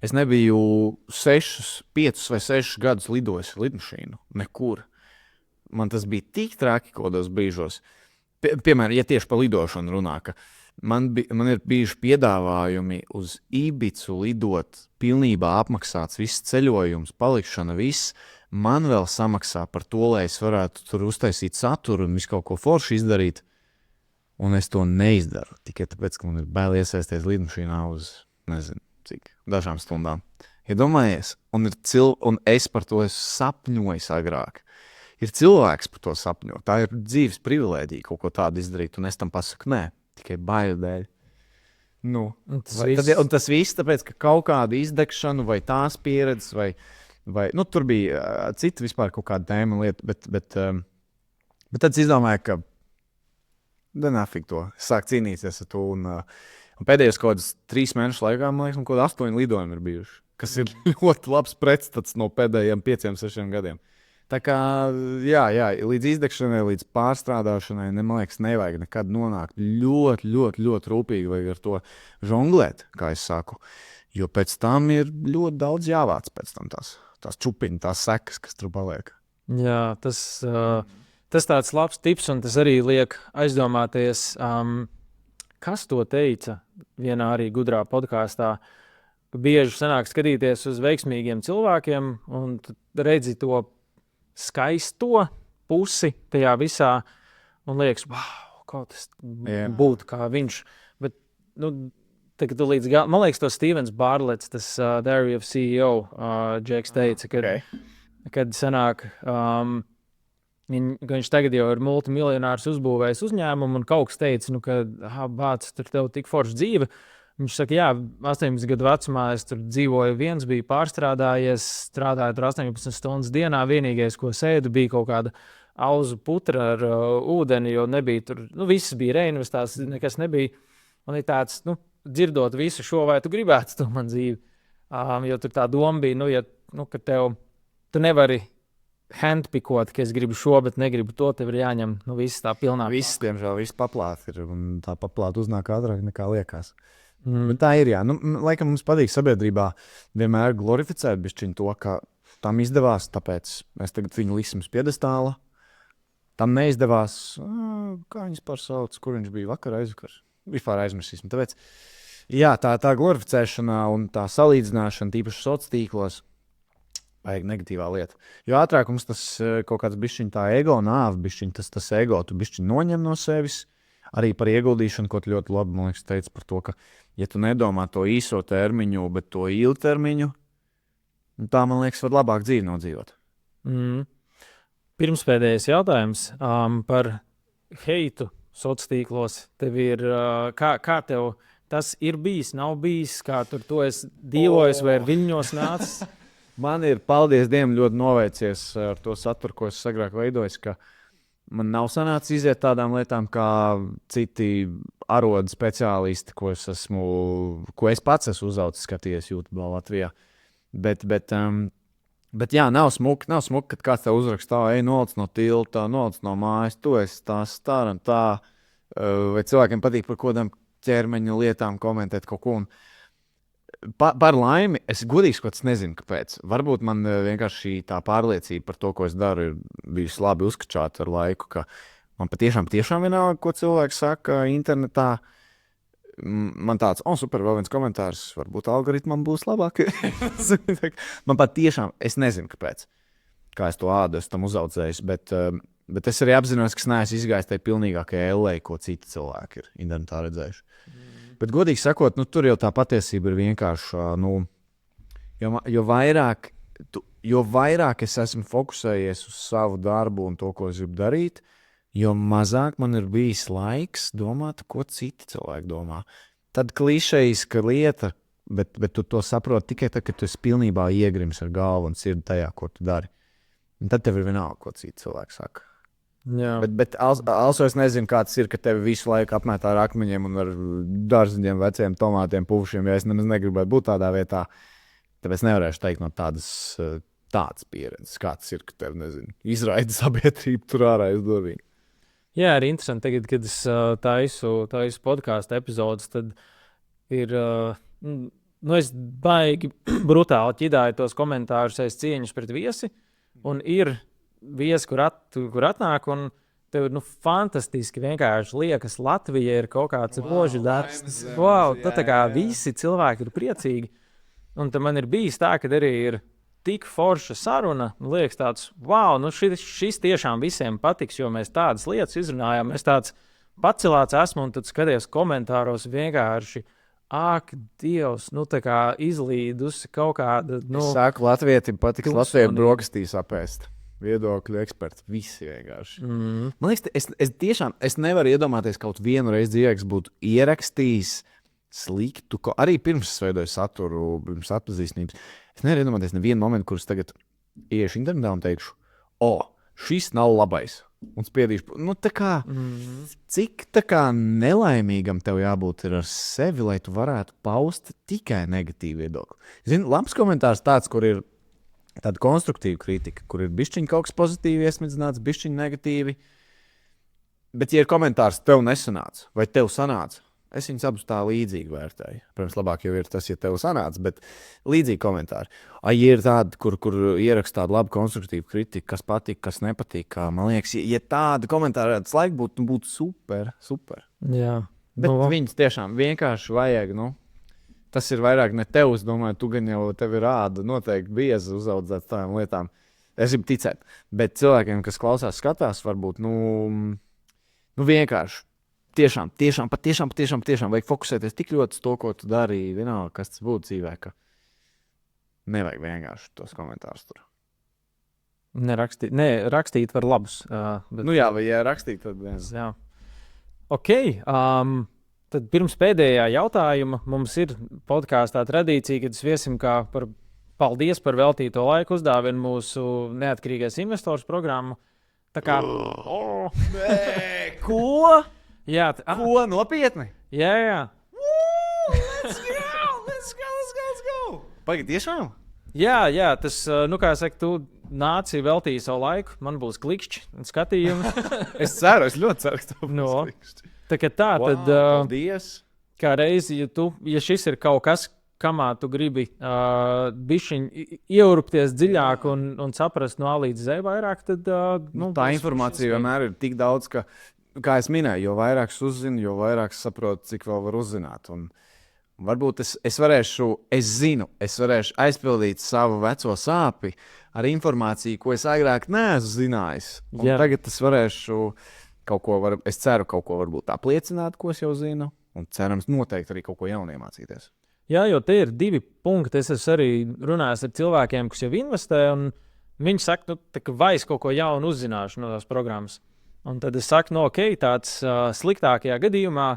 es nebiju 5 vai 6 gadus lidojis lidmašīnu, nekur. Man tas bija tik traki kaut kādos brīžos. Piemēram, ja tieši par lidošanu runā, ka man ir bijuši piedāvājumi uz Ibicu lidot, pilnībā apmaksāts viss ceļojums, palikšana, viss. Man vēl samaksā par to, lai es varētu tur uztaisīt saturu un visu kaut ko forši izdarīt. Un es to neizdaru. Tikai tāpēc, ka man ir bail iesaisties lidmašīnā uz, nezinu, cik, dažām stundām. Iedomājies, un es par to esmu sapņojis agrāk. Ir cilvēks par to sapņot. Tā ir dzīves privilēģija kaut ko tādu izdarīt, un es tam pasaku, nē, tikai baiļu dēļ. Tas viss tāpēc, ka kaut kāda izdegšana vai tās pieredzes, vai tur bija cita vispār kaut kāda tēma lieta, bet tad es izdomāju, ka nafik to, es sāku cīnīties ar to, un pēdējos kaut kādas 3 mēnešu laikā, man liekas, kaut kādi 8 lidojumi ir bijuši, kas ir ļoti labs pretstats no pēdējiem 5-6 gadiem. Tā kā, jā, līdz izdegšanai, līdz pārstrādāšanai, man liekas, nevajag nekad nonākt ļoti, ļoti, ļoti rūpīgi vajag ar to žonglēt, kā es saku. Jo pēc tam ir ļoti daudz jāvāc pēc tam tās čupiņas, tās sekas, kas tur paliek. Jā, tas tāds labs tips, un tas arī liek aizdomāties, kas to teica vienā arī gudrā podkāstā. Bieži sanāk skatīties uz veiksmīgiem cilvēkiem, un redzi to skaisto pusi tajā visā, un liekas, wow, kaut kas būtu kā viņš. Bet, tagad tu līdz galam, man liekas, to Stevens Bartlets, tas Diary of CEO, Džeks teica, kad sanāk, viņš tagad jau ir multimiljonārs uzbūvējis uzņēmumu, un kaut kas teica, ka bāc, tur tev tik forša dzīve. Viņš saka, jā, 18 gadu vecumā es tur dzīvoju viens, biju pārstrādājies, strādāju tur 18 stundas dienā. Vienīgais, ko sēdu, bija kaut kāda auzu putra ar ūdeni, jo nebija tur, viss bija reinvestēts, nekas nebija. Man ir tāds, dzirdot visu šo, vai tu gribētu to man dzīvi. Jo tur tā doma bija, ka tu nevari handpikot, ka es gribu šo, bet negribu to, tev ir jāņem viss tā pilnā. Viss, diemžēl, viss paplāt ir, un tā paplāt uznāk ātrāk nekā liekas. Bet tā ir, jā. Laikam mums patīk sabiedrībā vienmēr glorificēt bišķiņ to, ka tam izdevās, tāpēc mēs tagad viņu lisim uz piedestāla. Tam neizdevās, kā viņas pārsauc, kur viņš bija vakar aizvakar. Vispār aizmirsīsim. Tāpēc, jā, tā glorificēšana un tā salīdzināšana, tīpaši sociālos tīklos, vajag negatīvā lieta. Jo ātrāk mums tas kaut kāds bišķiņ tā ego nāve, bišķiņ tas ego, tu bišķiņ noņem no sevis. Arī par ieguldīšanu, ko tu ļoti labi, man liekas, teici par to, ka, ja tu nedomā to īso termiņu, bet to ilgtermiņu, tā, man liekas, var labāk dzīvi nodzīvot. Pirmspēdējais jautājums par heitu sociālos tīklos. Tev ir, kā tev tas ir bijis, nav bijis, kā tur to esi dzīvojis vai ar viļņos nācis? Man ir, paldies Dievam, ļoti noveicies ar to saturu, ko es agrāk veidojis, ka man nav sanācis iziet tādām lietām, kā citi arodu speciālisti, ko es pats esmu uzaucis, skatījies YouTube Latvijā. Bet jā, nav smuki, kad kāds tev uzrakstā, nolic no tilta, nolic no mājas, tu esi tā. Vai cilvēkiem patīk par kodām ķermeņa lietām komentēt kaut ko. Par laimi, es godīgi skots nezinu, kāpēc. Varbūt man vienkārši tā pārliecība par to, ko es daru, ir bijusi labi uzkačāta ar laiku, ka man patiešām vienalga, ko cilvēki saka internetā. Man tāds, super, vēl viens komentārs, varbūt algoritmam būs labāk. Man patiešām, es nezinu, kāpēc. Kā es to ādu, esmu tam uzaudzējis, bet es arī apzinos, ka es neesmu izgājis tajā pilnīgākajā ellē, ko citi cilvēki ir internetā redzējuši. Bet, godīgi sakot, tur jau tā patiesība ir vienkārši, jo vairāk es esmu fokusējies uz savu darbu un to, ko es gribu darīt, jo mazāk man ir bijis laiks domāt, ko citi cilvēki domā. Tad klišejiska lieta, bet tu to saproti tikai tad, kad tu esi pilnībā iegrims ar galvu un sirdi tajā, ko tu dari. Un tad tev ir vienalga, ko citi cilvēki saka. Bet also es nezinu, kā tas ir, ka tevi visu laiku apmētā ar akmeņiem un ar dārziņiem, veciem tomātiem, puvušiem, ja es nemaz negribētu būt tādā vietā. Tāpēc nevarēšu teikt no tādas pieredzes, kā tas ir, ka tev, izraida sabiedrību tur ārā aiz durvīm. Jā, arī interesanti. Tagad, kad es taisu podkāstu epizodus, tad ir, es baigi brutāli ķidāju tos komentārus aiz cieņas pret viesi, un ir viesi, kur atnāk, un tev ir fantastiski vienkārši liekas, Latvija ir kaut kāds rožu darbs. Wow, tā kā visi cilvēki ir priecīgi. Un tad man ir bijis tā, ka arī ir tik forša saruna, liekas tāds, wow, šis tiešām visiem patiks, jo mēs tādas lietas izrunājām. Es tāds pacelāts esmu, un tad skaties komentāros vienkārši, ak, Dievs, tā kā izlīdusi kaut kāda, Es saku, latvietim patiks Latvijai brokastīs apēst. Viedokļu eksperti, visi vienkārši. Man liekas, es nevaru iedomāties kaut vienu reizi dzīvē, kas būtu ierakstījis sliktu, arī pirms es veidoju saturu, pirms atpazīstības. Es nevaru iedomāties nevienu momentu, kurus tagad iešu internetā un teikšu, šis nav labais. Un spiedīšu, cik nelaimīgam tev jābūt ar sevi, lai tu varētu paust tikai negatīvu viedokli. Zini, labs komentārs tāds, kur ir tāda konstruktīva kritika, kur ir bišķiņi kaut kas pozitīvi iesmidzināts, bišķiņi negatīvi. Bet, ja ir komentārs, tev nesanāca, vai tev sanāca, Es viņus abus tā līdzīgi vērtēju. Protams, labāk jau ir tas, ja tev sanāca, bet līdzīgi komentāri. Ja ir tādi, kur ieraksta tādu labu konstruktīvu kritiku, kas patīk, kas nepatīk, man liekas, ja tādi komentāri redz laiku būtu super. Jā. Bet viņus tiešām vienkārši vajag, tas ir vairāk ne tev, es domāju, tu gan jau tevi rāda noteikti biezi uzaudzēt tādām lietām. Es gribu ticēt, bet cilvēkiem, kas klausās, skatās, varbūt, vienkārši. Tiešām vajag fokusēties tik ļoti uz to, ko tu darīji. Vienalga, kas tas būtu dzīvē, ka nevajag vienkārši tos komentārus tur. Rakstīt var labus. Bet... vai ja rakstīt, tad viens. Jā. Ok. Tad pirms pēdējā jautājuma mums ir podkāstā tradīcija, kad sviesim kā par paldies par veltīto laiku uzdāvinu mūsu neatkarīgais investors programmu. Tā kā... Nē, ko? Jā, ko nopietni? Jā. Let's go. Pagaid, tiešām? Jā, tas, kā saka, tu nāci veltīji savu laiku, man būs klikšķi un skatījumi. Es ļoti ceru, ka tev būs klikšķi. Tad, paldies. Kā reizi, ja šis ir kaut kas, kamā tu gribi bišķiņ ieurpties dziļāk un saprast no A līdz Z vairāk, tad... tā informācija vienmēr ir tik daudz, ka, kā es minēju, jo vairāk es uzzinu, jo vairāk es saprotu, cik vēl var uzzināt. Un varbūt es varēšu aizpildīt savu veco sāpi ar informāciju, ko es agrāk neesmu zinājis. Un tagad es varēšu es ceru kaut ko varbūt apliecināt, ko es jau zinu, un cerams noteikti arī kaut ko jaunu iemācīties. Jā, jo te ir 2 punkti. Es esmu arī runājis ar cilvēkiem, kas jau investē, un viņi saka, vai es kaut ko jaunu uzzināšu no tās programmas. Un tad es saku, tāds sliktākajā gadījumā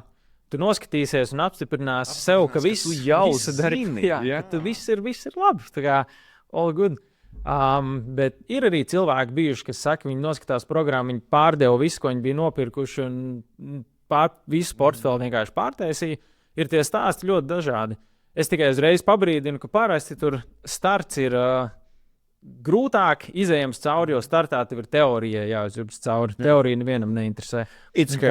tu noskatīsies un apstiprināsi sev, ka viss jau zini. Jā, ka viss ir labi. Tā kā all good. Bet ir arī cilvēki bijuši, kas saka, viņi noskatās programmu, viņi pārdeva visu, ko viņi bija nopirkuši, un visu portfeli vienkārši pārtaisīja. Ir tie stāsti ļoti dažādi. Es tikai uzreiz pabrīdinu, ka parasti tur starts ir grūtāk izejams cauri, jo startā tev ir teorija jāuzjūtas cauri. Teorija nevienam neinteresē.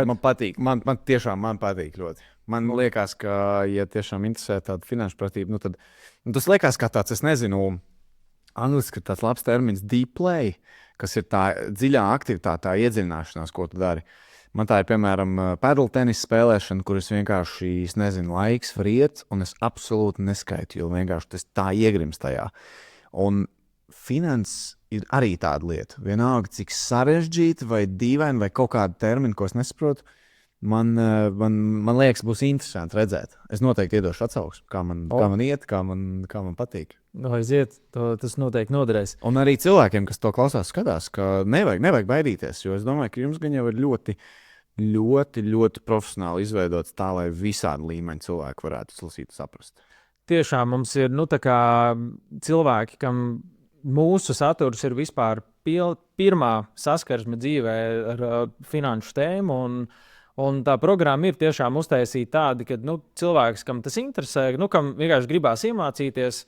Man patīk. Man tiešām patīk ļoti. Man liekas, ka, ja tiešām interesē tāda finanšu pratība, tad tas liekas kā tāds, es nezinu, angliski ir tāds labs termins deep play, kas ir tā dziļā aktivitāte, tā iedziļināšanās, ko tu dari. Man tā ir, piemēram, pedal tenisa spēlēšana, kur es vienkārši nezinu, laiks var iet, un es absolūti neskaitu, jo vienkārši tas tā iegrims tajā. Un finanses ir arī tāda lieta. Vienalga, cik sarežģīta vai dīvaina vai kaut kāda termina, ko es nesaprotu, man liekas, būs interesanti redzēt. Es noteikti iedošu atsauksmi, kā man iet, kā man patīk. Aiziet, tas noteikti noderēs. Un arī cilvēkiem, kas to klausās, skatās, ka nevajag baidīties, jo es domāju, ka jums gan jau ir ļoti profesionāli izveidots tā, lai visādi līmeņi cilvēki varētu izlasīt un saprast. Tiešām mums ir cilvēki, kam mūsu saturs ir vispār pirmā saskarsme dzīvē ar finanšu tēmu, un tā programma ir tiešām uztaisīta tāda, ka cilvēks, kam tas interesē, kam vienkārši gribās iemācīties,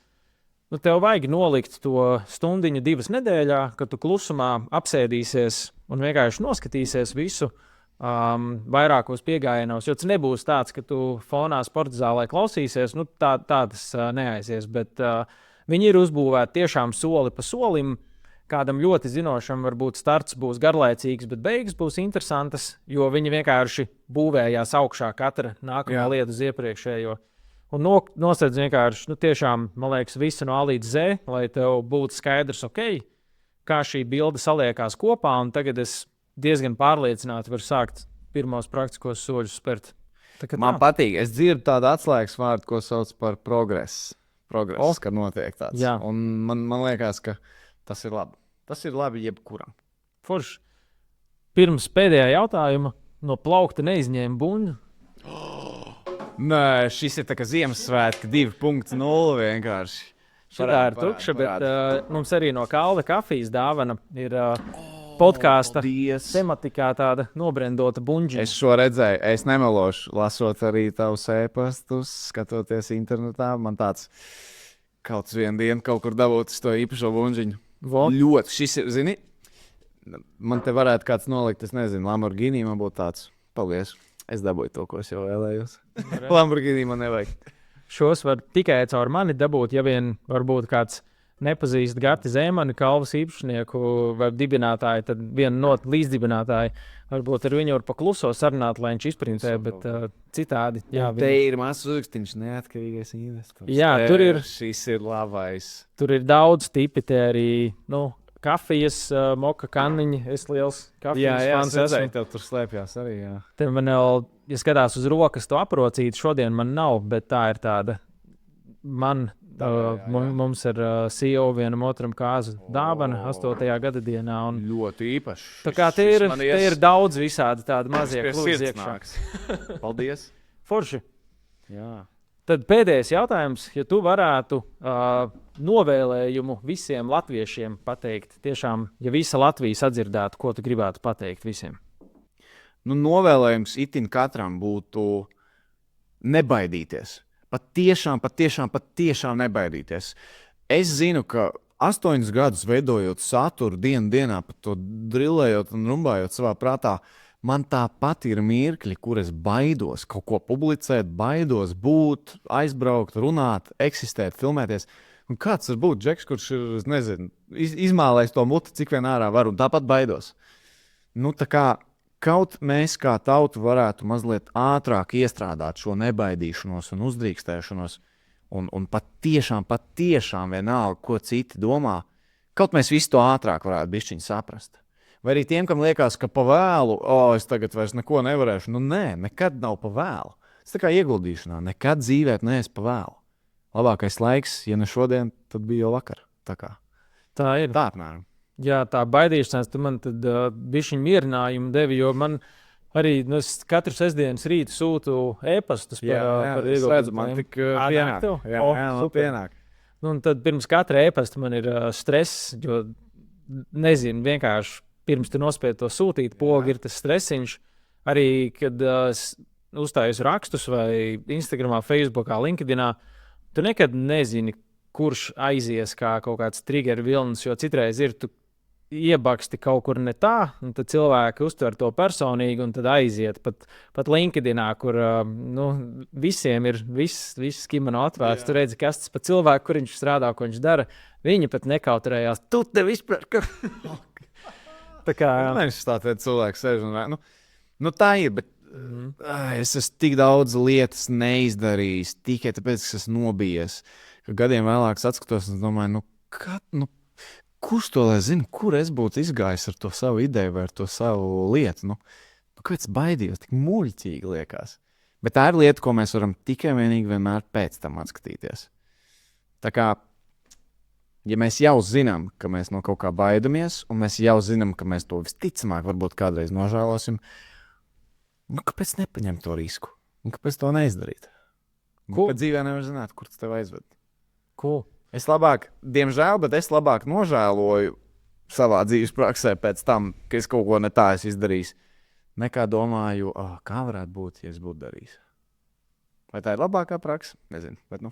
tev vajag nolikt to stundiņu 2 nedēļā, kad tu klusumā apsēdīsies un vienkārši noskatīsies visu vairākos piegājienos, jo tas nebūs tāds, ka tu fonā sporta zālē klausīsies, tā tas neaizies, bet viņi ir uzbūvēti tiešām soli pa solim. Kādam ļoti zinošam varbūt starts būs garlaicīgs, bet beigas būs interesantas, jo viņi vienkārši būvējās augšā katra nākamā lieta uz iepriekšējo. Un nosedz vienkārši, tiešām, man liekas, visu no A līdz Z, lai tev būtu skaidrs, kā šī bilde saliekās kopā, un tagad es diezgan pārliecināti varu sākt pirmos praktiskos soļus spērt. Man patīk, es dzirdu tādu atslēgas vārdu, ko sauc par progresu. Kad notiek tāds. Jā. Un man liekas, ka tas ir labi. Tas ir labi jebkuram. Forši. Pirms pēdējā jautājuma no plaukta neizņēma buņu. Nē, šis ir tā kā Ziemassvētki 2.0 vienkārši. Šitā ir tukša, bet mums arī no Kalda kafijas dāvana ir podkāsta tematikā tāda nobrendota buņģa. Es šo redzēju, es nemelošu, lasot arī tavus e-pastus, skatoties internetā. Man tāds kaut vienu dienu kaut kur dabūt to īpašo buņģiņu. Ļoti, šis ir, zini, man te varētu kāds nolikt, es nezinu, Lamborghini, man būtu tāds, paldies. Es dabūju to, ko es jau vēlējos. Lamborghini man nevajag. Šos var tikai caur mani dabūt, ja vien varbūt kāds nepazīst Gati Zēmani, kalvas īpašnieku vai dibinātāju, tad viena no līdzdibinātāju. Varbūt ar viņu var pakluso sarunāt, lai viņš izprintē, bet citādi. Jā, Te ir mazs uzrakstiņš, neatkarīgais investors. Jā, tur ir. Šis ir labais. Tur ir daudz tipi, te arī, kafijas, moka kanniņi. Es liels kafijas fans esmu. Tev tur slēpjās arī, jā. Te man vēl, ja skatās uz rokas, to aprocīt, šodien man nav, bet tā ir tāda. Mums ir CEO vienam otram kāzu dāvana 8. gada dienā. Ļoti īpaši. Tā kā te ir daudz visādi tādi mazie kluži iekšā. Paldies. Forši. Jā. Tad pēdējais jautājums, ja tu varētu novēlējumu visiem latviešiem pateikt, tiešām, ja visa Latvija sadzirdētu, ko tu gribētu pateikt visiem? Novēlējums itin katram būtu nebaidīties. Patiešām nebaidīties. Es zinu, ka 8 gadus veidojot saturu dienā, pat to drillējot un rumbājot savā prātā, man tāpat ir mirkļi, kur es baidos kaut ko publicēt, baidos būt, aizbraukt, runāt, eksistēt, filmēties. Un kāds var būt Džeks, kurš ir, nezinu, izmālējis to muti, cik vien ārā var, un tāpat baidos. Tā kā kaut mēs kā tauta varētu mazliet ātrāk iestrādāt šo nebaidīšanos un uzdrīkstēšanos, un patiešām vienalga, ko citi domā, kaut mēs visu to ātrāk varētu bišķiņ saprast. Vai arī tiem, kam liekas, ka pa vēlu, es tagad vairs neko nevarēšu, nē, nekad nav pa vēlu. Tas tā kā ieguldīšanā, nekad dzīvēt neesi pa vēlu. Labākais laiks, ja ne šodien, tad bija jau vakar. Tā ir. Tā apmēram. Jā, tā baidīšanās, tu man tad bišķiņ mierinājumu devi, jo man arī es katru sestdienas rītu sūtu e-pastus par ieguldījumu. Man tik pienāk. Pienāk. Un tad pirms katra e-pasta man ir stress, jo nezinu, vienkārši pirms tu nospēji to sūtīt, pogi ir tas stresiņš. Arī, kad uzstājos rakstus vai Instagramā, Facebookā, LinkedInā, tu nekad nezini, kurš aizies kā kaut kāds trigger vilnis, jo citreiz ir tu iebaksti kaut kur ne tā, un tad cilvēki uztver to personīgi, un tad aiziet pat LinkedInā, kur visiem ir viss kimono atvērts. Tu redzi, kas tas pa cilvēku, kur viņš strādā, ko viņš dara. Viņi pat nekautrējās. Tu te vispār, ka... Tā kā... Viņš tā te cilvēks sēž un... tā ir, bet es esmu tik daudz lietas neizdarījis, tikai tāpēc, ka esmu nobijies. Ka gadiem vēlāk atskatos un domāju, kurš to lai zina, kur es būtu izgājis ar to savu ideju vai ar to savu lietu? Kāpēc baidījos? Tik muļķīgi liekas. Bet tā ir lieta, ko mēs varam tikai vienīgi vienmēr pēc tam atskatīties. Tā kā, ja mēs jau zinām, ka mēs no kaut kā baidamies, un mēs jau zinām, ka mēs to visticamāk varbūt kādreiz nožēlosim, kāpēc nepaņemt to risku? Un kāpēc to neizdarīt? Kad dzīvē nevar zināt, kur tas tev aizved. Cool. Es labāk, diemžēl, bet es labāk nožēloju savā dzīves praksē pēc tam, ka es kaut ko ne tā esmu izdarījis, nekā domāju, kā varētu būt, ja es būtu darījis. Vai tā ir labākā praksa? Nezinu, bet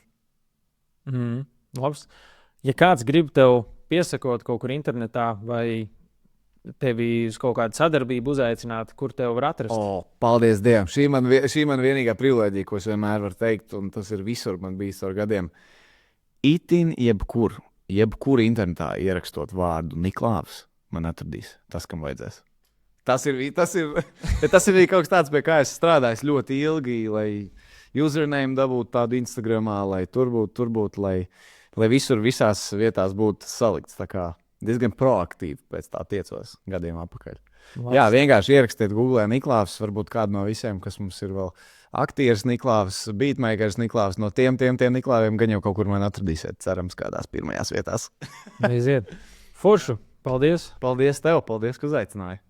Labs. Ja kāds grib tev piesakot kaut kur internetā vai tevi uz kaut kādu sadarbību uzaicināt, kur tev var atrast? Paldies Dievam! Šī man vienīgā privilēģija, ko es vienmēr varu teikt, un tas ir visur man bijis ar gadiem. Itin jebkur internetā ierakstot vārdu Niklāvs, man atradīs tas, kam vajadzēs. Tas ir arī kaut kas tāds, pie kā es strādāju ļoti ilgi, lai username dabūtu tādu Instagramā, lai tur būtu, lai visur visās vietās būtu salikts. Tā kā diezgan proaktīvi pēc tā tiecos gadiem apakaļ. Labs. Jā, vienkārši ierakstiet Google Niklāvs, varbūt kādu no visiem, kas mums ir vēl aktieris Niklāvs, beatmakers Niklāvs, no tiem Niklāviem gan jau kaut kur man atradīsiet, cerams, kādās pirmajās vietās. Aiziet. Foršu, paldies! Paldies tev, paldies, ka uzaicināji!